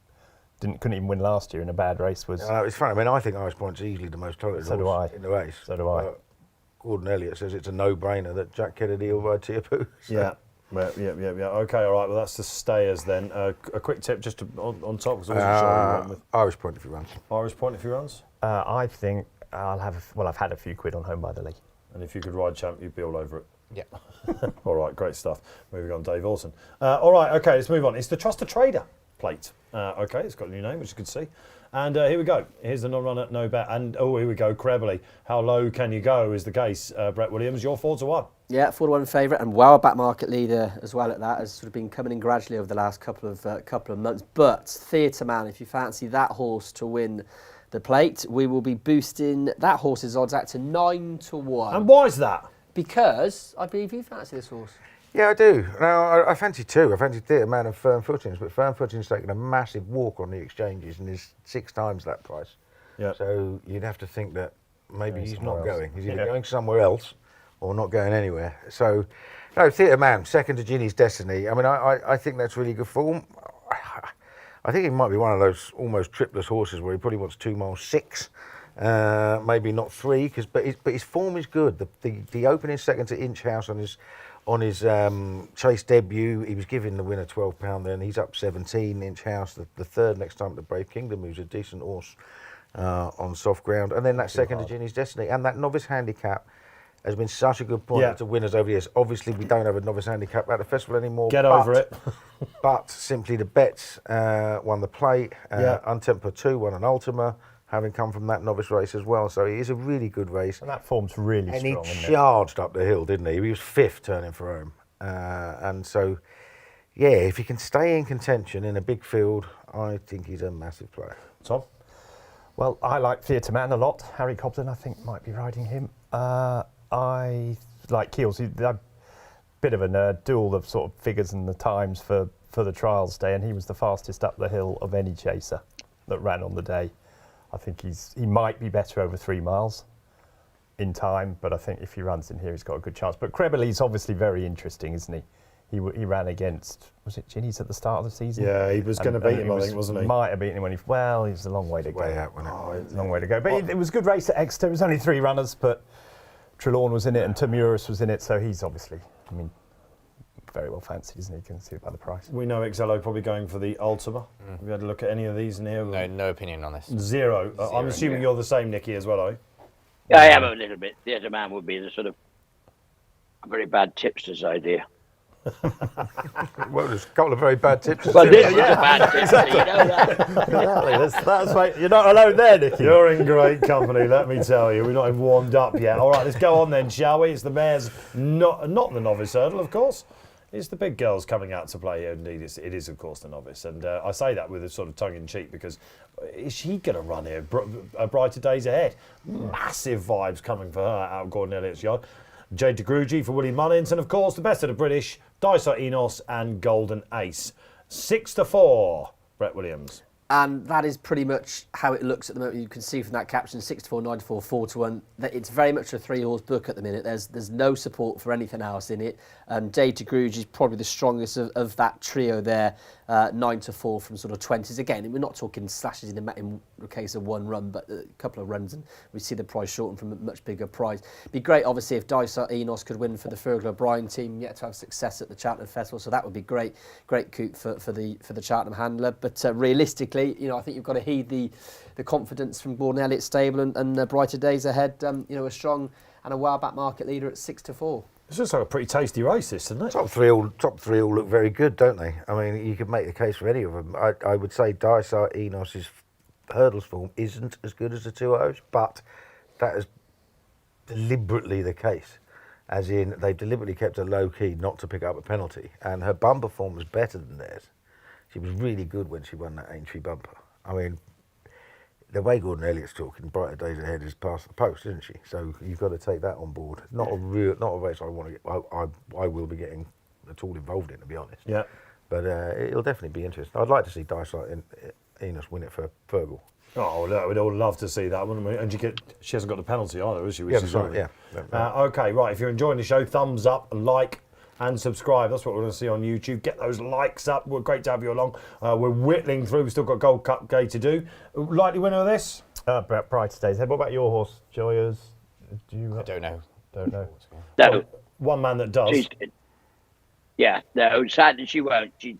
couldn't even win last year in a bad race. It's funny. I mean, I think Irish Point's easily the most talented So do horse I. in the race. So do I. Gordon Elliott says it's a no-brainer that Jack Kennedy will ride Tiapu. So. Yeah. Yeah. Okay, all right. Well, that's the stayers then. A quick tip just on top, because I wasn't sure who you went with. Irish Point if he runs. Irish Point if he runs. I think I've had a few quid on Home by the Lee. And if you could ride Champ, you'd be all over it. Yeah. All right, great stuff. Moving on, Dave Orton. All right, okay, let's move on. It's the TrustaTrader plate. Okay, it's got a new name, which you can see. And here we go. Here's the non-runner, no bet. And here we go, Crebbley. How low can you go is the case. Brett Williams, you're 4-1. Yeah, 4-1 favourite, and well back market leader as well at that. Has sort of been coming in gradually over the last couple of months. But Theatre Man, if you fancy that horse to win the plate, we will be boosting that horse's odds out to 9-1. And why is that? Because I believe you fancy this horse. Yeah, I do. Now, I fancy 2. I fancy Theatre Man and Firm Footings, but Firm Footings taking a massive walk on the exchanges and is 6 times that price. Yeah. So you'd have to think that maybe he's not somewhere else. going. He's either going somewhere else or not going anywhere. So, no, Theatre Man, second to Ginny's Destiny. I mean, I think that's really good form. I think he might be one of those almost tripless horses where he probably wants 2 miles 6. Maybe not 3, but his form is good. The opening second to Inch House on his Chase debut, he was giving the winner £12 then. He's up 17, Inch House, the third next time to Brave Kingdom, who's a decent horse on soft ground. And then that second to Ginny's Destiny. And that novice handicap has been such a good point to winners over the years. Obviously, we don't have a novice handicap at the festival anymore. Get over it. But simply the bets won the plate. Untemper 2 won an Ultima, having come from that novice race as well. So it is a really good race. And that form's really And strong, he isn't it? charged up the hill, didn't he? He was 5th turning for home. And so, yeah, if he can stay in contention in a big field, I think he's a massive player. Tom? Well, I like Theatre Man a lot. Harry Cobden, I think, might be riding him. I like Keels. He's a bit of a nerd, do all the sort of figures and the times for the trials day, and he was the fastest up the hill of any chaser that ran on the day. I think he might be better over 3 miles in time, but I think if he runs in here, he's got a good chance. But Crebley's obviously very interesting, isn't he? He ran against, was it Ginny's at the start of the season? Yeah, he was going to beat him, I think, wasn't he? Might have beaten him when he's a long way to go. Way out, wasn't it? Oh, it's a long way to go. But it was a good race at Exeter. It was only 3 runners, but Trelawney was in it and Muir was in it, so he's obviously, very well fancied, isn't he? You can see it by the price. We know Excello probably going for the Ultima. Have you had a look at any of these in here? No opinion on this. Zero. I'm assuming you're the same, Nicky, as well, are you? Yeah, I am a little bit. Theatre Man would be the sort of very bad tipster's idea. Well, there's a couple of very bad tips. Well, this is a bad tipster, you know that. Exactly. That's right. You're not alone there, Nicky. You're in great company, let me tell you. We're not even warmed up yet. All right, let's go on then, shall we? It's the mares, not the novice hurdle, of course. It's the big girls coming out to play here. Indeed, it is, of course, the novice. And I say that with a sort of tongue-in-cheek because is she going to run here? Brighter days ahead. Massive vibes coming for her out of Gordon Elliott's yard. Jade de Grugy for Willie Mullins. And, of course, the best of the British, Dysart Enos and Golden Ace. 6-4, Brett Williams. And that is pretty much how it looks at the moment. You can see from that caption, 6-4, 9-4, 4-1, that it's very much a 3-horse book at the minute. There's no support for anything else in it. Jade de Grugy is probably the strongest of that trio there, 9-4 from sort of 20s. Again, we're not talking slashes in the case of one run, but a couple of runs, and we see the price shorten from a much bigger prize. It'd be great, obviously, if Dysart Enos could win for the Fergal O'Brien team, yet to have success at the Cheltenham Festival, so that would be great coup for the Cheltenham handler. But realistically, I think you've got to heed the confidence from Gordon Elliott's stable and brighter days ahead. A strong and a well-backed market leader at 6-4. It's just like a pretty tasty race, this, isn't it? Top three all look very good, don't they? I mean, you could make the case for any of them. I would say Dysart Enos's hurdles form isn't as good as the 2-0s, but that is deliberately the case. As in, they've deliberately kept her low key not to pick up a penalty, and her bumper form was better than theirs. She was really good when she won that Aintree bumper. I mean, the way Gordon Elliott's talking, brighter days ahead is past the post, isn't she? So you've got to take that on board. Not a race I want to get. I will be getting at all involved in, to be honest. Yeah. But it'll definitely be interesting. I'd like to see Dysart Enos win it for Fergal. Oh, look, we'd all love to see that, wouldn't we? And she hasn't got the penalty either, has she? Which Yeah, is that's lovely. right, yeah. Okay, right. If you're enjoying the show, thumbs up, like, and subscribe. That's what we're going to see on YouTube. Get those likes up. We're great to have you along. We're whittling through. We've still got Gold Cup Day to do. Likely winner of this? Brighter days ahead. What about your horse, Joyers? I don't know. Don't know. No, One man that does. Sadly she won't. She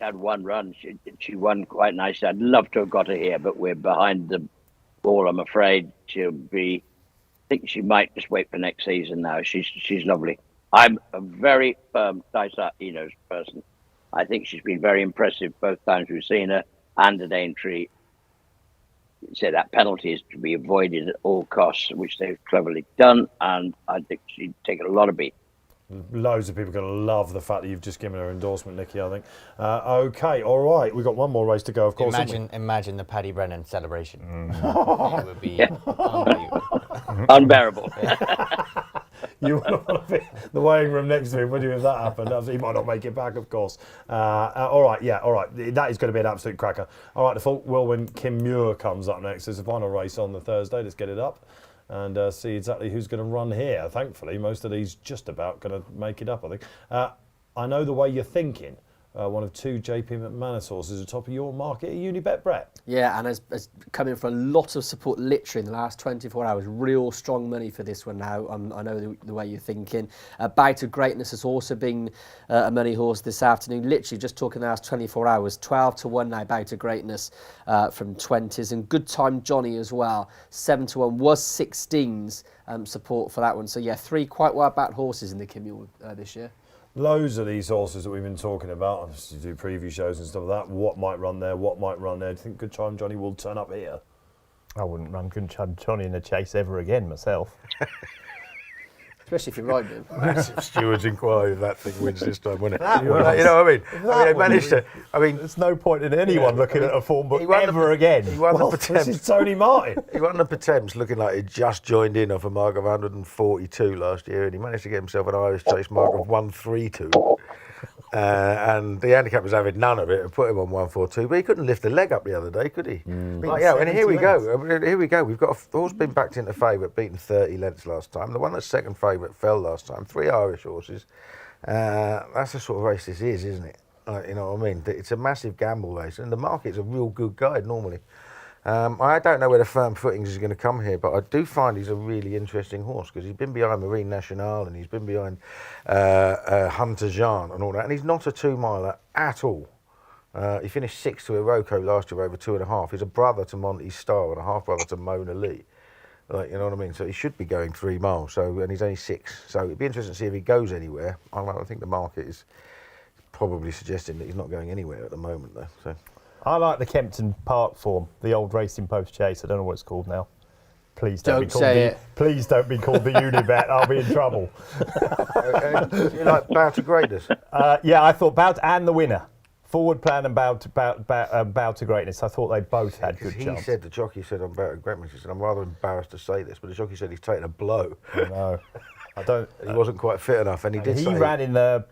had one run. She won quite nicely. I'd love to have got her here, but we're behind the ball, I'm afraid. I think she might just wait for next season now. She's lovely. I'm a very firm Dysart Enos person. I think she's been very impressive both times we've seen her, and at Aintree. So that penalty is to be avoided at all costs, which they've cleverly done, and I think she'd taken a lot of beat. Loads of people are going to love the fact that you've just given her endorsement, Nicky, I think. Okay, all right. We've got one more race to go, of course. Imagine the Paddy Brennan celebration. It would be unbelievable. Unbearable. You wouldn't want to be in the weighing room next to him, would you, if that happened? He might not make it back, of course. All right. That is going to be an absolute cracker. All right, the full whirlwind Kim Muir comes up next. There's the final race on the Thursday. Let's get it up and see exactly who's going to run here. Thankfully, most of these just about going to make it up, I think. I know the way you're thinking. One of two JP McManus horses at the top of your market at Unibet, Brett. Yeah, and has come in for a lot of support literally in the last 24 hours. Real strong money for this one now. I know the way you're thinking. Bout of Greatness has also been a money horse this afternoon. Literally just talking the last 24 hours. 12-1 now, Bout of Greatness from 20s. And Good Time Johnny as well. 7-1 was 16s support for that one. So yeah, 3 quite well-backed horses in the Kimmy this year. Loads of these horses that we've been talking about, obviously do preview shows and stuff like that. What might run there? What might run there? Do you think Good Time Johnny will turn up here? I wouldn't run Good Time Johnny in a chase ever again myself. Especially if you're riding him. Massive stewards inquiry if that thing wins this time, wouldn't it? You know what I mean? They managed to. I mean, there's no point in anyone looking at a form book he won ever again. He won Well, the this is Pertemps. Tony Martin. He won the Pertemps looking like he just joined in off a mark of 142 last year, and he managed to get himself an Irish Chase mark of 132. And the handicap was having none of it and put him on 142, but he couldn't lift a leg up the other day, could he? Like, yeah, and here we go. Here we go. We've got a horse been backed into favourite, beaten 30 lengths last time. The one that's second favourite fell last time. 3 Irish horses. That's the sort of race this is, isn't it? You know what I mean? It's a massive gamble race, and the market's a real good guide normally. I don't know where the firm footings is going to come here, but I do find he's a really interesting horse because he's been behind Marine Nationale and he's been behind Hunter Jean and all that, and he's not a 2-miler at all. He finished 6th to Iroko last year over 2.5. He's a brother to Monty Star and a half brother to Mona Lee. Like, you know what I mean? So he should be going 3 miles. And he's only 6. So it'd be interesting to see if he goes anywhere. I think the market is probably suggesting that he's not going anywhere at the moment, though. So. I like the Kempton Park form, the old Racing Post Chase. I don't know what it's called now. Please don't, Please don't be called the Unibet. I'll be in trouble. You like Bow to Greatness? Yeah, I thought Bow and the winner. Forward Plan and Bow to Greatness. I thought they both had good chance. The jockey said on Bow to Greatness, he said, I'm rather embarrassed to say this, but the jockey said he's taken a blow. I know. I don't. He wasn't quite fit enough, and He ran in the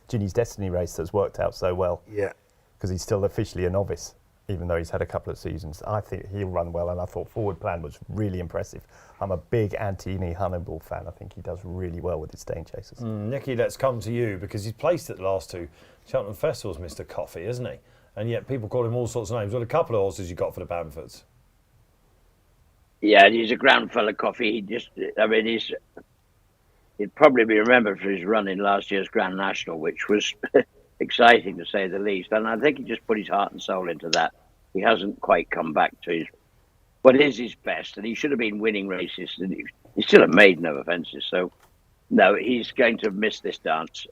Ginny's Destiny race that's worked out so well. Yeah. Because he's still officially a novice, even though he's had a couple of seasons. I think he'll run well, and I thought Forward Plan was really impressive. I'm a big Anthony Hannibal fan. I think he does really well with his staying chasers. Nicky, let's come to you because he's placed at the last 2 Cheltenham Festivals, Mr. Coffee, isn't he? And yet people call him all sorts of names. Well, a couple of horses you got for the Bamfords. Yeah, he's a ground full of coffee. He'd probably be remembered for his run in last year's Grand National, which was exciting to say the least. And I think he just put his heart and soul into that. He hasn't quite come back to what is his best, and he should have been winning races. And he's still a maiden, no offences. So, no, he's going to miss this dance.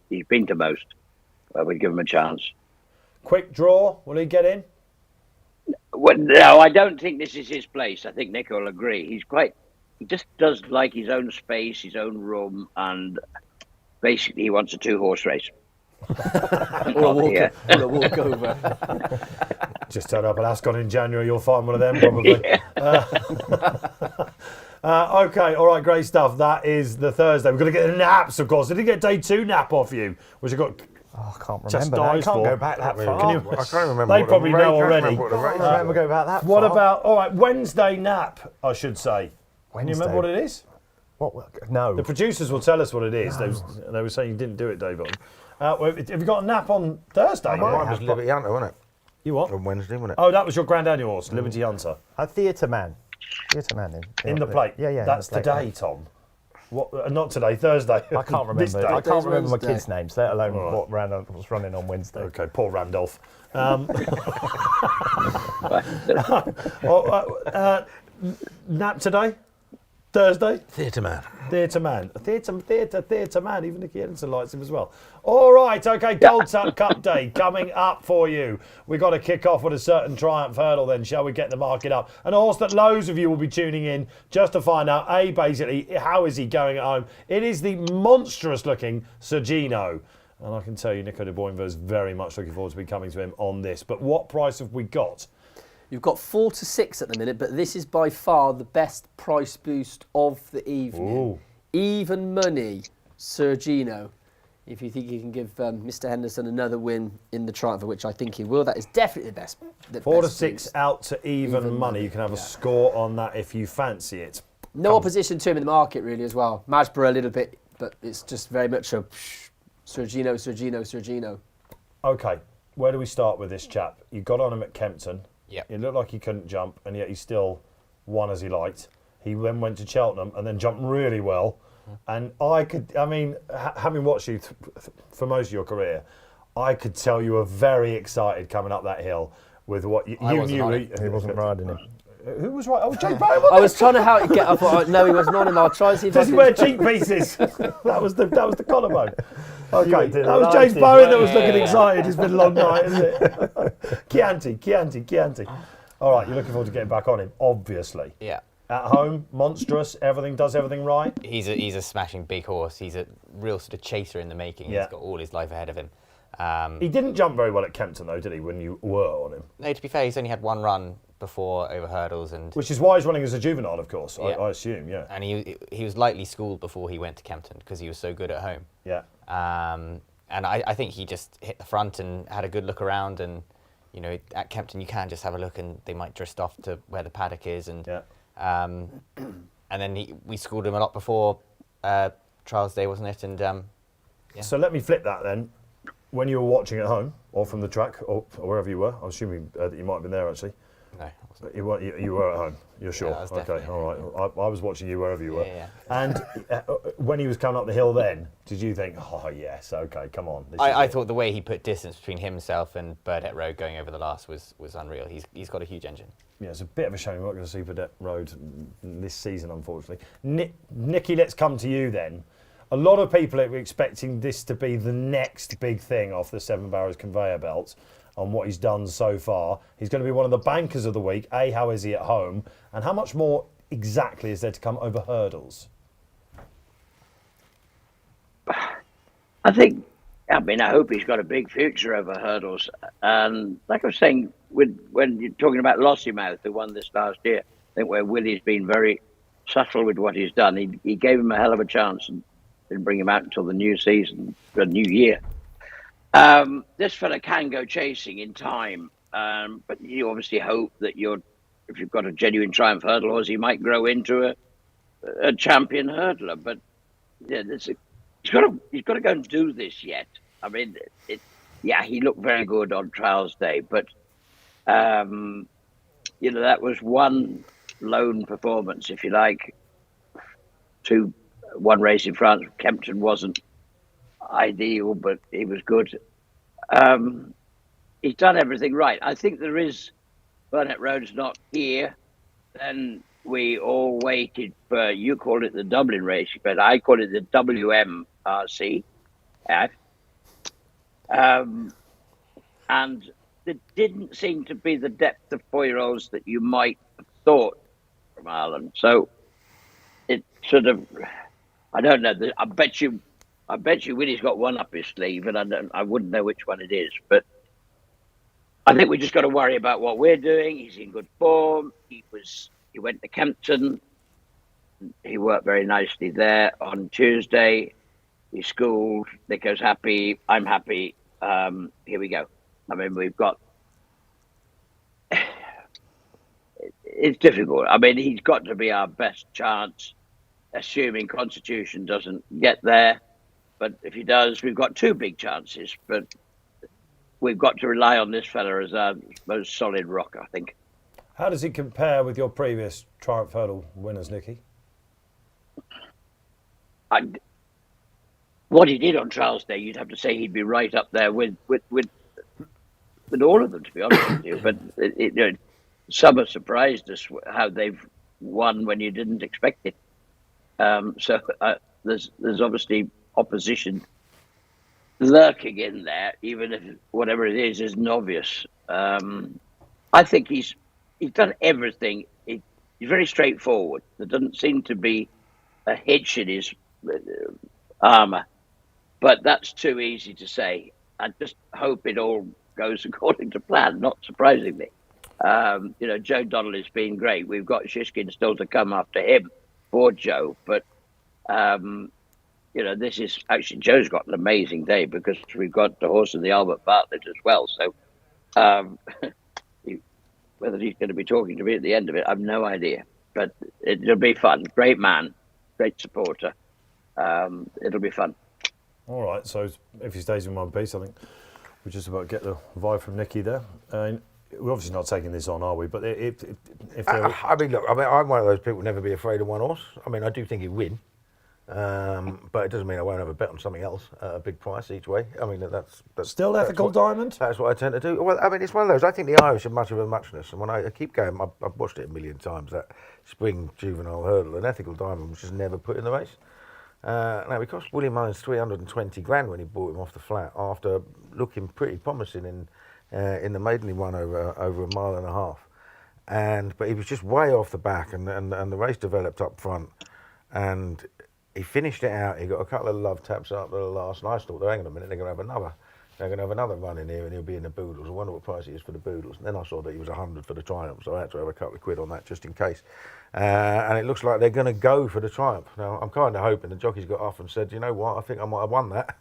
He's been to most. I would give him a chance. Quick draw, will he get in? Well, no, I don't think this is his place. I think Nico will agree. He just does like his own space, his own room, and basically he wants a 2-horse race. or a walkover. Just turn up at Ascot in January, you'll find one of them probably. Okay, all right, great stuff. That is the Thursday. We've got to get the naps, of course. Did he get day 2 nap off you? Which I got. Oh, I can't Just remember that. I dies can't for. go back that far. I can't remember. They probably know already. I can't remember go back that What far. about, all right, Wednesday nap, I should say. Can you remember what it is? What? No. The producers will tell us what it is. They were saying you didn't do it, David. Have you got a nap on Thursday? Mine was Liberty Hunter, wasn't it? You what? On Wednesday, wasn't it? Oh, that was your grand annual horse, Liberty Hunter. A Theatre Man. Theatre Man. In the plate? Yeah. That's in the plate, today, Tom. What? Not today, Thursday. I can't This remember. day. I can't remember my Wednesday. kids' names, let alone what was running on Wednesday. Okay, poor Randolph. Nap today? Thursday? Theatre Man. Theatre man. Theatre man. Even Nicky Henderson likes him as well. All right, okay, Gold Cup Day coming up for you. We've got to kick off with a certain Triumph Hurdle then, shall we get the market up? And a horse that loads of you will be tuning in just to find out, basically, how is he going at home? It is the monstrous looking Sergino. And I can tell you, Nico de Boinville is very much looking forward to be coming to him on this. But what price have we got? You've got 4 to 6 at the minute, but this is by far the best price boost of the evening. Ooh. Even money, Sergino. If you think you can give Mr. Henderson another win in the Triumph, which I think he will, that is definitely the best. 4 to best 6 boost. out to even money. You can have a score on that if you fancy it. No opposition to him in the market, really, as well. Majborough a little bit, but it's just very much a Sergino. Okay, where do we start with this chap? You got on him at Kempton. Yep. It looked like he couldn't jump, and yet he still won as he liked. He then went to Cheltenham and then jumped really well. And having watched you for most of your career, I could tell you were very excited coming up that hill with what you knew. He wasn't riding him. Who was right? Oh, James Barry. I was trying to get up. No, he wasn't on him. I'll try and see if Does I he can... wear cheek pieces? that was the collarbone. Okay, did that was a James nice Bowen that one. was looking excited. It's been a long night, isn't it? Chianti. All right, you're looking forward to getting back on him, obviously. Yeah. At home, monstrous, does everything right. He's a smashing big horse. He's a real sort of chaser in the making. Yeah. He's got all his life ahead of him. He didn't jump very well at Kempton, though, did he, when you were on him? No, to be fair, he's only had one run before over hurdles, and Which is why he's running as a juvenile, of course, Yeah. I assume, yeah. and he was lightly schooled before he went to Kempton because he was so good at home. Yeah. And I think he just hit the front and had a good look around, and you know, at Kempton you can just have a look and they might drift off to where the paddock is, and Yeah. and then we schooled him a lot before trials day, wasn't it? And yeah. So let me flip that then. When you were watching at home, or from the track, or wherever you were, I'm assuming that you might have been there actually. No, I wasn't. You were at home. You're sure? Yeah, I was Okay, definitely all right. I was watching you wherever you were. Yeah. And when he was coming up the hill, then did you think, oh yes, okay, come on? This is I it. thought the way he put distance between himself and Birdette Road going over the last was unreal. He's got a huge engine. Yeah, it's a bit of a shame we're not going to see Burdett Road this season, unfortunately. Nicky, let's come to you then. A lot of people are expecting this to be the next big thing off the Seven Barrows conveyor belt on what he's done so far. He's going to be one of the bankers of the week. How is he at home? And how much more exactly is there to come over hurdles? I hope he's got a big future over hurdles. And like I was saying, when you're talking about Lossiemouth, who won this last year, I think where Willie's been very subtle with what he's done. He gave him a hell of a chance and didn't bring him out until the new season, the new year. This fella can go chasing in time, but you obviously hope that if you've got a genuine Triumph hurdle horse, he might grow into a champion hurdler. But yeah, he's got to go and do this yet. I mean, he looked very good on trials day, but that was one lone performance, if you like. One race in France, Kempton wasn't ideal, but he was good. He's done everything right. I think there is, Burnett Road's not here, then we all waited for, you call it the Dublin race, but I call it the WMRC. And there didn't seem to be the depth of 4-year-olds that you might have thought from Ireland. So it sort of, I don't know. I bet you Willie's got one up his sleeve, and I wouldn't know which one it is. But I think we just got to worry about what we're doing. He's in good form. He went to Kempton. He worked very nicely there on Tuesday. He schooled. Nico's happy. I'm happy. Here we go. I mean, we've got. It's difficult. I mean, he's got to be our best chance, assuming Constitution doesn't get there. But if he does, we've got two big chances. But we've got to rely on this fella as our most solid rock, I think. How does he compare with your previous Triumph Hurdle winners, Nicky? What he did on Trials Day, you'd have to say he'd be right up there with all of them, to be honest with you. But some have surprised us how they've won when you didn't expect it. So there's obviously opposition lurking in there, even if whatever it is Novice. I think he's done everything. He's very straightforward. There doesn't seem to be a hitch in his armour, but that's too easy to say. I just hope it all goes according to plan, not surprisingly. Joe Donnelly's been great. We've got Shishkin still to come after him for Joe, but this is actually, Joe's got an amazing day because we've got the horse of the Albert Bartlett as well. So whether he's going to be talking to me at the end of it, I've no idea. But it'll be fun. Great man, great supporter. It'll be fun. All right, so if he stays in one piece, I think we just about get the vibe from Nicky there. We're obviously not taking this on, are we? But if I'm one of those people who never be afraid of one horse. I mean, I do think he'd win. But it doesn't mean I won't have a bet on something else, a big price each way. I mean, that's still ethical diamond. That's what I tend to do. Well, I mean, it's one of those. I think the Irish are much of a muchness, and when I keep going, I've watched it a million times. That spring juvenile hurdle, an ethical diamond, was just never put in the race. Now, it cost Willie Mullins 320 grand when he bought him off the flat after looking pretty promising in the maidenly one over a mile and a half. but he was just way off the back, and the race developed up front, and he finished it out. He got a couple of love taps up to the last, and I thought, hang on a minute, they're going to have another run in here, and he'll be in the Boodles. I wonder what price he is for the Boodles. And then I saw that he was 100 for the Triumph, so I had to have a couple of quid on that just in case. And it looks like they're going to go for the Triumph. Now, I'm kind of hoping the jockey's got off and said, you know what, I think I might have won that.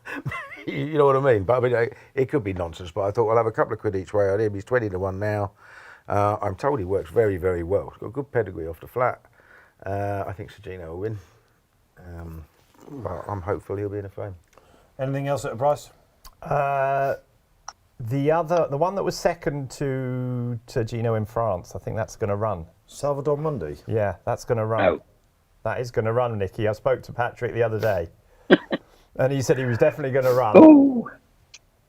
You know what I mean? But I mean, it could be nonsense, but I thought I'll have a couple of quid each way on him. He's 20 to 1 now. I'm told he works very, very well. He's got a good pedigree off the flat. I think Segal will win. But I'm hopeful he'll be in the frame. Anything else at a price? The one that was second to Gino in France, I think that's going to run. Salvador Mundi. Yeah, that's going to run. Oh. That is going to run, Nicky. I spoke to Patrick the other day, and he said he was definitely going to run. Oh,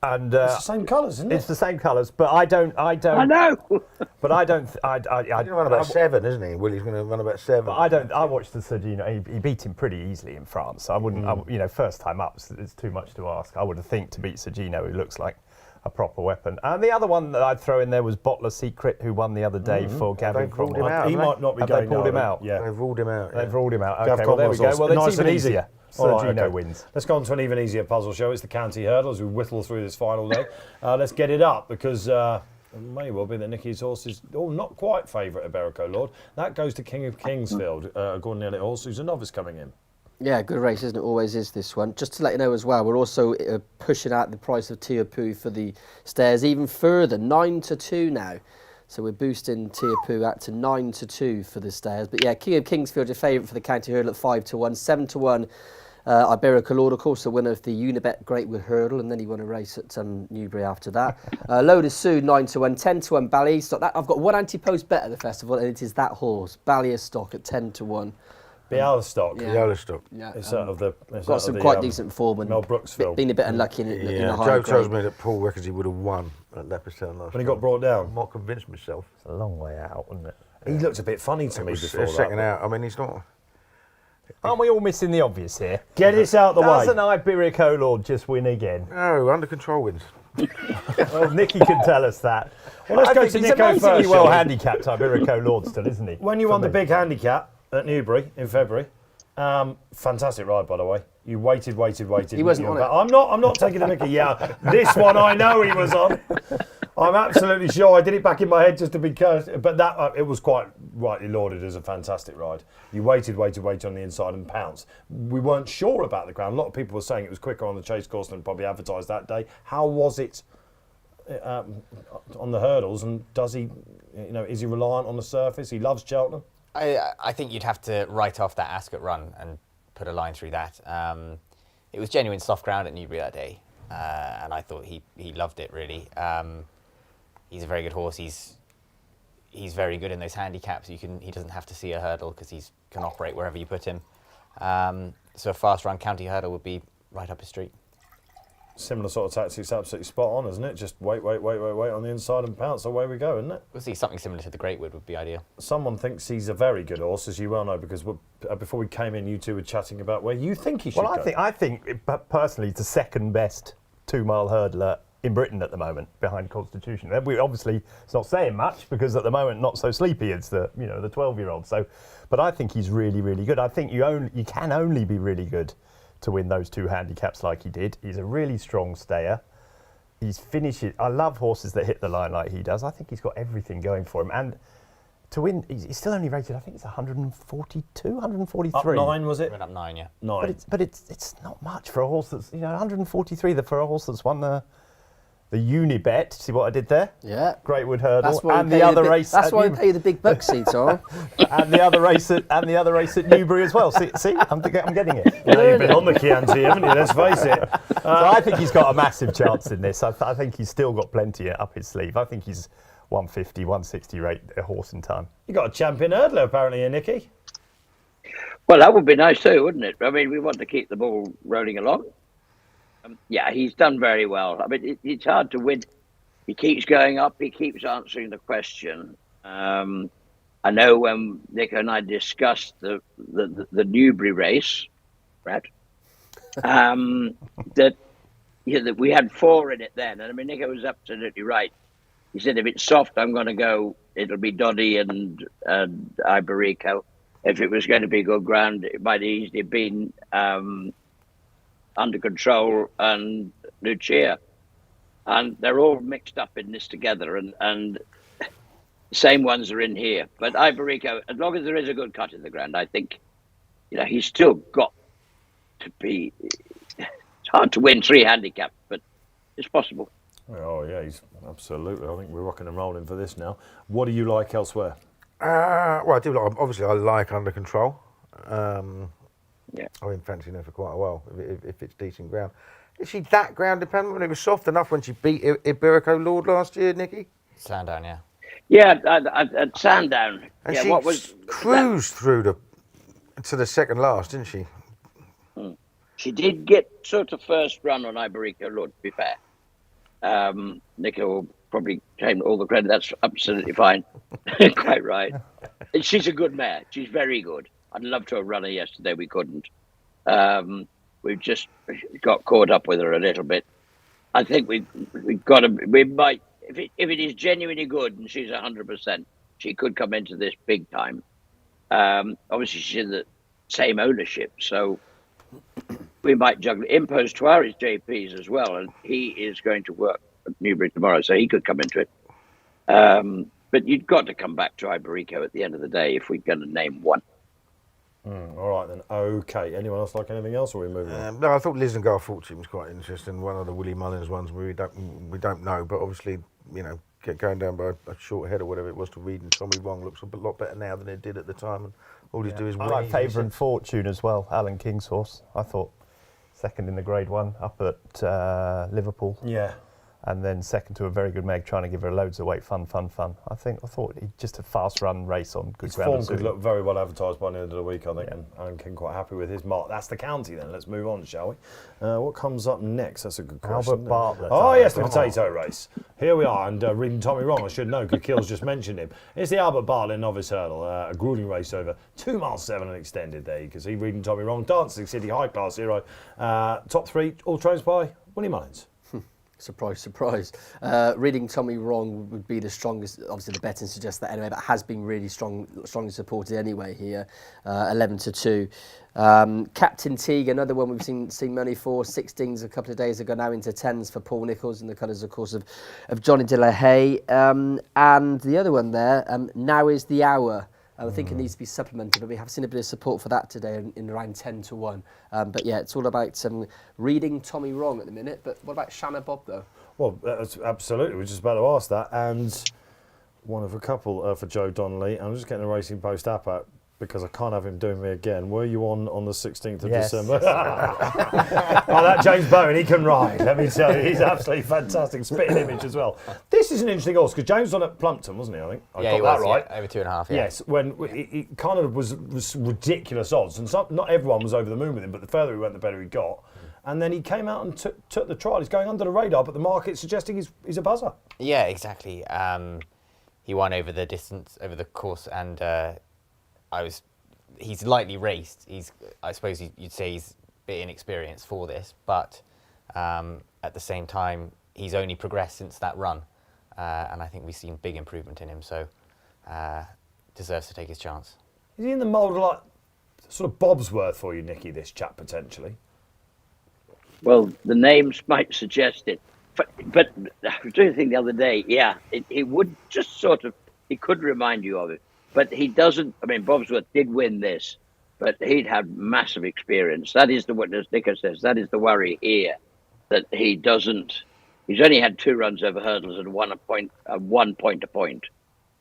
And It's the same colours, isn't it? it's the same colours, but I don't. I know. But I don't. I He's going to run about 7, isn't he? Willie's going to run about 7. But I don't. I watched the Sergino. He beat him pretty easily in France. So I wouldn't. First time up, it's too much to ask. I would have think to beat Sergino, who looks like a proper weapon. And the other one that I'd throw in there was Bottler Secret, who won the other day for Gavin They've ruled Cromwell. him out, He haven't might not be Have going. they pulled him now, out? Yeah. They've ruled him out. They've ruled him out. Gav Okay, well there we Cromwell's go. Well, nice it's and even easy. easier. All right, Sergino okay. wins. Let's go on to an even easier puzzle show. It's the county hurdle as we whittle through this final day. Let's get it up because it may well be that Nicky's horse is not quite favourite at Berwick Lord. That goes to King of Kingsfield, Gordon Elliott horse, who's a novice coming in. Yeah, good race, isn't it? Always is this one. Just to let you know as well, we're also pushing out the price of Teahupoo for the stairs even further, 9 to 2 now. So we're boosting Teahupoo out to 9 to 2 for the stairs. But yeah, King of Kingsfield, your favourite for the county hurdle at 5 to 1, 7 to 1. Iberica Lord, of course, the winner of the Unibet Greatwood Hurdle, and then he won a race at Newbury after that. Lotus Sue, 9 to 1, 10 to 1, Ballystock. I've got one anti-post bet at the festival, and it is that horse, Ballystock at 10 to 1. Bialystok. Yeah. Bialystok. Yeah, It's out of the. It's got out some of the, quite decent form and Mel Brooks film. been a bit unlucky in the Yeah, higher Joe tells grade. me that Paul reckons he would have won at Leopardstown last When he time. got brought down. I'm not convinced myself. It's a long way out, isn't it? He looked a bit funny to me before that. Second out. I mean, he's not. Aren't we all missing the obvious here? Get this out the way. Doesn't Iberico Lord just win again? No, under control wins. Well, Nicky can tell us that. Well, let's I go think to he's Nico amazingly first, well shall we? handicapped, Iberico Lord still, isn't he? When you For won the me. big handicap at Newbury in February, fantastic ride, by the way. You waited. He wasn't on it. I'm not taking the mickey. Yeah, this one I know he was on. I'm absolutely sure. I did it back in my head just to be cursed, but that it was quite rightly lauded as a fantastic ride. You waited on the inside and pounced. We weren't sure about the ground. A lot of people were saying it was quicker on the chase course than probably advertised that day. How was it on the hurdles? And does he, is he reliant on the surface? He loves Cheltenham. I think you'd have to write off that Ascot run and put a line through that. It was genuine soft ground at Newbury that day, and I thought he loved it really. He's a very good horse. He's very good in those handicaps. He doesn't have to see a hurdle because he can operate wherever you put him. So a fast run county hurdle would be right up his street. Similar sort of tactics, absolutely spot on, isn't it? Just wait on the inside and pounce. Away we go, isn't it? We'll see something similar to the Greatwood would be ideal. Someone thinks he's a very good horse, as you well know, because before we came in, you two were chatting about where you think he should Well, go. I think personally, it's the second best 2-mile hurdler in Britain at the moment, behind Constitution. Obviously, it's not saying much because at the moment, not so sleepy. It's the 12-year-old. So, but I think he's really, really good. I think you can only be really good to win those 2 handicaps like he did. He's a really strong stayer. He's finished. I love horses that hit the line like he does. I think he's got everything going for him. And to win, he's still only rated, I think it's 142, 143. Up 9, was it? Went up 9, yeah. 9. But it's not much for a horse that's 143 for a horse that's won the Unibet. See what I did there? Yeah. Greatwood Hurdle That's why and the other race. That's at why we Newbury. pay the big bucks, Tom. and the other race at Newbury as well. See, I'm getting it. You've been on the Chianti, haven't you? Let's face it. So I think he's got a massive chance in this. I think he's still got plenty up his sleeve. I think he's 150, 160 rate a horse in time. You got a champion hurdler apparently here, Nicky. Well, that would be nice too, wouldn't it? I mean, we want to keep the ball rolling along. Yeah, he's done very well. I mean, it's hard to win. He keeps going up. He keeps answering the question. I know when Nico and I discussed the Newbury race, Brad, that we had 4 in it then. And I mean, Nico was absolutely right. He said, if it's soft, I'm going to go, it'll be Doddy and Iberico. If it was going to be good ground, it might easily have been Under Control and Lucia. And they're all mixed up in this together, and the same ones are in here. But Iberico, as long as there is a good cut in the ground, I think, he's still got to be. It's hard to win 3 handicaps, but it's possible. Oh yeah, he's absolutely. I think we're rocking and rolling for this now. What do you like elsewhere? Well, I do like. Obviously, I like Under Control. Yeah, I've been fancying her for quite a while. If it's decent ground, is she that ground dependent? When it was soft enough when she beat Iberico Lord last year, Nicky? Sandown, yeah. Yeah, at Sandown. And yeah, she cruised through to the second last, didn't she? She did get sort of first run on Iberico Lord, to be fair. Nico will probably claim all the credit. That's absolutely fine. Quite right. And she's a good mare. She's very good. I'd love to have run her yesterday. We couldn't. We've just got caught up with her a little bit. I think we might, if it is genuinely good and she's 100%, she could come into this big time. Obviously, she's in the same ownership, so we might juggle. Impostoir is JP's as well, and he is going to work at Newbury tomorrow, so he could come into it. But you've got to come back to Iberico at the end of the day if we're going to name one. All right then. Okay. Anyone else like anything else, or are we moving on? No, I thought Lisengard Fortune was quite interesting. One of the Willie Mullins ones we don't know, but obviously going down by a short head or whatever it was to Reed and Tommy Wong looks a lot better now than it did at the time. And all he's do is I win. like Favour and Fortune as well. Alan King's horse. I thought second in the Grade 1 up at Liverpool. Yeah. And then second to a very good Meg, trying to give her loads of weight. Fun. I thought he just a fast run race on good His ground. form could look very well advertised by the end of the week, I think, and Alan King quite happy with his mark. That's the county then. Let's move on, shall we? What comes up next? That's a good question. Albert Bartlett. Oh yes, the potato race. Here we are, and reading Tommy wrong, I should know because Keel's just mentioned him. It's the Albert Bartlett Novice Hurdle, a grueling race over 2 miles 7 and extended there. You can see reading Tommy wrong, Dancing City High Class Hero, top 3, all trains by Willie Mullins. Surprise. Reading Tommy wrong would be the strongest. Obviously, the betting suggests that anyway, but has been really strongly supported anyway here. 11-2. Captain Teague, another one we've seen money for. 16s a couple of days ago, now into 10s for Paul Nicholls in the colours, of course, of Johnny De La Haye. And the other one there, Now Is the Hour. I think it needs to be supplemented, but we have seen a bit of support for that today in around 10-1. But yeah, it's all about reading Tommy wrong at the minute. But what about Shanna Bob, though? Well, absolutely. We're just about to ask that. And one of a couple for Joe Donnelly. I'm just getting the Racing Post app out because I can't have him doing me again. Were you on the 16th of December? Oh, that James Bowen, he can ride. Let me tell you, he's absolutely fantastic. Spitting image as well. This is an interesting horse because James was on at Plumpton, wasn't he? I think. Yeah, he was. Right. Yeah, over 2.5. Yeah. Yes, when it kind of was ridiculous odds, and not everyone was over the moon with him. But the further he went, the better he got. And then he came out and took the trial. He's going under the radar, but the market's suggesting he's a buzzer. Yeah, exactly. He won over the distance, over the course, and he's lightly raced. I suppose you'd say he's a bit inexperienced for this, but at the same time, he's only progressed since that run, and I think we've seen big improvement in him. So deserves to take his chance. Is he in the mould of like sort of Bobsworth for you, Nicky? This chap potentially. Well, the names might suggest it, but I was doing a thing the other day. Yeah, it would just sort of. It could remind you of it. But he doesn't. I mean, Bobsworth did win this, but he'd had massive experience. That is as Nico says, that is the worry here, that he doesn't. He's only had 2 runs over hurdles and 1 point to point.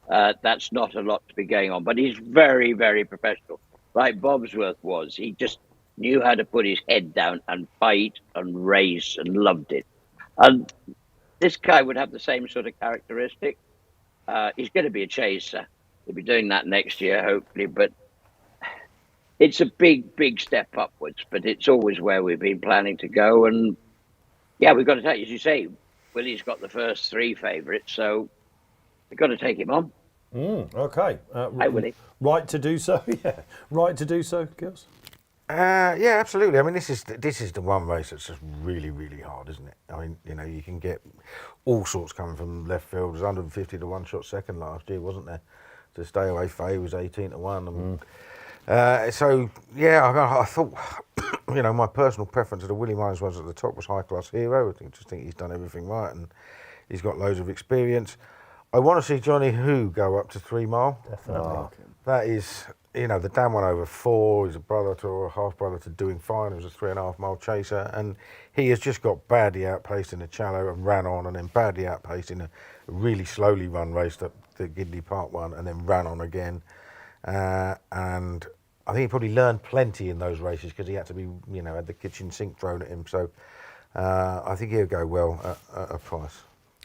That's not a lot to be going on, but he's very, very professional, like Bobsworth was. He just knew how to put his head down and fight and race and loved it. And this guy would have the same sort of characteristic. He's going to be a chaser. He'll be doing that next year, hopefully. But it's a big, big step upwards. But it's always where we've been planning to go. And yeah, we've got to take, as you say, Willie's got the first 3 favourites, so we've got to take him on. Okay. Hi, Willie. Right to do so. Yeah. Right to do so, Gills. Yeah, absolutely. I mean, this is the one race that's just really, really hard, isn't it? I mean, you can get all sorts coming from left field. There's 150 to 1 shot second last year, wasn't there? To stay away, Faye was 18 to 1. So yeah, I thought, my personal preference of the Willie Myers ones at the top was High Class Hero. I just think he's done everything right and he's got loads of experience. I want to see Johnny Who go up to 3 mile. Definitely. That is, the Dan went over 4. He's a brother to or a half brother to Doing Fine. He was a 3.5 mile chaser, and he has just got badly outpaced in the Challow and ran on, and then badly outpaced in a really slowly run race that Gidley Park won, and then ran on again. And I think he probably learned plenty in those races because he had to be, had the kitchen sink thrown at him. So I think he'll go well at a price.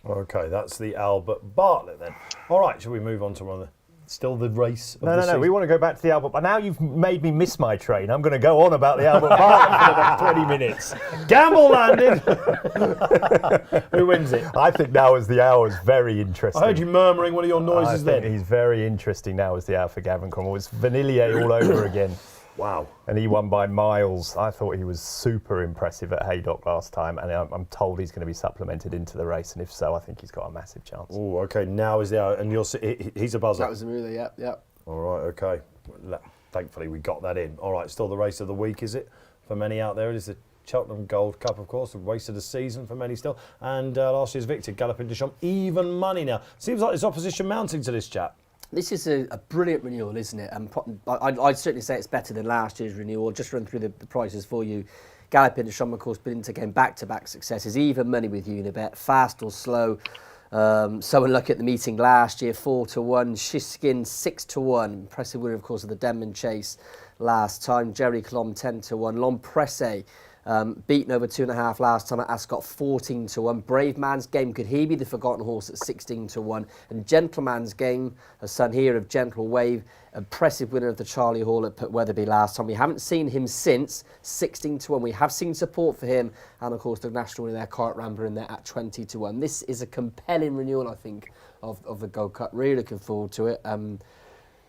Okay, that's the Albert Bartlett then. All right, shall we move on to one of the... Still the race of the No, season? we want to go back to the Albert. But now you've made me miss my train. I'm going to go on about the Albert Bartlett for the next 20 minutes. Gamble landed! Who wins it? I think now is the hour. Is very interesting. I heard you murmuring one of your noises I think then. he's very interesting now as the hour for Gavin Cromwell. It's Vanillier all over again. Wow. And he won by miles. I thought he was super impressive at Haydock last time, and I'm told he's going to be supplemented into the race, and if so, I think he's got a massive chance. Oh, okay, now is the hour, and he's a buzzer. That was a Muir, yeah. All right, okay. Thankfully, we got that in. All right, still the race of the week, is it? For many out there, it is the Cheltenham Gold Cup, of course, the race of the season for many still. And last year's victor, Galopin Des Champs, even money now. Seems like there's opposition mounting to this chap. This is a brilliant renewal, isn't it? And I'd certainly say it's better than last year's renewal. Just run through the prices for you. Galopin Des Champs, of course, been into game back-to-back successes. Even money with Unibet, fast or slow. So unlucky at the meeting last year, 4 to 1. Shiskin 6 to 1. Impressive winner, of course, of the Denman Chase last time. Jerry Colomb 10 to 1. L'Empresse beaten over 2.5 last time at Ascot 14 to 1. Brave Man's Game, could he be the forgotten horse at 16 to 1? And Gentleman's Game, a son here of Gentle Wave, impressive winner of the Charlie Hall at Weatherby last time. We haven't seen him since, 16 to 1. We have seen support for him, and of course the national winner there, Cart Rambler, in there at 20 to 1. This is a compelling renewal, I think, of the Gold Cup. Really looking forward to it.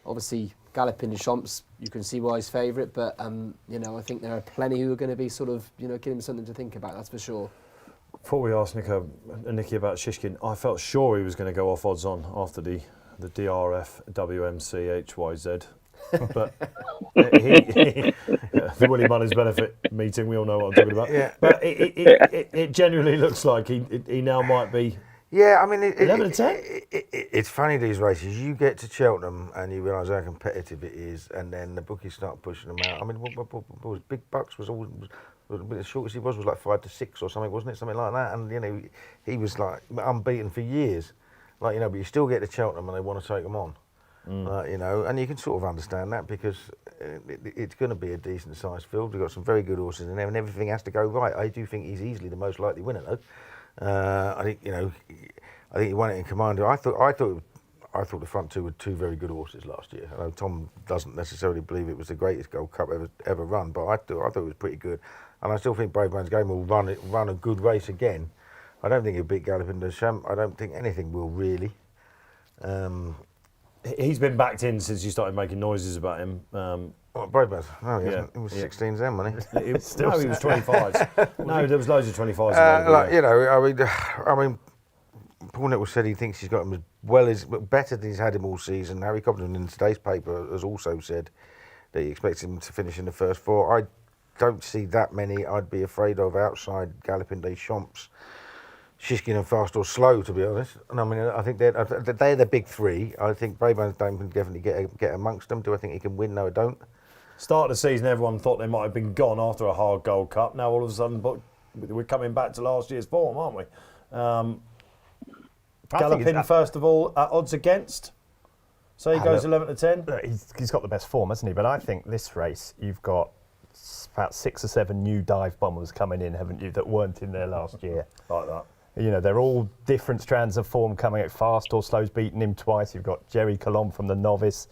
Obviously, Galopin Des Champs, you can see why he's favourite, but I think there are plenty who are going to be sort of, giving him something to think about. That's for sure. Before we asked Nicky about Shishkin, I felt sure he was going to go off odds on after the DRF WMC HYZ. But the Willie Mullins benefit meeting, we all know what I'm talking about. Yeah. But it genuinely looks like he now might be. Yeah, I mean, 11 to 10? It's funny, these races. You get to Cheltenham and you realise how competitive it is, and then the bookies start pushing them out. I mean, what was Big Bucks was the shortest he was like 5 to 6 or something, wasn't it? Something like that. And he was like unbeaten for years. But you still get to Cheltenham and they want to take them on. And you can sort of understand that because it's going to be a decent sized field. We've got some very good horses in there, and everything has to go right. I do think he's easily the most likely winner, though. I think he won it in Commander. I thought the front two were 2 very good horses last year. I know Tom doesn't necessarily believe it was the greatest Gold Cup ever run, but I thought it was pretty good, and I still think Brave Man's Game will run a good race again. I don't think he'll beat Galopin Des Champs. I don't think anything will really. He's been backed in since you started making noises about him. Brave Man's? No, he Yeah. hasn't. He was 16s then, wasn't he? No, he was 25s. No, there was loads of 25s. I mean, Paul Nicholls said he thinks he's got him better than he's had him all season. Harry Cobden in today's paper has also said that he expects him to finish in the first 4. I don't see that many I'd be afraid of outside Galopin Des Champs, Shishkin and Fast or Slow, to be honest. And I mean, I think they're the big 3. I think Brave Man's Game can definitely get amongst them. Do I think he can win? No, I don't. Start of the season, everyone thought they might have been gone after a hard Gold Cup. Now all of a sudden, we're coming back to last year's form, aren't we? Galopin, first of all, at odds against. So he goes 11 to 10. Look, he's got the best form, hasn't he? But I think this race, you've got about 6 or 7 new dive bombers coming in, haven't you, that weren't in there last year. Like that. They're all different strands of form coming out. Fast or Slow's beaten him twice. You've got Jerry Colomb from the Novice.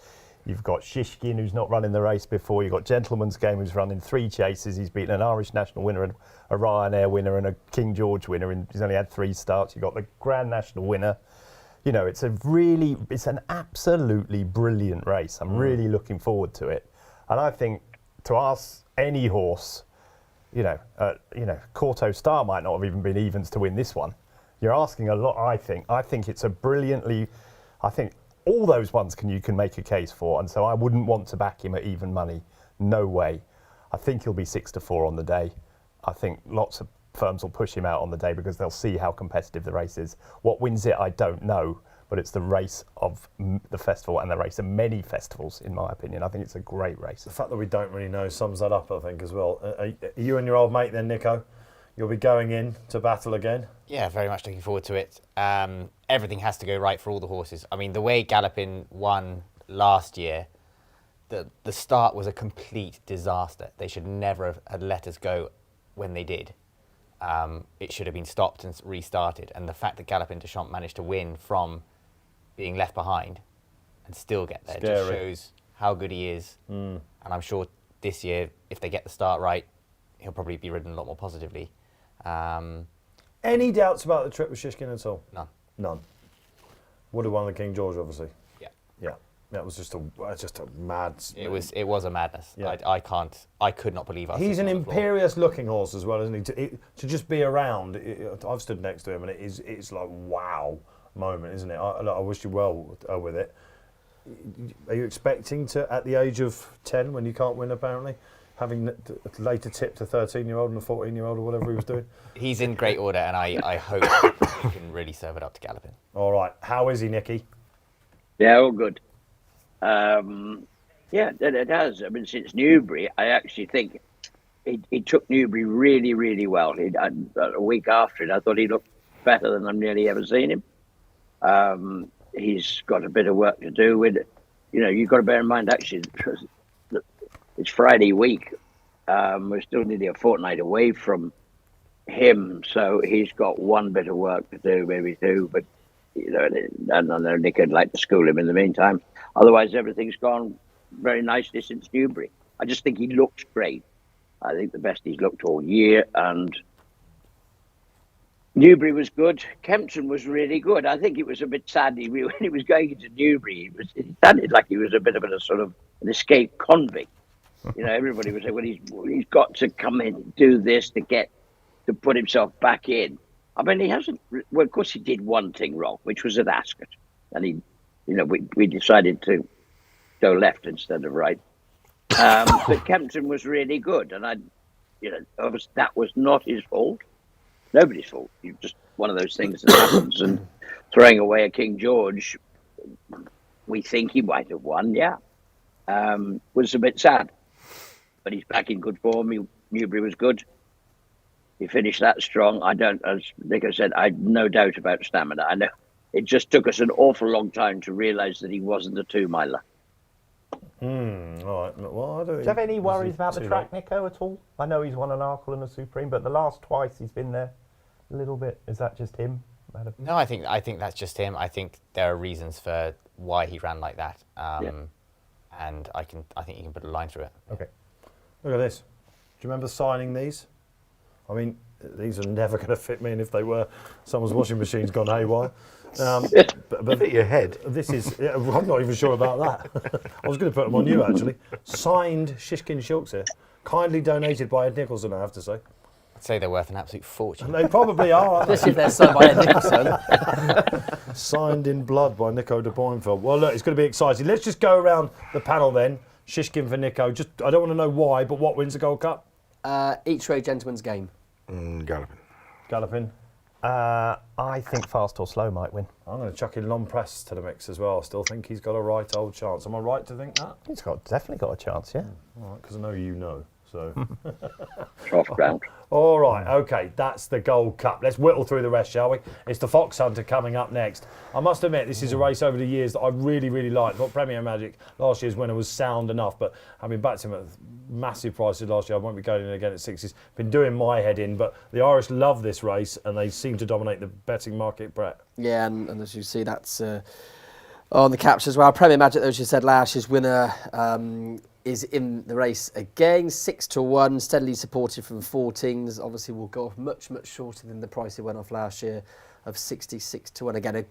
You've got Shishkin, who's not running the race before. You've got Gentleman's Game, who's running 3 chases. He's beaten an Irish national winner, and a Ryanair winner, and a King George winner, and he's only had 3 starts. You've got the Grand National winner. It's an absolutely brilliant race. I'm really looking forward to it. And I think to ask any horse, Corto Star might not have even been evens to win this one. You're asking a lot, I think. I think it's I think all those ones you can make a case for, and so I wouldn't want to back him at even money. No way. I think he'll be 6-4 on the day. I think lots of firms will push him out on the day because they'll see how competitive the race is. What wins it, I don't know, but it's the race of the festival and the race of many festivals, in my opinion. I think it's a great race. The fact that we don't really know sums that up, I think, as well. Are you and your old mate then, Nico? You'll be going in to battle again? Yeah, very much looking forward to it. Everything has to go right for all the horses. I mean, the way Gallopin won last year, the start was a complete disaster. They should never have let us go when they did. It should have been stopped and restarted. And the fact that Gallopin de Champs managed to win from being left behind and still get there just shows how good he is. And I'm sure this year, if they get the start right, he'll probably be ridden a lot more positively. Any doubts about the trip with Shishkin at all? None. Would have won the King George, obviously. Yeah. That was just a mad. It was a madness. Yeah. I could not believe us. He's an imperious-looking horse as well, isn't he? To just be around, I've stood next to him, and it's like wow moment, isn't it? I wish you well with it. Are you expecting to, at the age of 10, when you can't win, apparently, having later tipped a 13-year-old and a 14-year-old or whatever he was doing? He's in great order, and I hope he can really serve it up to Gallopin. All right. How is he, Nicky? Yeah, all good. Yeah, it has. I mean, since Newbury, I actually think he took Newbury really, really well. A week after it, I thought he looked better than I've nearly ever seen him. He's got a bit of work to do with it. You've got to bear in mind, actually, it's Friday week. We're still nearly a fortnight away from him, so he's got one bit of work to do, maybe two, but I know Nick would like to school him in the meantime. Otherwise, everything's gone very nicely since Newbury. I just think he looks great. I think the best he's looked all year, and Newbury was good. Kempton was really good. I think it was a bit sad when he was going into Newbury. It sounded like he was a bit of a sort of an escaped convict. Everybody was saying, well, he's got to come in and do this to put himself back in. I mean, he hasn't. Well, of course, he did one thing wrong, which was at Ascot, and we decided to go left instead of right. But Kempton was really good, and obviously that was not his fault. Nobody's fault. It's just one of those things that happens. And throwing away a King George, we think he might have won. Yeah, was a bit sad, but he's back in good form. Newbury was good. He finished that strong. As Nico said, I have no doubt about stamina. I know it just took us an awful long time to realise that he wasn't a 2-miler. All right. Well, Do you have any worries about the track, Nico, at all? I know he's won an Arkle and a Supreme, but the last twice he's been there a little bit. Is that just him? No, I think that's just him. I think there are reasons for why he ran like that, and I think you can put a line through it. Okay. Look at this. Do you remember signing these? I mean, these are never going to fit me, and if they were, someone's washing machine's gone haywire. But fit your head. This is, I'm not even sure about that. I was going to put them on you, actually. Signed Shishkin Shilks here. Kindly donated by Ed Nicholson, I have to say. I'd say they're worth an absolute fortune. They probably are. Especially if they're signed by Ed Nicholson. Signed in blood by Nico de Boinville. Well, look, it's going to be exciting. Let's just go around the panel then. Shishkin for Nico. I don't want to know why, but what wins the Gold Cup? Each way gentleman's game. Gallopin. I think Fast or Slow might win. I'm going to chuck in Long Press to the mix as well. I still think he's got a right old chance. Am I right to think that? He's definitely got a chance, yeah. All right, because I know you know. So. Trough ground. All right, okay, that's the Gold Cup. Let's whittle through the rest, shall we? It's the Fox Hunter coming up next. I must admit, this is a race over the years that I really, really liked. Thought Premier Magic, last year's winner, was sound enough, but having backed him at massive prices last year, I won't be going in again at 60s. Been doing my head in, but the Irish love this race, and they seem to dominate the betting market, Brett. Yeah, and as you see, that's on the caps as well. Premier Magic, as you said, last year's winner is in the race again, 6-1, steadily supported from 14s. Obviously, will go off much, much shorter than the price it went off last year of 66-1. Again,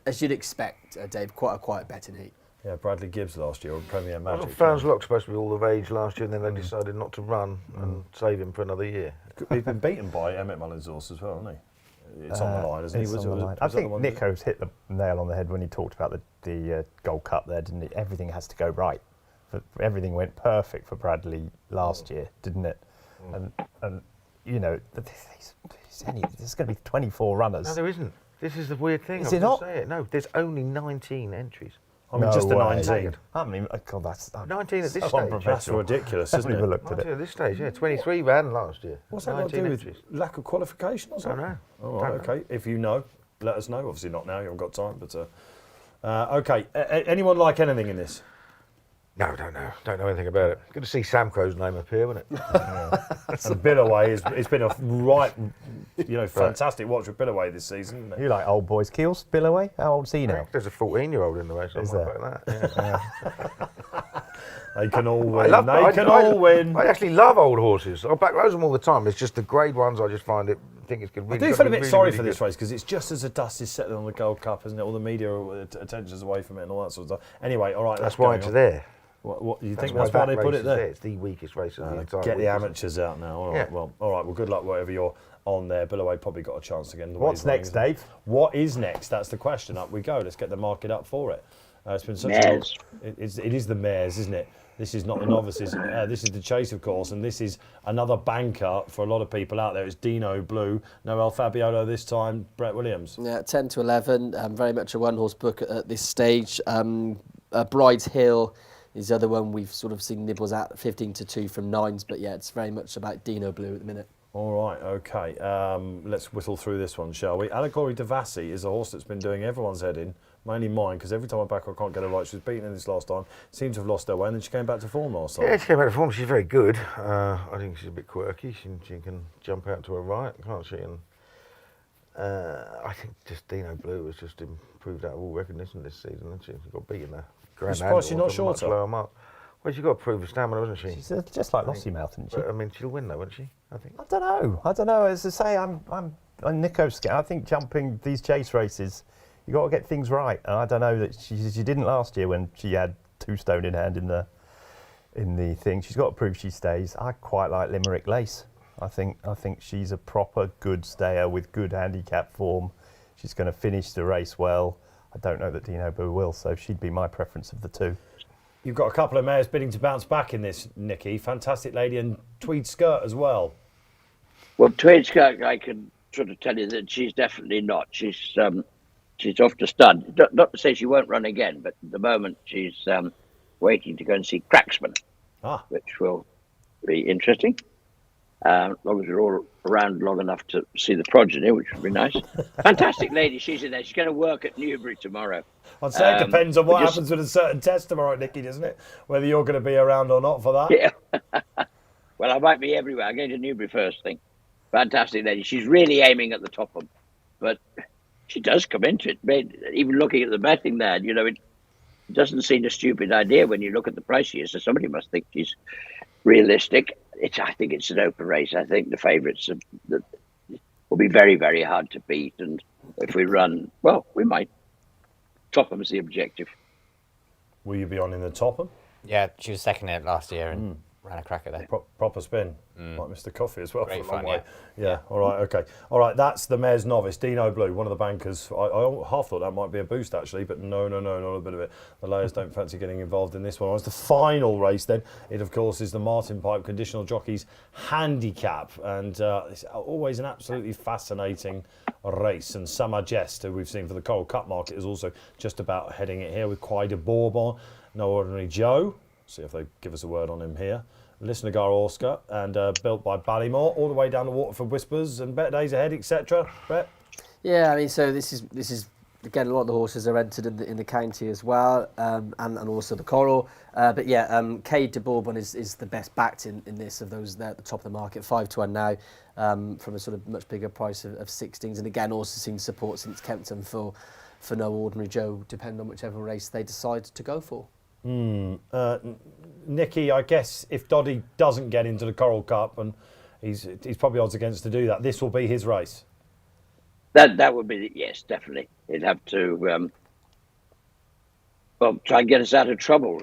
as you'd expect, Dave, quite a quiet betting heat. Yeah, Bradley Gibbs last year, or Premier Magic. Fowneslock's supposed to be all of age last year, and then they decided not to run and save him for another year. He's been beaten by Emmett Mullin's as well, hasn't he? It's on the line, isn't he? It's on the line. I think Nico's hit the nail on the head when he talked about the Gold Cup there, didn't he? Everything has to go right. Everything went perfect for Bradley last year, didn't it? And you know, there's going to be 24 runners. No, there isn't. This is the weird thing. Is it not? Say it. No, there's only 19 entries. I mean, just the 19. I mean, God, that's 19 at this so stage. unprofessional. That's ridiculous, isn't it? Looked at 19 it. at this stage, yeah. 23 ran last year. What's that got to do with lack of qualification or something? Don't know. All right, okay. If you know, let us know. Obviously not now, you haven't got time, but... okay, anyone like anything in this? No, don't know. Don't know anything about it. Good to see Sam Crow's name appear, wasn't it? And Billaway, it's been a right, fantastic watch with Billaway this season, isn't it? You like old boys' Keels, Billaway? How old's he now? There's a 14-year-old in the race. Is I'm there? about that. Yeah. They can all win. I They can all win. I actually love old horses. I back loads of them all the time. It's just the grade ones I just think it's good. I do feel a bit sorry for this race because it's just as the dust is settling on the Gold Cup, isn't it? All the media attention's away from it and all that sort of stuff. Anyway, all right. That's why it's there. What you think? That's why they put it there. It's the weakest race of the entire Get the week, amateurs out now. All right. Yeah. Well, all right. Well, good luck wherever you're on there. Billaway probably got a chance again. What's next, Dave? What is next? That's the question. Up we go. Let's get the market up for it. It's been such Mares. it is the mares, isn't it? This is not the novices. This is the chase, of course, and this is another banker for a lot of people out there. It's Dino Blue, Noel Fabiolo this time, Brett Williams. Yeah, 10 to 11, very much a one-horse book at this stage. Bride's Hill is the other one we've sort of seen nibbles at, 15 to 2 from nines, but yeah, it's very much about Dino Blue at the minute. All right, okay. Let's whittle through this one, shall we? Allegory Devassi is a horse that's been doing everyone's head in, mainly mine, because every time I back her, I can't get her right. She was beaten in this last time, seemed to have lost her way, and then she came back to form last time. Yeah, she came back to form. She's very good. I think she's a bit quirky. She can jump out to her right, can't she? And I think just Dino Blue has just improved out of all recognition this season, hasn't she? She got beaten there. I'm surprised she's not shorter. Well, she's got to prove her stamina, hasn't she? She's just like Lossy Mouth, isn't she? But, I mean, she'll win though, won't she? I think. I don't know. As I say, I'm Nico's scared. I think jumping these chase races, you got to get things right. And I don't know that she didn't last year when she had 2 stone in hand in the thing. She's got to prove she stays. I quite like Limerick Lace. I think she's a proper good stayer with good handicap form. She's going to finish the race well. I don't know that Dino Blue will, so she'd be my preference of the 2. You've got a couple of mares bidding to bounce back in this, Nicky. Fantastic Lady and Tweed Skirt as well. Well, Tweed Skirt, I can sort of tell you that she's definitely not. She's off to stud. Not to say she won't run again, but at the moment she's waiting to go and see Cracksman, which will be interesting. As long as we're all around long enough to see the progeny, which would be nice. Fantastic Lady, she's in there. She's going to work at Newbury tomorrow. I'd say it depends on what happens with a certain test tomorrow, Nicky, doesn't it? Whether you're going to be around or not for that. Yeah. Well, I might be everywhere. I'm going to Newbury first thing. Fantastic Lady. She's really aiming at the top of them. But she does come into it. Even looking at the betting there, it doesn't seem a stupid idea when you look at the price here. So somebody must think she's realistic. I think it's an open race. I think the favourites will be very, very hard to beat. And if we run, well, we might. Topham's the objective. Will you be on in the Topham? Yeah, she was second in it last year and ran a cracker there. Proper spin, like Mr. Coffee as well. Great for a long fun, way. Yeah. All right. Okay. All right. That's the mare's novice, Dino Blue, one of the bankers. I half thought that might be a boost actually, but no, not a bit of it. The layers don't fancy getting involved in this one. It's the final race then. It of course is the Martin Pipe Conditional Jockeys Handicap, and it's always an absolutely fascinating race. And Summer Jest, who we've seen for the Coral Cup market, is also just about heading it here with Quai de Bourbon, No Ordinary Joe. See if they give us a word on him here. Lisnagar Oscar, and built by Ballymore, all the way down to Waterford Whispers and Better Days Ahead, etc. Brett? Yeah, I mean, so this is again, a lot of the horses are entered in the county as well, and also the Coral. But yeah, Quai de Bourbon is the best backed in this of those there at the top of the market, 5 to 1 now, from a sort of much bigger price of 16s, and again also seen support since Kempton for No Ordinary Joe, depending on whichever race they decide to go for. Nicky, I guess if Doddy doesn't get into the Coral Cup, and he's probably odds against to do that, this will be his race. That would be, yes, definitely. He'd have to well, try and get us out of trouble.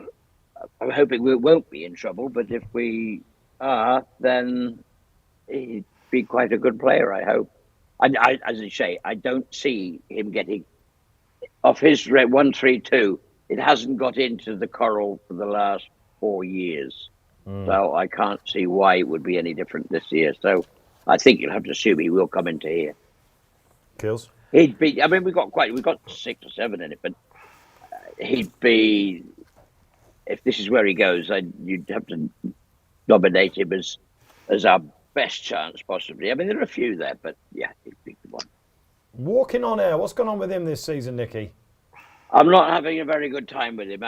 I'm hoping we won't be in trouble, but if we are, then he'd be quite a good player, I hope. I as I say, I don't see him getting off his 132. It hasn't got into the Coral for the last 4 years, so I can't see why it would be any different this year. So I think you'll have to assume he will come into here. Kills. He'd be. I mean, we've got 6 or 7 in it, but he'd be. If this is where he goes, you'd have to nominate him as our best chance, possibly. I mean, there are a few there, but yeah, he'd be the one. Walking on air. What's gone on with him this season, Nicky? I'm not having a very good time with him.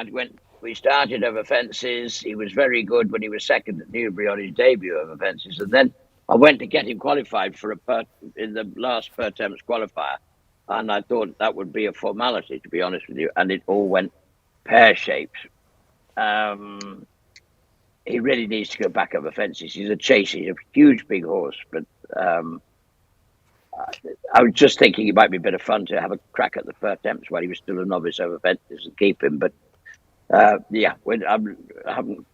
We started over fences. He was very good when he was second at Newbury on his debut over fences, and then I went to get him qualified in the last Pertemps qualifier, and I thought that would be a formality, to be honest with you, and it all went pear-shaped. He really needs to go back over fences. He's a chaser. He's a huge, big horse. But I was just thinking it might be a bit of fun to have a crack at the Pertemps while he was still a novice over fences and keep him. But I haven't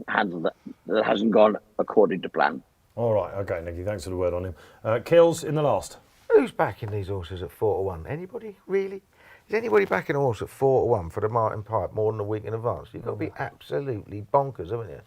handled that. That hasn't gone according to plan. All right. Okay, Nicky. Thanks for the word on him. Kills in the last. Who's backing these horses at 4-1? Anybody, really? Is anybody backing a horse at 4-1 for the Martin Pipe more than a week in advance? You've got to be absolutely bonkers, haven't you?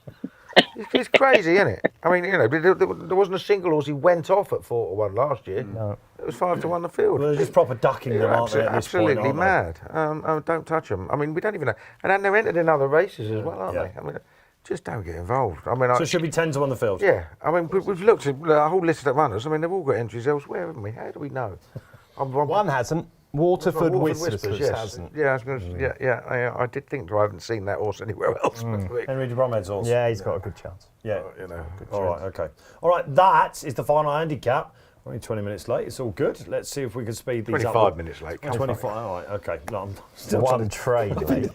It's crazy, isn't it? I mean, there wasn't a single horse he went off at 4-1 last year. No. It was 5-1 the field. Well, they're just proper ducking them, aren't they, at this point, absolutely aren't they? mad. Don't touch them. I mean, we don't even know. And they're entered in other races as well, aren't they? I mean, just don't get involved. I mean, So it should be 10 to 1 the field? yeah. I mean, we've looked at a whole list of runners. I mean, they've all got entries elsewhere, haven't we? How do we know? One hasn't. Waterford Whispers yes. hasn't. Yeah, I was going to. I did think I haven't seen that horse anywhere else. Henry de Bromhead's horse? Yeah, he's got a good chance. Yeah. Good All right, okay. All right, that is the final handicap. We're only 20 minutes late. It's all good. Let's see if we can speed these up. 25 minutes late. 25. All right, okay. No, I'm still One train, mate.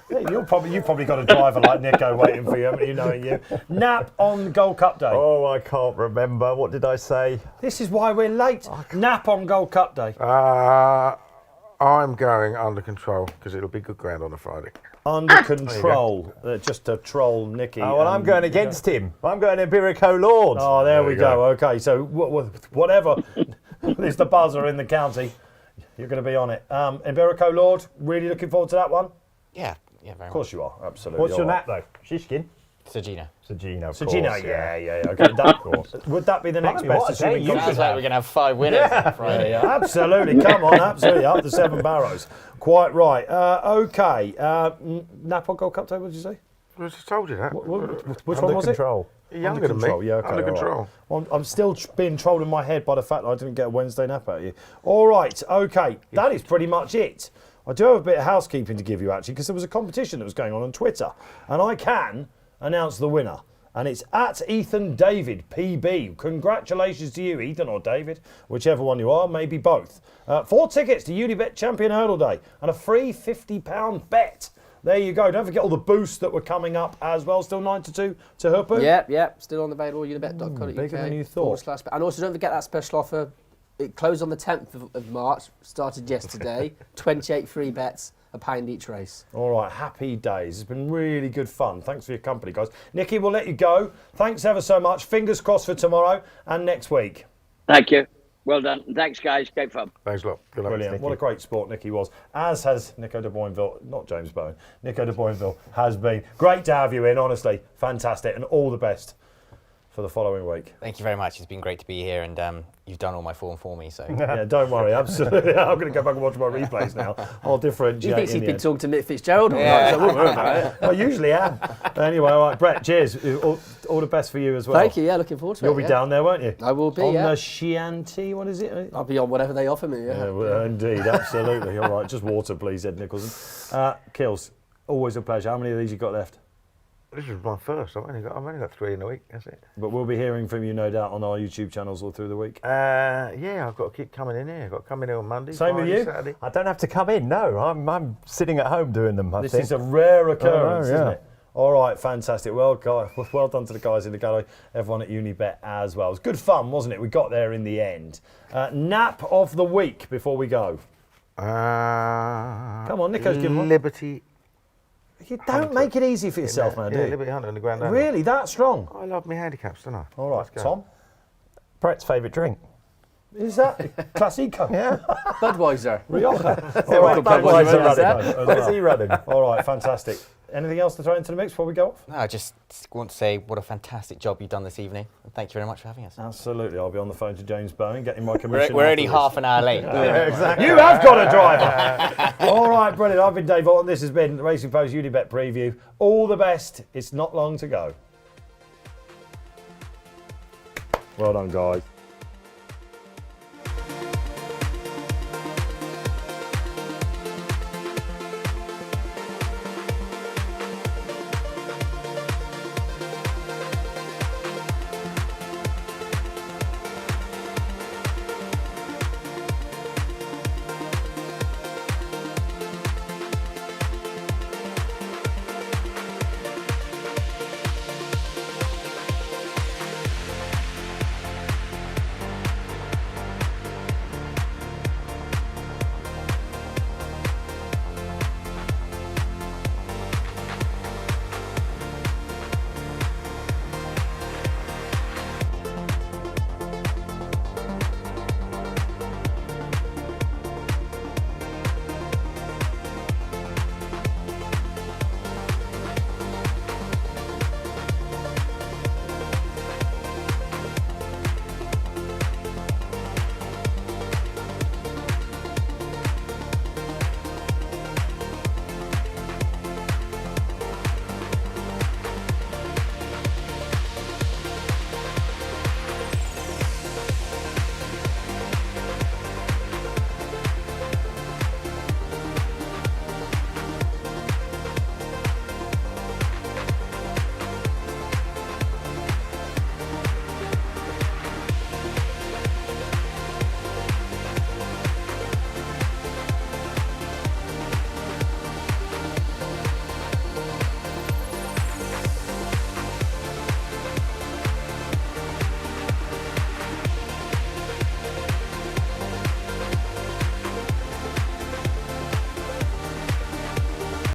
Yeah, you've probably got a driver like Nico waiting for you, haven't you, knowing you? Nap on Gold Cup Day. Oh, I can't remember. What did I say? This is why we're late. Nap on Gold Cup Day. I'm going under control because it'll be good ground on a Friday. Under control. Just to troll Nicky. Oh, well, I'm going against him. I'm going Iberico Lord. Oh, there we go. Okay, so whatever is the buzzer in the county, you're going to be on it. Iberico Lord, really looking forward to that one? Yeah, very much. Of course you are, absolutely. What's your All right. nap, though? Shishkin? Sagina. Sagino, of Sagino, course, yeah. Okay, would that be the next Blimey, best? what a day assuming you Gold Sounds Cup? like we're going to have 5 winners on Friday. Yeah, absolutely. Come on, absolutely. Up the 7 barrows. Quite right. Okay. Nap on Gold Cup Day, what did you say? I just told you that. Which Under one was control. You're younger than me. control, yeah, okay, Under all right. control. Well, I'm still being trolled in my head by the fact that I didn't get a Wednesday nap out of you. All right, okay. That is pretty much it. I do have a bit of housekeeping to give you, actually, because there was a competition that was going on Twitter, and I can announce the winner. And it's at Ethan David, PB. Congratulations to you, Ethan or David, whichever one you are, maybe both. 4 tickets to Unibet Champion Hurdle Day and a free £50 bet. There you go. Don't forget all the boosts that were coming up as well. Still 9 to 2 to Hooper. Yep. Still on the available unibet.co.uk. Bigger than you thought. And also don't forget that special offer. It closed on the 10th of March, started yesterday. 28 free bets, £1 each race. All right, happy days. It's been really good fun. Thanks for your company, guys. Nicky, we'll let you go. Thanks ever so much. Fingers crossed for tomorrow and next week. Thank you. Well done. Thanks, guys. Great fun. Thanks a lot. Good luck. Brilliant. What a great sport Nicky was. As has Nico de Boinville, not James Bowen. Nico de Boinville has been. Great to have you in, honestly. Fantastic. And all the best for the following week. Thank you very much. It's been great to be here, and you've done all my form for me. So Yeah, don't worry. Absolutely. I'm going to go back and watch my replays now. I'll differentiate. Do you think in he's the been end. talking to Mick Fitzgerald all Yeah. night? So I won't worry about it. I usually am. Anyway, all right, Brett, cheers. All the best for you as well. Thank you. Yeah, looking forward to it. You'll be yeah. down there, won't you? I will be, On yeah. the Chianti, what is it? I'll be on whatever they offer me, yeah. Yeah, well, indeed, absolutely. All right, just water, please, Ed Nicholson. Kills, always a pleasure. How many of these you got left? This is my first. I've only got 3 in a week. That's it. But we'll be hearing from you, no doubt, on our YouTube channels all through the week. Yeah, I've got to keep coming in here. I've got to come in here on Monday. Same with Friday, you? Saturday. I don't have to come in, no. I'm sitting at home doing them, I This think. is a rare occurrence, yeah. isn't it? All right, fantastic. Well, guys, well done to the guys in the gallery, everyone at Unibet as well. It was good fun, wasn't it? We got there in the end. Nap of the week before we go. Come on, Nico's giving one. Liberty. You don't make it easy for yourself, man, do you? Liberty Hunter in the Grand National. Really, that strong? I love my handicaps, don't I? All right, Let's go. Tom. Brett's favourite drink. Is that Classico? Yeah. Budweiser. Rioja. All right, Budweiser. Where's he running? All right, fantastic. Anything else to throw into the mix before we go off? No, I just want to say what a fantastic job you've done this evening. And thank you very much for having us. Absolutely. I'll be on the phone to James Bowen, getting my commission. We're only afterwards. half an hour late. Yeah, exactly. You have got a driver. All right, brilliant. I've been Dave Orton. This has been the Racing Post Unibet preview. All the best. It's not long to go. Well done, guys.